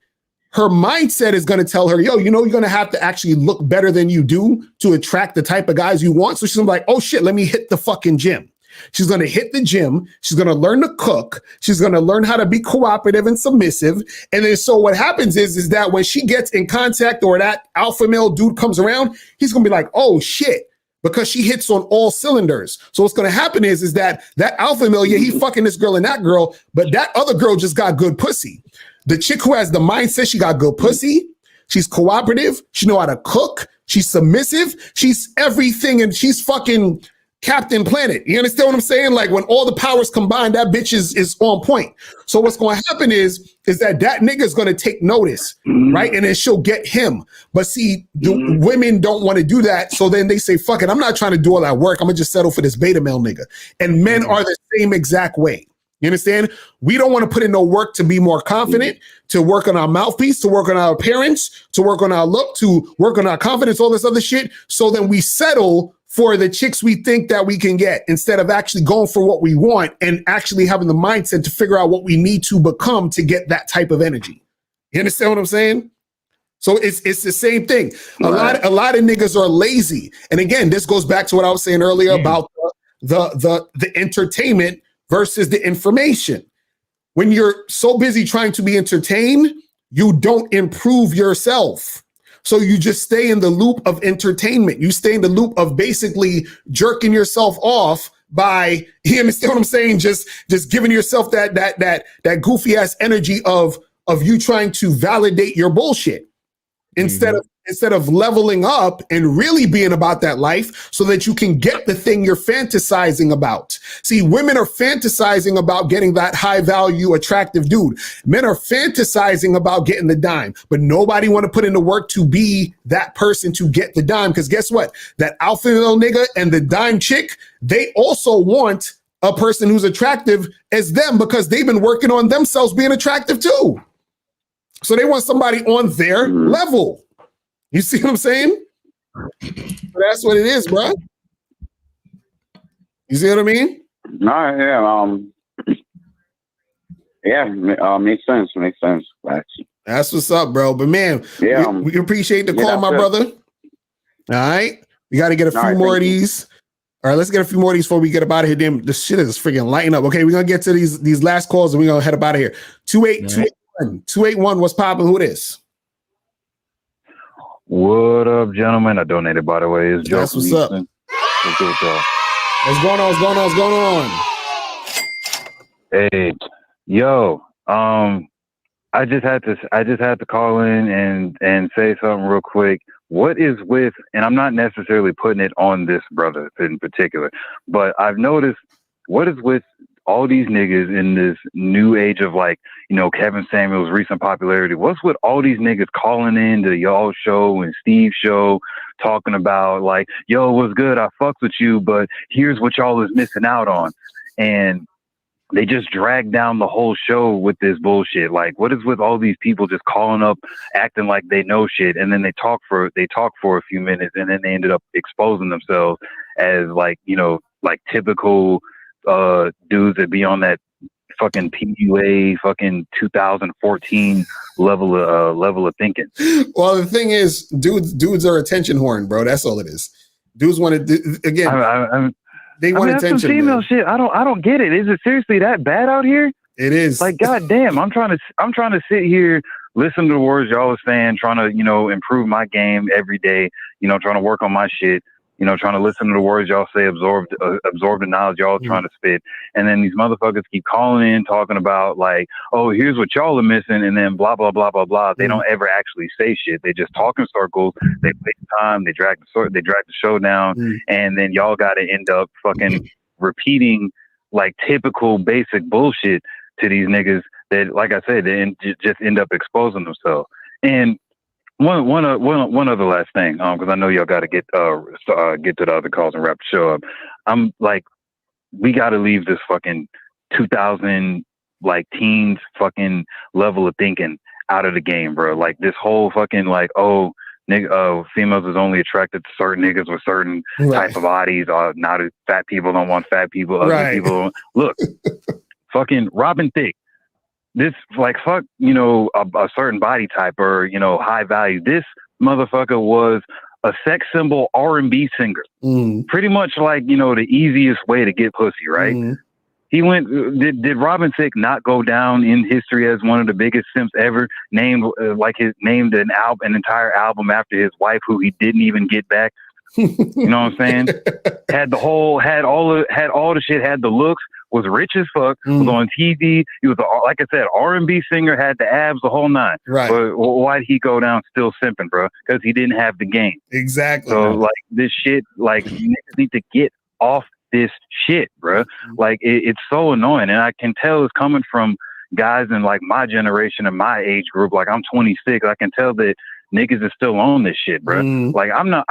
Her mindset is going to tell her, yo, you know, you're going to have to actually look better than you do to attract the type of guys you want. So she's like, oh shit, let me hit the fucking gym. She's going to hit the gym. She's going to learn to cook. She's going to learn how to be cooperative and submissive. And then so what happens is that when she gets in contact or that alpha male dude comes around, he's going to be like, oh shit, because she hits on all cylinders. So what's going to happen is that alpha male, yeah, he fucking this girl and that girl, but that other girl just got good pussy. The chick who has the mindset, she got good pussy. She's cooperative. She know how to cook. She's submissive. She's everything. And she's fucking Captain Planet. You understand what I'm saying? Like when all the powers combined, that bitch is on point. So what's going to happen is that nigga is going to take notice, right? And then she'll get him. But see, the women don't want to do that. So then they say, fuck it, I'm not trying to do all that work. I'm going to just settle for this beta male nigga. And men are the same exact way. You understand? We don't want to put in no work to be more confident, to work on our mouthpiece, to work on our appearance, to work on our look, to work on our confidence, all this other shit. So then we settle for the chicks we think that we can get instead of actually going for what we want and actually having the mindset to figure out what we need to become to get that type of energy. You understand what I'm saying? So it's the same thing. A lot of niggas are lazy. And again, this goes back to what I was saying earlier about the entertainment versus the information. When you're so busy trying to be entertained, you don't improve yourself. So you just stay in the loop of entertainment. You stay in the loop of basically jerking yourself off by, you understand what I'm saying? Just giving yourself that goofy ass energy of you trying to validate your bullshit instead of leveling up and really being about that life so that you can get the thing you're fantasizing about. See, women are fantasizing about getting that high value, attractive dude. Men are fantasizing about getting the dime, but nobody want to put in the work to be that person to get the dime. Because guess what? That alpha male nigga and the dime chick, they also want a person who's attractive as them because they've been working on themselves being attractive too. So they want somebody on their level. You see what I'm saying? That's what it is, bro. You see what I mean?
No, makes sense.
That's what's up, bro. But man, we appreciate the call, my brother. All right, we got to get a few more of these. All right, let's get a few more of these before we get up out of here. Damn, this shit is freaking lighting up. Okay, we're gonna get to these last calls and we're gonna head up out of here. 281, what's popping? Who this?
What up, gentlemen? I donated, by the way. It's Joe.
That's what's up.
What's good, y'all?
What's going on?
Hey, yo. I just had to call in and say something real quick. What is with, and I'm not necessarily putting it on this brother in particular, but I've noticed what is with all these niggas in this new age of, like, you know, Kevin Samuels' recent popularity. What's with all these niggas calling in to y'all show and Steve's show talking about, like, yo, what's good? I fucks with you, but here's what y'all is missing out on. And they just drag down the whole show with this bullshit. Like, what is with all these people just calling up, acting like they know shit, and then they talk for a few minutes, and then they ended up exposing themselves as, like, you know, like typical dudes that be on that fucking PUA fucking 2014 level of thinking.
Well, the thing is, dudes are attention horn, bro. That's all it is. Dudes want to do, again. They want attention.
That's some female shit. I don't get it. Is it seriously that bad out here?
It is.
Like, goddamn, I'm trying to sit here, listen to the words y'all are saying, trying to, you know, improve my game every day, you know, trying to work on my shit, you know, trying to listen to the words y'all say, absorb the knowledge y'all trying to spit. And then these motherfuckers keep calling in, talking about, like, oh, here's what y'all are missing, and then blah, blah, blah, blah, blah. They don't ever actually say shit. They just talk in circles. They waste time. They drag the show down. And then y'all got to end up fucking repeating, like, typical basic bullshit to these niggas that, like I said, they just end up exposing themselves. And One other last thing, because I know y'all got to get to the other calls and wrap the show up. I'm like, we got to leave this fucking 2000 like teens fucking level of thinking out of the game, bro. Like this whole fucking like, oh, nigga, females is only attracted to certain niggas with certain type of bodies. Not as fat people don't want fat people. Ugly people don't. Look, fucking Robin Thicke. This like fuck, you know, a certain body type or, you know, high value. This motherfucker was a sex symbol R&B singer. Pretty much like, you know, the easiest way to get pussy, right? He went. Did Robin Thicke not go down in history as one of the biggest simps ever? Named named an entire album after his wife, who he didn't even get back. You know what I'm saying? Had all the shit. Had the looks. Was rich as fuck. Was on TV. He was like I said, R&B singer. Had the abs, the whole nine.
Right.
But why'd he go down still simping, bro? Because he didn't have the game.
Exactly.
So like this shit, like niggas need to get off this shit, bro. Like it's so annoying, and I can tell it's coming from guys in like my generation and my age group. Like I'm 26. I can tell that niggas is still on this shit, bro. Like I'm not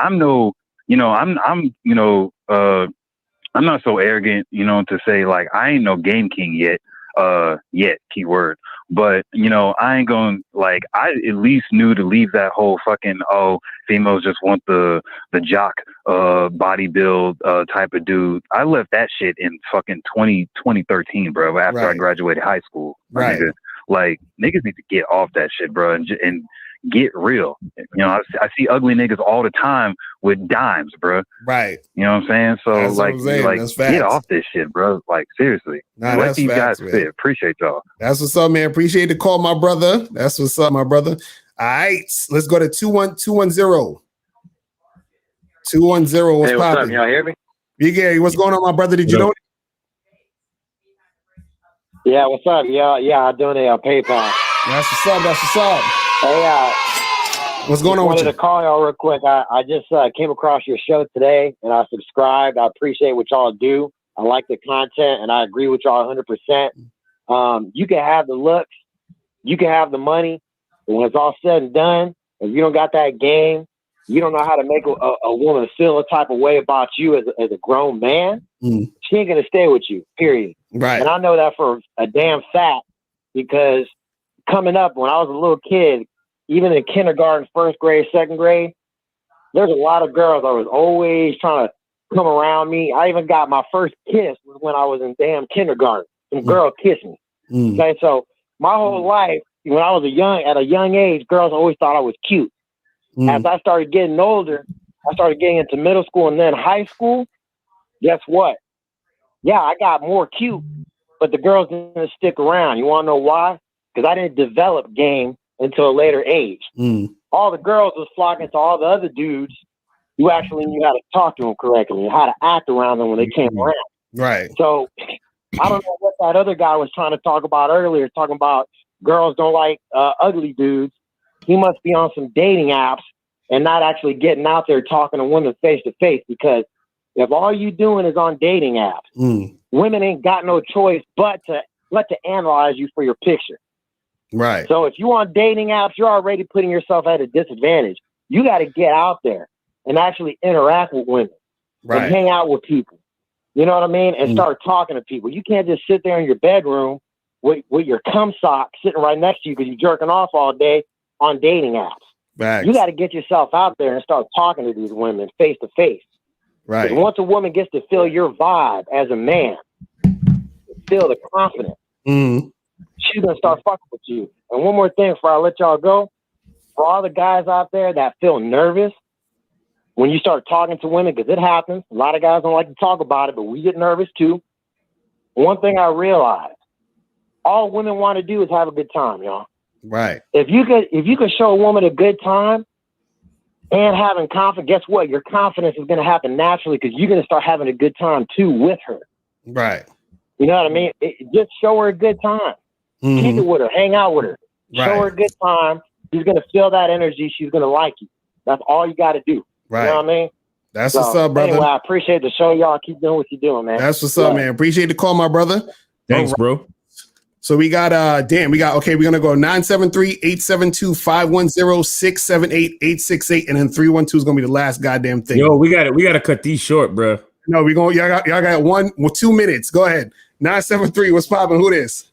so arrogant, you know, to say like I ain't no game king yet, keyword. But, you know, I ain't going like I at least knew to leave that whole fucking females just want the jock body build type of dude. I left that shit in fucking 2013, bro, after I graduated high school. Nigga. Like niggas need to get off that shit, bro, and get real. You know, I see ugly niggas all the time with dimes, bro.
Right.
You know what I'm saying? So
that's
like get off this shit, bro. Like seriously. Let these guys fit. Appreciate y'all.
That's what's up, man. Appreciate the call, my brother. That's what's up, my brother. All right. Let's go to 210. 210. What's popping?
Y'all hear me?
B Gary, what's going on, my brother? Did you know?
Yeah, what's up? Yeah, I'm doing a PayPal.
That's what's up. That's what's up.
Hey,
what's going on with you?
I wanted to call y'all real quick. I just came across your show today, and I subscribed. I appreciate what y'all do. I like the content, and I agree with y'all 100%. You can have the looks, you can have the money, but when it's all said and done, if you don't got that game, you don't know how to make a woman feel a type of way about you as a grown man, she ain't going to stay with you, period.
Right.
And I know that for a damn fact, because coming up when I was a little kid, even in kindergarten, first grade, second grade, there's a lot of girls that was always trying to come around me. I even got my first kiss was when I was in damn kindergarten. Some girl kissed me. Okay, so my whole life, when I was at a young age, girls always thought I was cute. As I started getting older, I started getting into middle school and then high school. Guess what? Yeah, I got more cute, but the girls didn't stick around. You want to know why? Because I didn't develop game until a later age. All the girls was flocking to all the other dudes who actually knew how to talk to them correctly and how to act around them when they came around.
Right.
So I don't know what that other guy was trying to talk about earlier, talking about girls don't like ugly dudes. He must be on some dating apps and not actually getting out there talking to women face to face, because if all you doing is on dating apps, women ain't got no choice but to analyze you for your picture.
Right.
So if you on dating apps, you're already putting yourself at a disadvantage. You got to get out there and actually interact with women and hang out with people. You know what I mean? And start talking to people. You can't just sit there in your bedroom with your cum sock sitting right next to you because you're jerking off all day on dating apps.
Right.
You got to get yourself out there and start talking to these women face to face.
Right.
Once a woman gets to feel your vibe as a man, feel the confidence, she's going to start fucking with you. And one more thing before I let y'all go, for all the guys out there that feel nervous when you start talking to women, because it happens. A lot of guys don't like to talk about it, but we get nervous too. One thing I realized, all women want to do is have a good time, y'all.
Right.
If you could show a woman a good time and having confidence, guess what? Your confidence is going to happen naturally because you're going to start having a good time too with her.
Right.
You know what I mean? Just show her a good time. Keep it with her. Hang out with her. Show her a good time. She's going to feel that energy. She's going to like you. That's all you got to do.
Right.
You know what I mean?
That's what's up, brother.
Anyway, I appreciate the show. Y'all keep doing what you're doing, man.
That's what's up, man. Appreciate the call, my brother.
Thanks, bro.
So we got we're gonna go 973-872-510-678-868, and then 312 is gonna be the last goddamn thing.
Yo, we gotta cut these short, bro.
No, y'all got 2 minutes. Go ahead. 973, what's popping? Who this?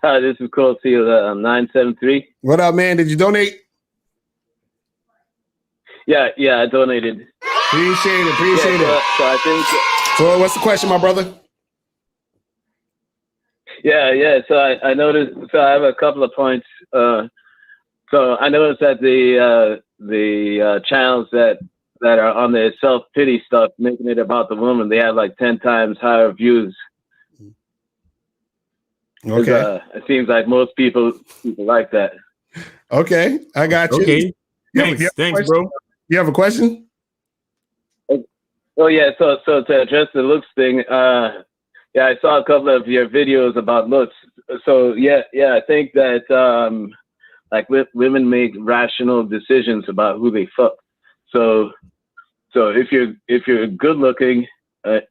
Hi, this is Cole Seal, 973.
What up, man? Did you donate?
Yeah, I donated.
Appreciate it.
So I think.
So what's the question, my brother?
Yeah. So I noticed. So I have a couple of points. So I noticed that the channels that are on the self-pity stuff, making it about the woman, they have like 10 times higher views.
Okay.
It seems like most people like that.
Okay, I got you.
Okay. Thanks, bro.
You have a question?
Oh yeah. So to address the looks thing, I saw a couple of your videos about looks. So yeah, I think that like women make rational decisions about who they fuck. So if you're good looking, it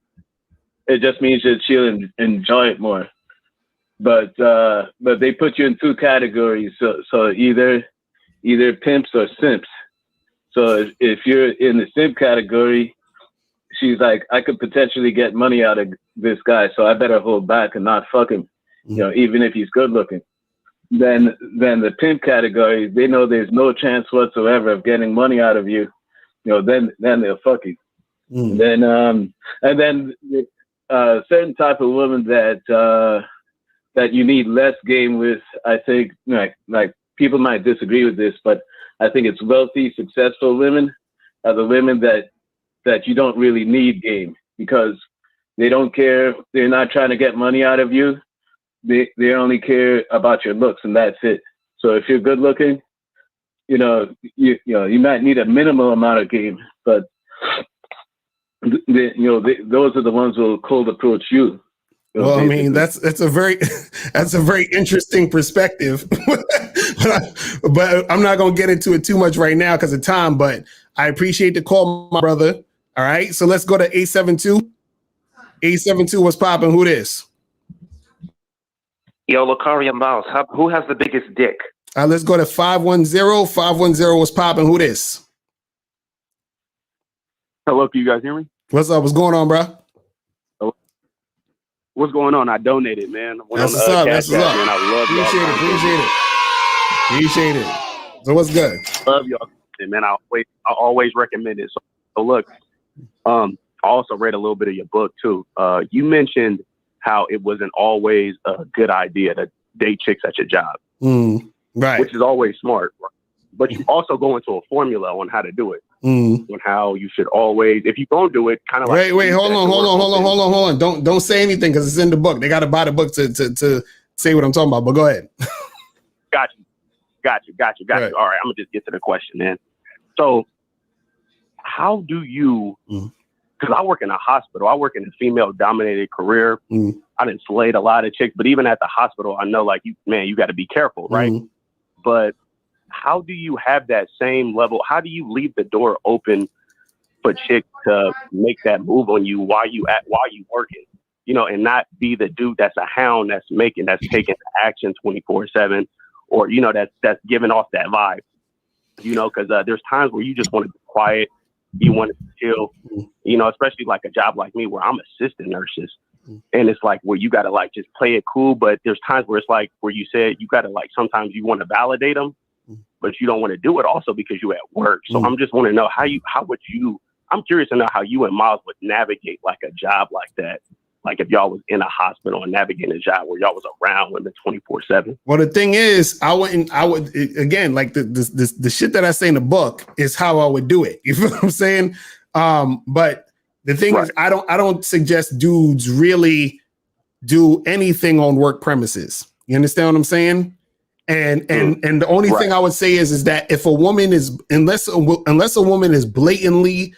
just means that she'll enjoy it more. But they put you in two categories. So either pimps or simps. So if you're in the simp category, she's like, I could potentially get money out of this guy, so I better hold back and not fuck him, even if he's good looking. Then the pimp category, they know there's no chance whatsoever of getting money out of you. Then they'll fuck you. And then certain type of woman that you need less game with. I think like people might disagree with this, but I think it's wealthy, successful women are the women that you don't really need game, because they don't care. They're not trying to get money out of you. They only care about your looks, and that's it. So if you're good looking, you might need a minimal amount of game, but those are the ones who will cold approach you.
Well, I mean, that's a very interesting perspective, but I'm not going to get into it too much right now because of time, but I appreciate the call, my brother. All right. So let's go to 872. 872, what's popping? Who this?
Yo, Locario Mouse, who has the biggest dick?
Let's go to 510. 510, what's popping? Who this?
Hello, can you guys hear me?
What's up? What's going on, bro?
What's going on? I donated, man.
That's what's up. That's what's up.
Man. I love
y'all. Appreciate it. So what's good?
Love y'all, man. I always recommend it. So look, I also read a little bit of your book too. You mentioned how it wasn't always a good idea to date chicks at your job,
right?
Which is always smart, but you also go into a formula on how to do it. On how you should always, if you don't do it, kind of like
wait, hold on. Don't say anything because it's in the book. They got to buy the book to say what I'm talking about. But go ahead.
Got you. Right. All right, I'm gonna just get to the question, man. So, how do you? Because I work in a hospital. I work in a female-dominated career. I done slayed a lot of chicks, but even at the hospital, I know like you got to be careful, right? But how do you have that same level? How do you leave the door open for chicks to make that move on you while you working, and not be the dude that's a hound that's taking action 24/7, or that's giving off that vibe, because there's times where you just want to be quiet, you want to chill, especially like a job like me where I'm assistant nurses, and it's like where you got to like just play it cool, but there's times where it's like where you said you got to like sometimes you want to validate them, but you don't want to do it also because you're at work. So I'm just want to know I'm curious to know how you and Miles would navigate like a job like that. Like if y'all was in a hospital and navigating a job where y'all was around women 24/7.
Well, the thing is, I would again, like the shit that I say in the book is how I would do it. You feel what I'm saying? But the thing is, I don't suggest dudes really do anything on work premises. You understand what I'm saying? And the only thing I would say is that if a woman is unless a woman is blatantly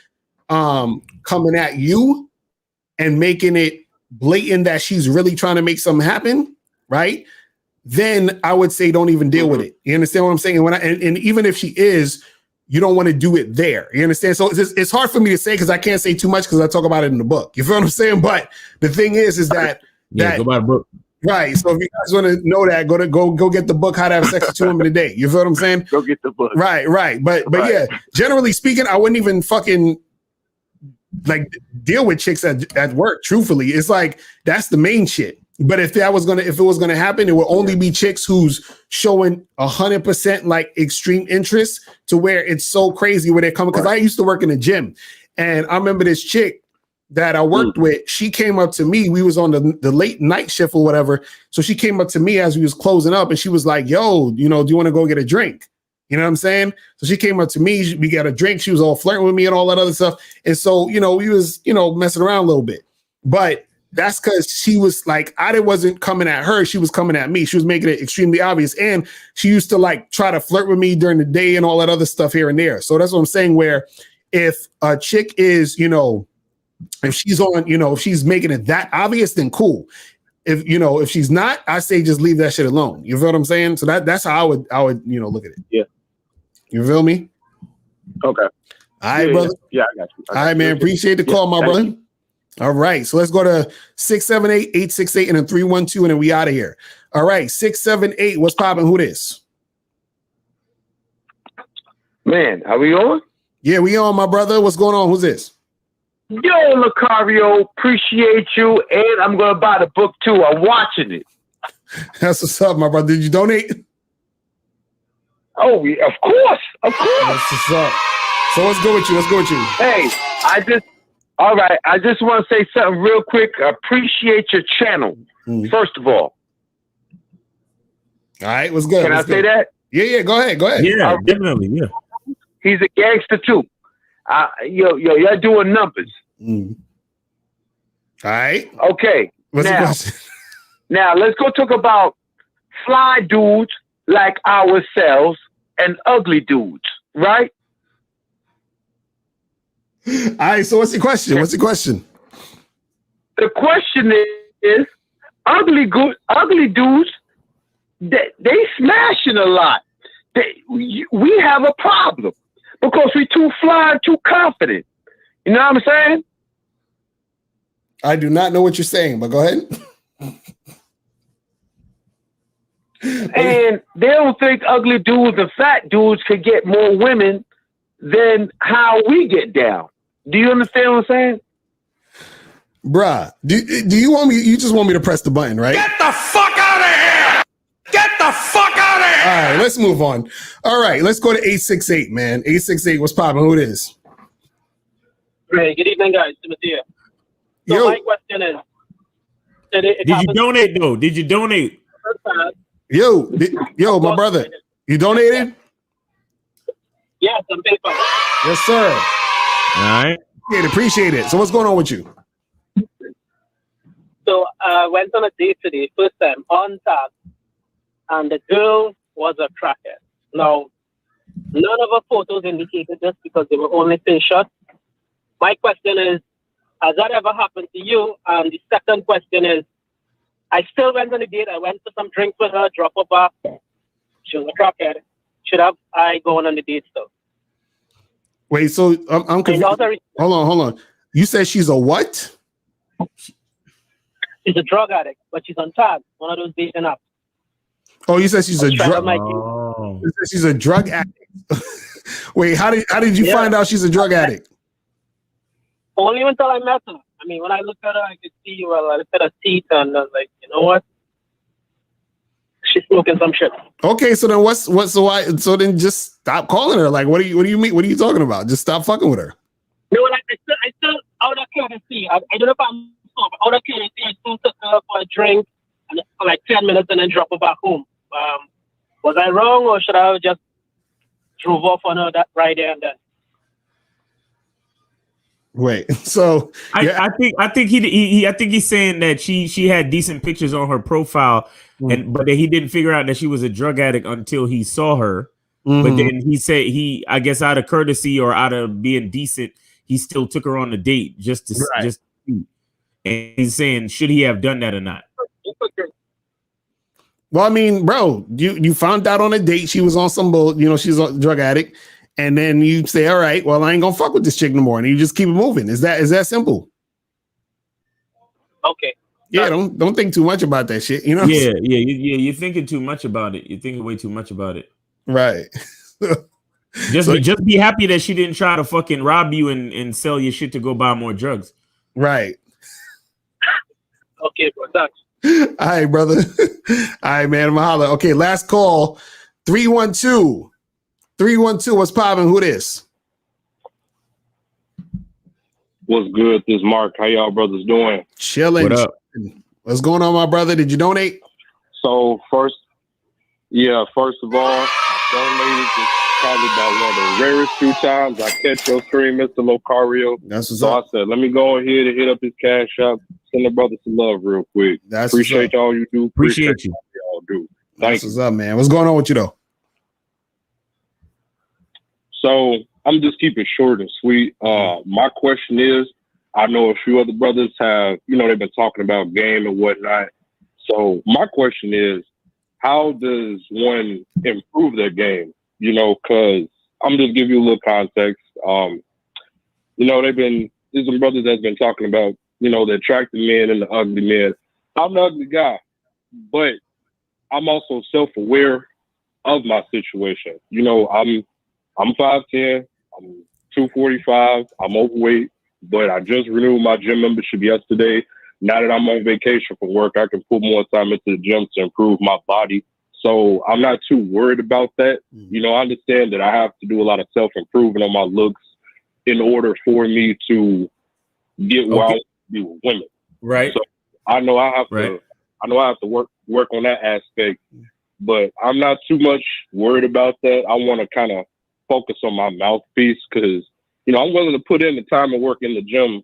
coming at you and making it blatant that she's really trying to make something happen, right? Then I would say don't even deal with it. You understand what I'm saying? And even if she is, you don't want to do it there. You understand? So it's hard for me to say because I can't say too much because I talk about it in the book. You feel what I'm saying? But the thing is that
Yeah, go buy a book.
Right. So if you guys want to know that, go get the book, How to Have Sex with 2 Women a Day. You feel what I'm saying?
Go get the book.
Right. But
Right.
yeah, generally speaking, I wouldn't even fucking like deal with chicks at work. Truthfully, it's like that's the main shit. But if it was gonna happen, it would only be chicks who's showing 100% like extreme interest to where it's so crazy where they're coming. Because I used to work in a gym, and I remember this chick that I worked with. She came up to me. We was on the late night shift or whatever. So she came up to me as we was closing up, and she was like, "Yo, do you want to go get a drink?" You know what I'm saying? So she came up to me. We got a drink. She was all flirting with me and all that other stuff. And so we was messing around a little bit, but. That's because she was like, I wasn't coming at her. She was coming at me. She was making it extremely obvious. And she used to like try to flirt with me during the day and all that other stuff here and there. So that's what I'm saying, where if a chick is, if she's on, if she's making it that obvious, then cool. If she's not, I say just leave that shit alone. You feel what I'm saying? So that's how I would look at it.
Yeah.
You feel me?
Okay.
All right, brother.
Yeah, I got you.
All right, man. Appreciate the call, my brother. You. All right, so let's go to 678-868 and then 312, and then we out of here. All right, 678. What's popping? Who this?
Man, are we on?
Yeah, we on, my brother. What's going on? Who's this?
Yo, Locario, appreciate you, and I'm gonna buy the book too. I'm watching it.
That's what's up, my brother. Did you donate?
Oh, yeah, of course.
That's what's up. So what's good with you?
Hey, all right, I just want to say something real quick. I appreciate your channel, first of all.
All right, what's good?
Can I say that?
Yeah, go ahead.
Yeah, definitely, yeah.
He's a gangster too. Y'all doing numbers.
All right.
Okay.
What's the question?
Now, let's go talk about fly dudes like ourselves and ugly dudes, right?
All right, so what's the question?
The question is ugly dudes, they smashing a lot. We have a problem because we too fly and too confident. You know what I'm saying?
I do not know what you're saying, but go ahead.
And they don't think ugly dudes and fat dudes could get more women than how we get down. Do you understand what I'm saying?
Bruh, do you want me? You just want me to press the button, right?
Get the fuck out of here! Get the fuck out of here!
All right, let's move on. All right, let's go to 868, man. 868, what's popping? Who it is?
Hey, good evening, guys. Timothy here. So my question is,
did you donate though? Did you donate?
Yo, my brother, you donated?
Yes, some paper.
Yes, sir.
All right.
Appreciate it. So what's going on with you?
So I went on a date today, first time, on tag, and the girl was a crackhead. Now, none of her photos indicated this because they were only face shots. My question is, has that ever happened to you? And the second question is, I still went on a date. I went for some drinks with her, drop her back. She was a crackhead. Should have I gone on the date still?
Wait, so I'm confused. Hold on. You said she's a what?
She's a drug addict, but she's on tag, one of those dating apps.
Oh, you said she's a drug. You said she's a drug addict. Wait, how did you find out she's a drug addict?
Only until I met her. I mean, when I looked at her, I could see. Well, I looked at her teeth, and I was like, you know what? She's smoking some shit.
Okay, so then so then just stop calling her. Like, what do you mean? What are you talking about? Just stop fucking with her.
No, like I still out of curiosity. I don't know if I'm sober. Out of curiosity, I still took her for a drink and for like 10 minutes and then drop her back home. Was I wrong, or should I have just drove off on her that right there and then?
Wait, so
I think he's saying that she had decent pictures on her profile, but that he didn't figure out that she was a drug addict until he saw her.
Mm-hmm.
But then he said I guess out of courtesy or out of being decent, he still took her on a date just to see. And he's saying, should he have done that or not?
Well, I mean, bro, you found out on a date she was on some bull, she's a drug addict, and then you say, all right, well, I ain't gonna fuck with this chick no more, and you just keep it moving. Is that simple?
Okay.
Yeah, don't think too much about that shit. You know?
Yeah. You're thinking too much about it. You're thinking way too much about it.
Right.
Just be happy that she didn't try to fucking rob you and sell your shit to go buy more drugs.
Right.
Okay, bro. Thanks.
All right, brother. All right, man. Mahalo. Okay, last call. 312. 312. What's poppin'? Who this?
What's good? This is Mark. How y'all brothers doing?
Chilling.
What up?
What's going on, my brother? Did you donate?
So first of all, I donated. It's probably about one of the rarest few times I catch your stream, mr.locario.
That's what's
so
up.
I said, let me go ahead and hit up his cash app. Send the brother some love real quick.
That's
appreciate all you do.
Appreciate you.
All y'all do.
That's what's up, man. What's going on with you though?
So I'm just keeping short and sweet. My question is, I know a few other brothers have, they've been talking about game and whatnot. So my question is, how does one improve their game? Because I'm just giving you a little context. There's some brothers that's been talking about, the attractive men and the ugly men. I'm the ugly guy, but I'm also self-aware of my situation. I'm 5'10", I'm 245, I'm overweight, but I just renewed my gym membership yesterday. Now that I'm on vacation from work, I can put more time into the gym to improve my body. So I'm not too worried about that. I understand that I have to do a lot of self-improvement on my looks in order for me to get where I want to be with women.
Right.
So I know I have to work on that aspect, but I'm not too much worried about that. I want to kind of focus on my mouthpiece because, I'm willing to put in the time and work in the gym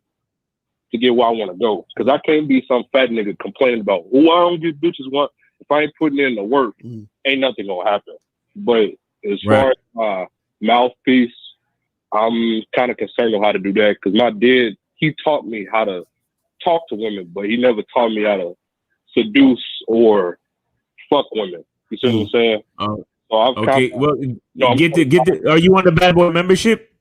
to get where I want to go. Because I can't be some fat nigga complaining about, I don't get bitches want. If I ain't putting in the work, ain't nothing gonna happen. But as far as my mouthpiece, I'm kind of concerned on how to do that because my dad, he taught me how to talk to women, but he never taught me how to seduce or fuck women. You see what I'm saying? So I've
okay. Well, get the. Are you on the Bad Boy membership?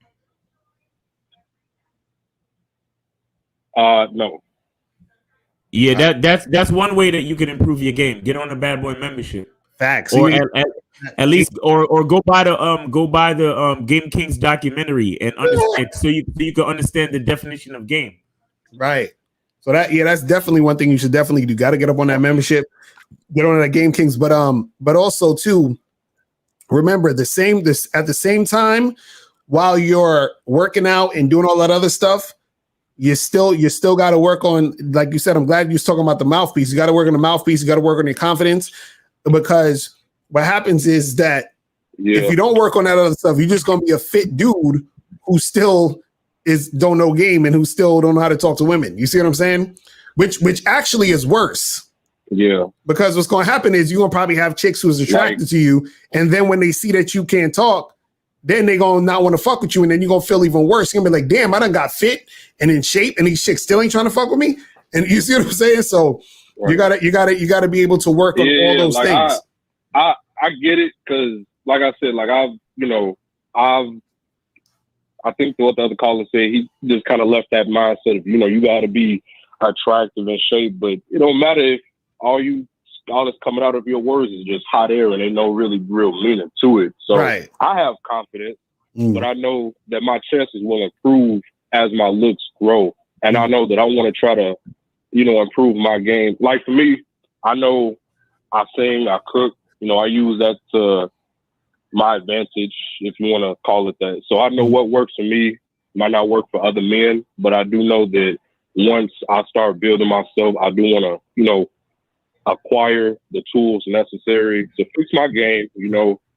No.
Yeah, that's one way that you can improve your game. Get on the Bad Boy membership.
Facts.
Or at least or go by the Game Kings documentary and understand so you can understand the definition of game.
Right. So that's definitely one thing you should definitely do. Got to get up on that membership, get on that Game Kings, but also too, remember at the same time while you're working out and doing all that other stuff, you still got to work on, like you said, I'm glad you was talking about the mouthpiece. You got to work on the mouthpiece. You got to work on your confidence because what happens is that if you don't work on that other stuff, you're just going to be a fit dude who still don't know game and who still don't know how to talk to women. You see what I'm saying? Which actually is worse.
Yeah.
Because what's going to happen is you're going to probably have chicks who's attracted to you. And then when they see that you can't talk, then they going to not want to fuck with you. And then you're going to feel even worse. You're going to be like, damn, I done got fit and in shape and these chicks still ain't trying to fuck with me. And you see what I'm saying? So you gotta be able to work on all those things.
I get it. Cause like I said, like I think what the other caller said, he just kind of left that mindset of, you gotta be attractive and shape, but it don't matter if all that's coming out of your words is just hot air and ain't no really real meaning to it. So I have confidence, but I know that my chances will improve as my looks grow. And I know that I want to try to, improve my game. Like for me, I know I sing, I cook, I use that to my advantage, if you want to call it that. So I know what works for me might not work for other men, but I do know that once I start building myself, I do want to, acquire the tools necessary to fix my game.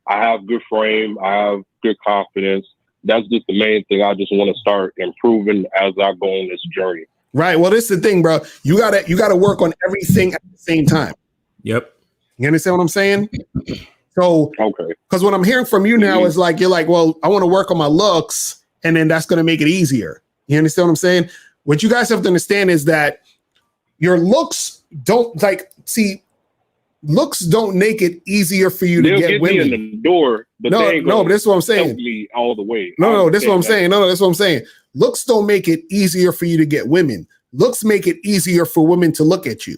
I have good frame, I have good confidence. That's just the main thing. I just want to start improving as I go on this journey.
Right. Well, this is the thing, bro. You gotta work on everything at the same time.
Yep.
You understand what I'm saying? So, because what I'm hearing from you now is like, you're like, well, I want to work on my looks and then that's going to make it easier. You understand what I'm saying? What you guys have to understand is that your looks don't looks don't make it easier for you to get women
me in the door, but
but that's what I'm saying.
Me all the way.
No, that's what I'm saying. No, that's what I'm saying. Looks don't make it easier for you to get women. looks make it easier for women to look at you.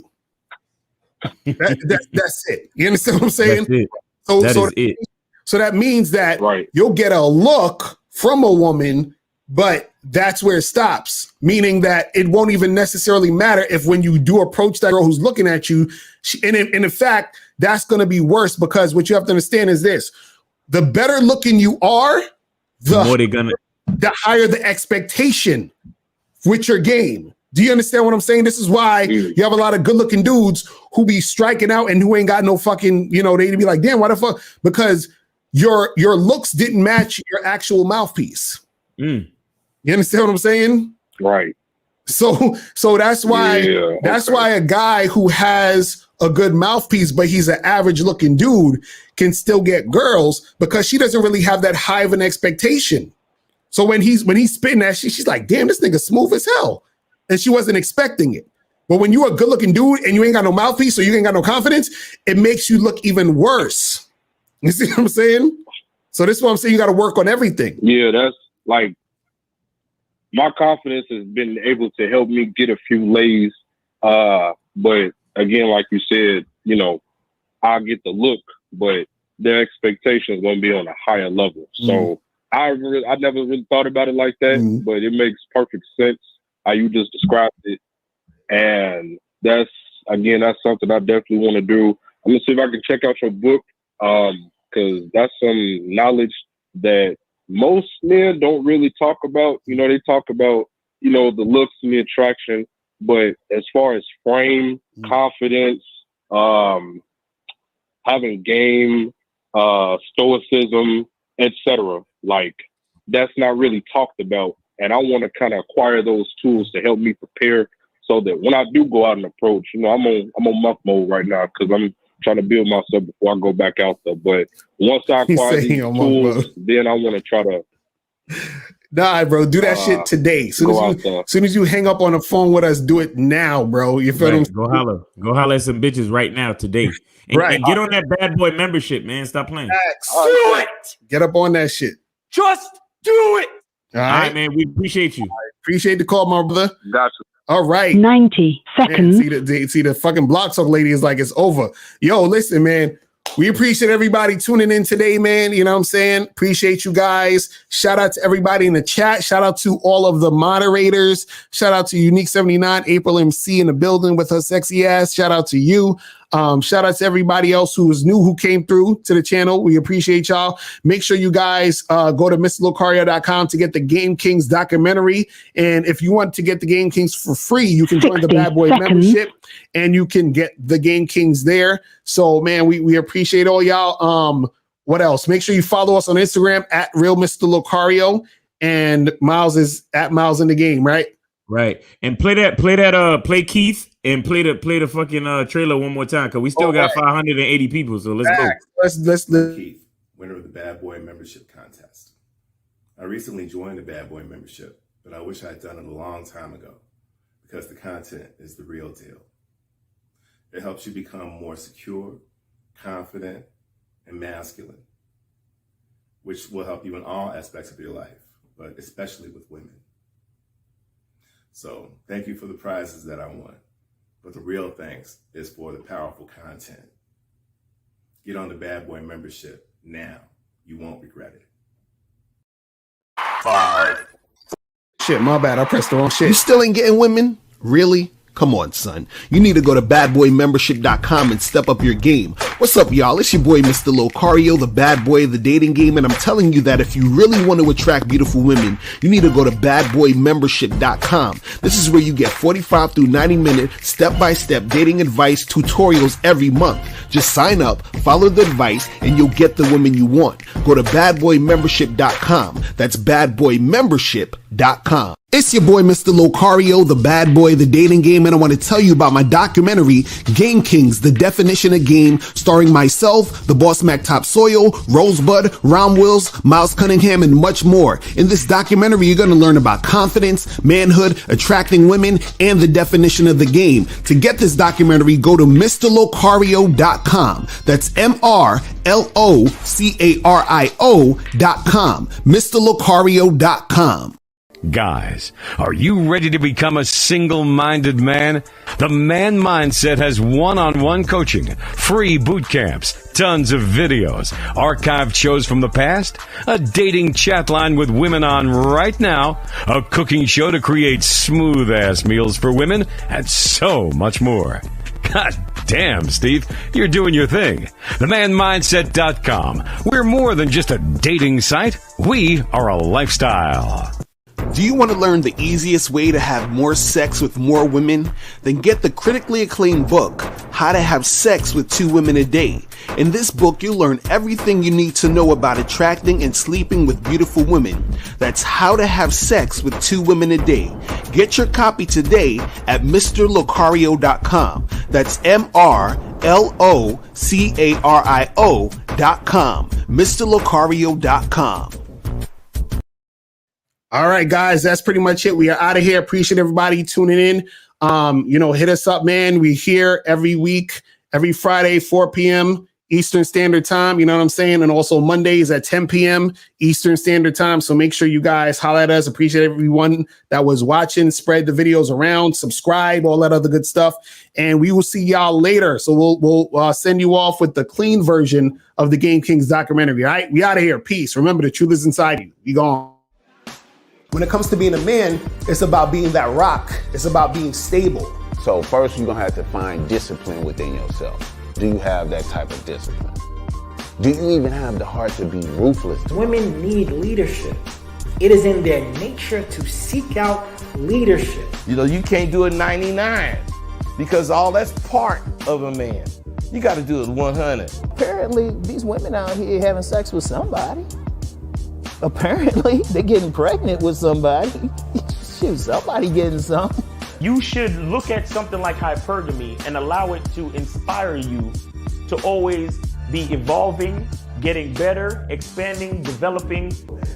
That's it. You understand what I'm saying?
That's it.
So that means that you'll get a look from a woman, but that's where it stops. Meaning that it won't even necessarily matter if when you do approach that girl who's looking at you, and in fact, that's going to be worse, because what you have to understand is this: the better looking you are, the higher the expectation with your game. Do you understand what I'm saying? This is why you have a lot of good looking dudes who be striking out and who ain't got no fucking, they'd be like, damn, why the fuck? Because your looks didn't match your actual mouthpiece. You understand what I'm saying?
Right.
So that's why why a guy who has a good mouthpiece, but he's an average looking dude, can still get girls, because she doesn't really have that high of an expectation. So when he's spitting that shit, she's like, damn, this nigga smooth as hell. And she wasn't expecting it. But when you're a good looking dude and you ain't got no mouthpiece, or you ain't got no confidence, it makes you look even worse. You see what I'm saying? So this is what I'm saying. You got to work on everything.
Yeah, that's like, my confidence has been able to help me get a few lays. But again, like you said, I'll get the look, but their expectation is going to be on a higher level. So I never really thought about it like that, but it makes perfect sense how you just described it. And that's something I definitely want to do. I'm going to see if I can check out your book, because that's some knowledge that most men don't really talk about. They talk about, the looks and the attraction, but as far as frame, confidence, having game, stoicism, etc., like, that's not really talked about. And I want to kind of acquire those tools to help me prepare, so that when I do go out and approach, I'm on monk mode right now, because I'm trying to build myself before I go back out there. But once I acquire these tools, then I want to try to.
Nah, bro, do that shit today. Soon as you hang up on the phone with us, do it now, bro. You feel me?
Go holler at some bitches right now today. And get on that bad boy membership, man. Stop playing.
Do it. Get up on that shit.
Just do it.
All
right, man. We appreciate you.
Appreciate the call, my brother.
Gotcha.
All right.
90 seconds.
Man, see the fucking block talk lady is like, it's over. Yo, listen, man. We appreciate everybody tuning in today, man. You know what I'm saying? Appreciate you guys. Shout out to everybody in the chat. Shout out to all of the moderators. Shout out to Unique 79, April MC in the building with her sexy ass. Shout out to you. Shout out to everybody else who was new, who came through to the channel. We appreciate y'all. Make sure you guys go to mr.locario.com to get the Game Kings documentary. And if you want to get the Game Kings for free, you can join the Bad Boy membership, and you can get the Game Kings there. So, man, we appreciate all y'all. What else? Make sure you follow us on Instagram at Real Mr. Locario, and Miles is at Miles in the Game, right?
Right. And play Keith. And play the fucking trailer one more time, because we still got 580 people. So let's go.
Let's
Keith, winner of the Bad Boy membership contest. I recently joined the Bad Boy membership, but I wish I'd done it a long time ago, because the content is the real deal. It helps you become more secure, confident, and masculine, which will help you in all aspects of your life, but especially with women. So thank you for the prizes that I won. But the real thanks is for the powerful content. Get on the Bad Boy membership now. You won't regret it.
5. Shit, my bad. I pressed the wrong shit. You still ain't getting women? Really? Come on, son. You need to go to badboymembership.com and step up your game. What's up, y'all? It's your boy, Mr. Locario, the bad boy of the dating game, and I'm telling you that if you really want to attract beautiful women, you need to go to badboymembership.com. This is where you get 45 through 90-minute step-by-step dating advice tutorials every month. Just sign up, follow the advice, and you'll get the women you want. Go to badboymembership.com. That's badboymembership.com. It's your boy, Mr. Locario, the bad boy of the dating game, and I want to tell you about my documentary, Game Kings, The Definition of Game, starring myself, the Boss Mac Topsoil, Rosebud, Ron Wills, Miles Cunningham, and much more. In this documentary, you're going to learn about confidence, manhood, attracting women, and the definition of the game. To get this documentary, go to mrlocario.com. That's mrlocario.com. mrlocario.com.
Guys, are you ready to become a single-minded man? The Man Mindset has one-on-one coaching, free boot camps, tons of videos, archived shows from the past, a dating chat line with women on right now, a cooking show to create smooth-ass meals for women, and so much more. God damn, Steve, you're doing your thing. TheManMindset.com. We're more than just a dating site. We are a lifestyle.
Do you want to learn the easiest way to have more sex with more women? Then get the critically acclaimed book, How to Have Sex with 2 Women a Day. In this book, you'll learn everything you need to know about attracting and sleeping with beautiful women. That's How to Have Sex with 2 Women a Day. Get your copy today at mrlocario.com. That's mrlocario.com. mrlocario.com.
All right, guys, that's pretty much it. We are out of here. Appreciate everybody tuning in. Hit us up, man. We here every week, every Friday, 4 p.m. Eastern Standard Time. You know what I'm saying? And also Mondays at 10 p.m. Eastern Standard Time. So make sure you guys holler at us. Appreciate everyone that was watching. Spread the videos around. Subscribe, all that other good stuff. And we will see y'all later. So we'll send you off with the clean version of the Game Kings documentary. All right? We out of here. Peace. Remember, the truth is inside you. Be gone. When it comes to being a man, it's about being that rock. It's about being stable.
So first, you're going to have to find discipline within yourself. Do you have that type of discipline? Do you even have the heart to be ruthless?
Women need leadership. It is in their nature to seek out leadership.
You know, you can't do it 99 because all that's part of a man. You got to do it 100.
Apparently, these women out here having sex with somebody. Apparently, they're getting pregnant with somebody. Shoot, somebody getting some.
You should look at something like hypergamy and allow it to inspire you to always be evolving, getting better, expanding, developing.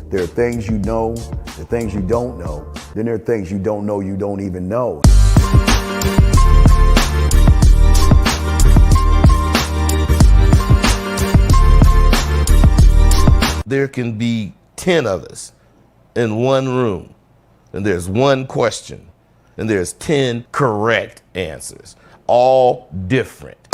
There are things you know, there are things you don't know. Then there are things you don't know you don't even know.
There can be 10 of us in one room, and there's one question, and there's 10 correct answers, all different.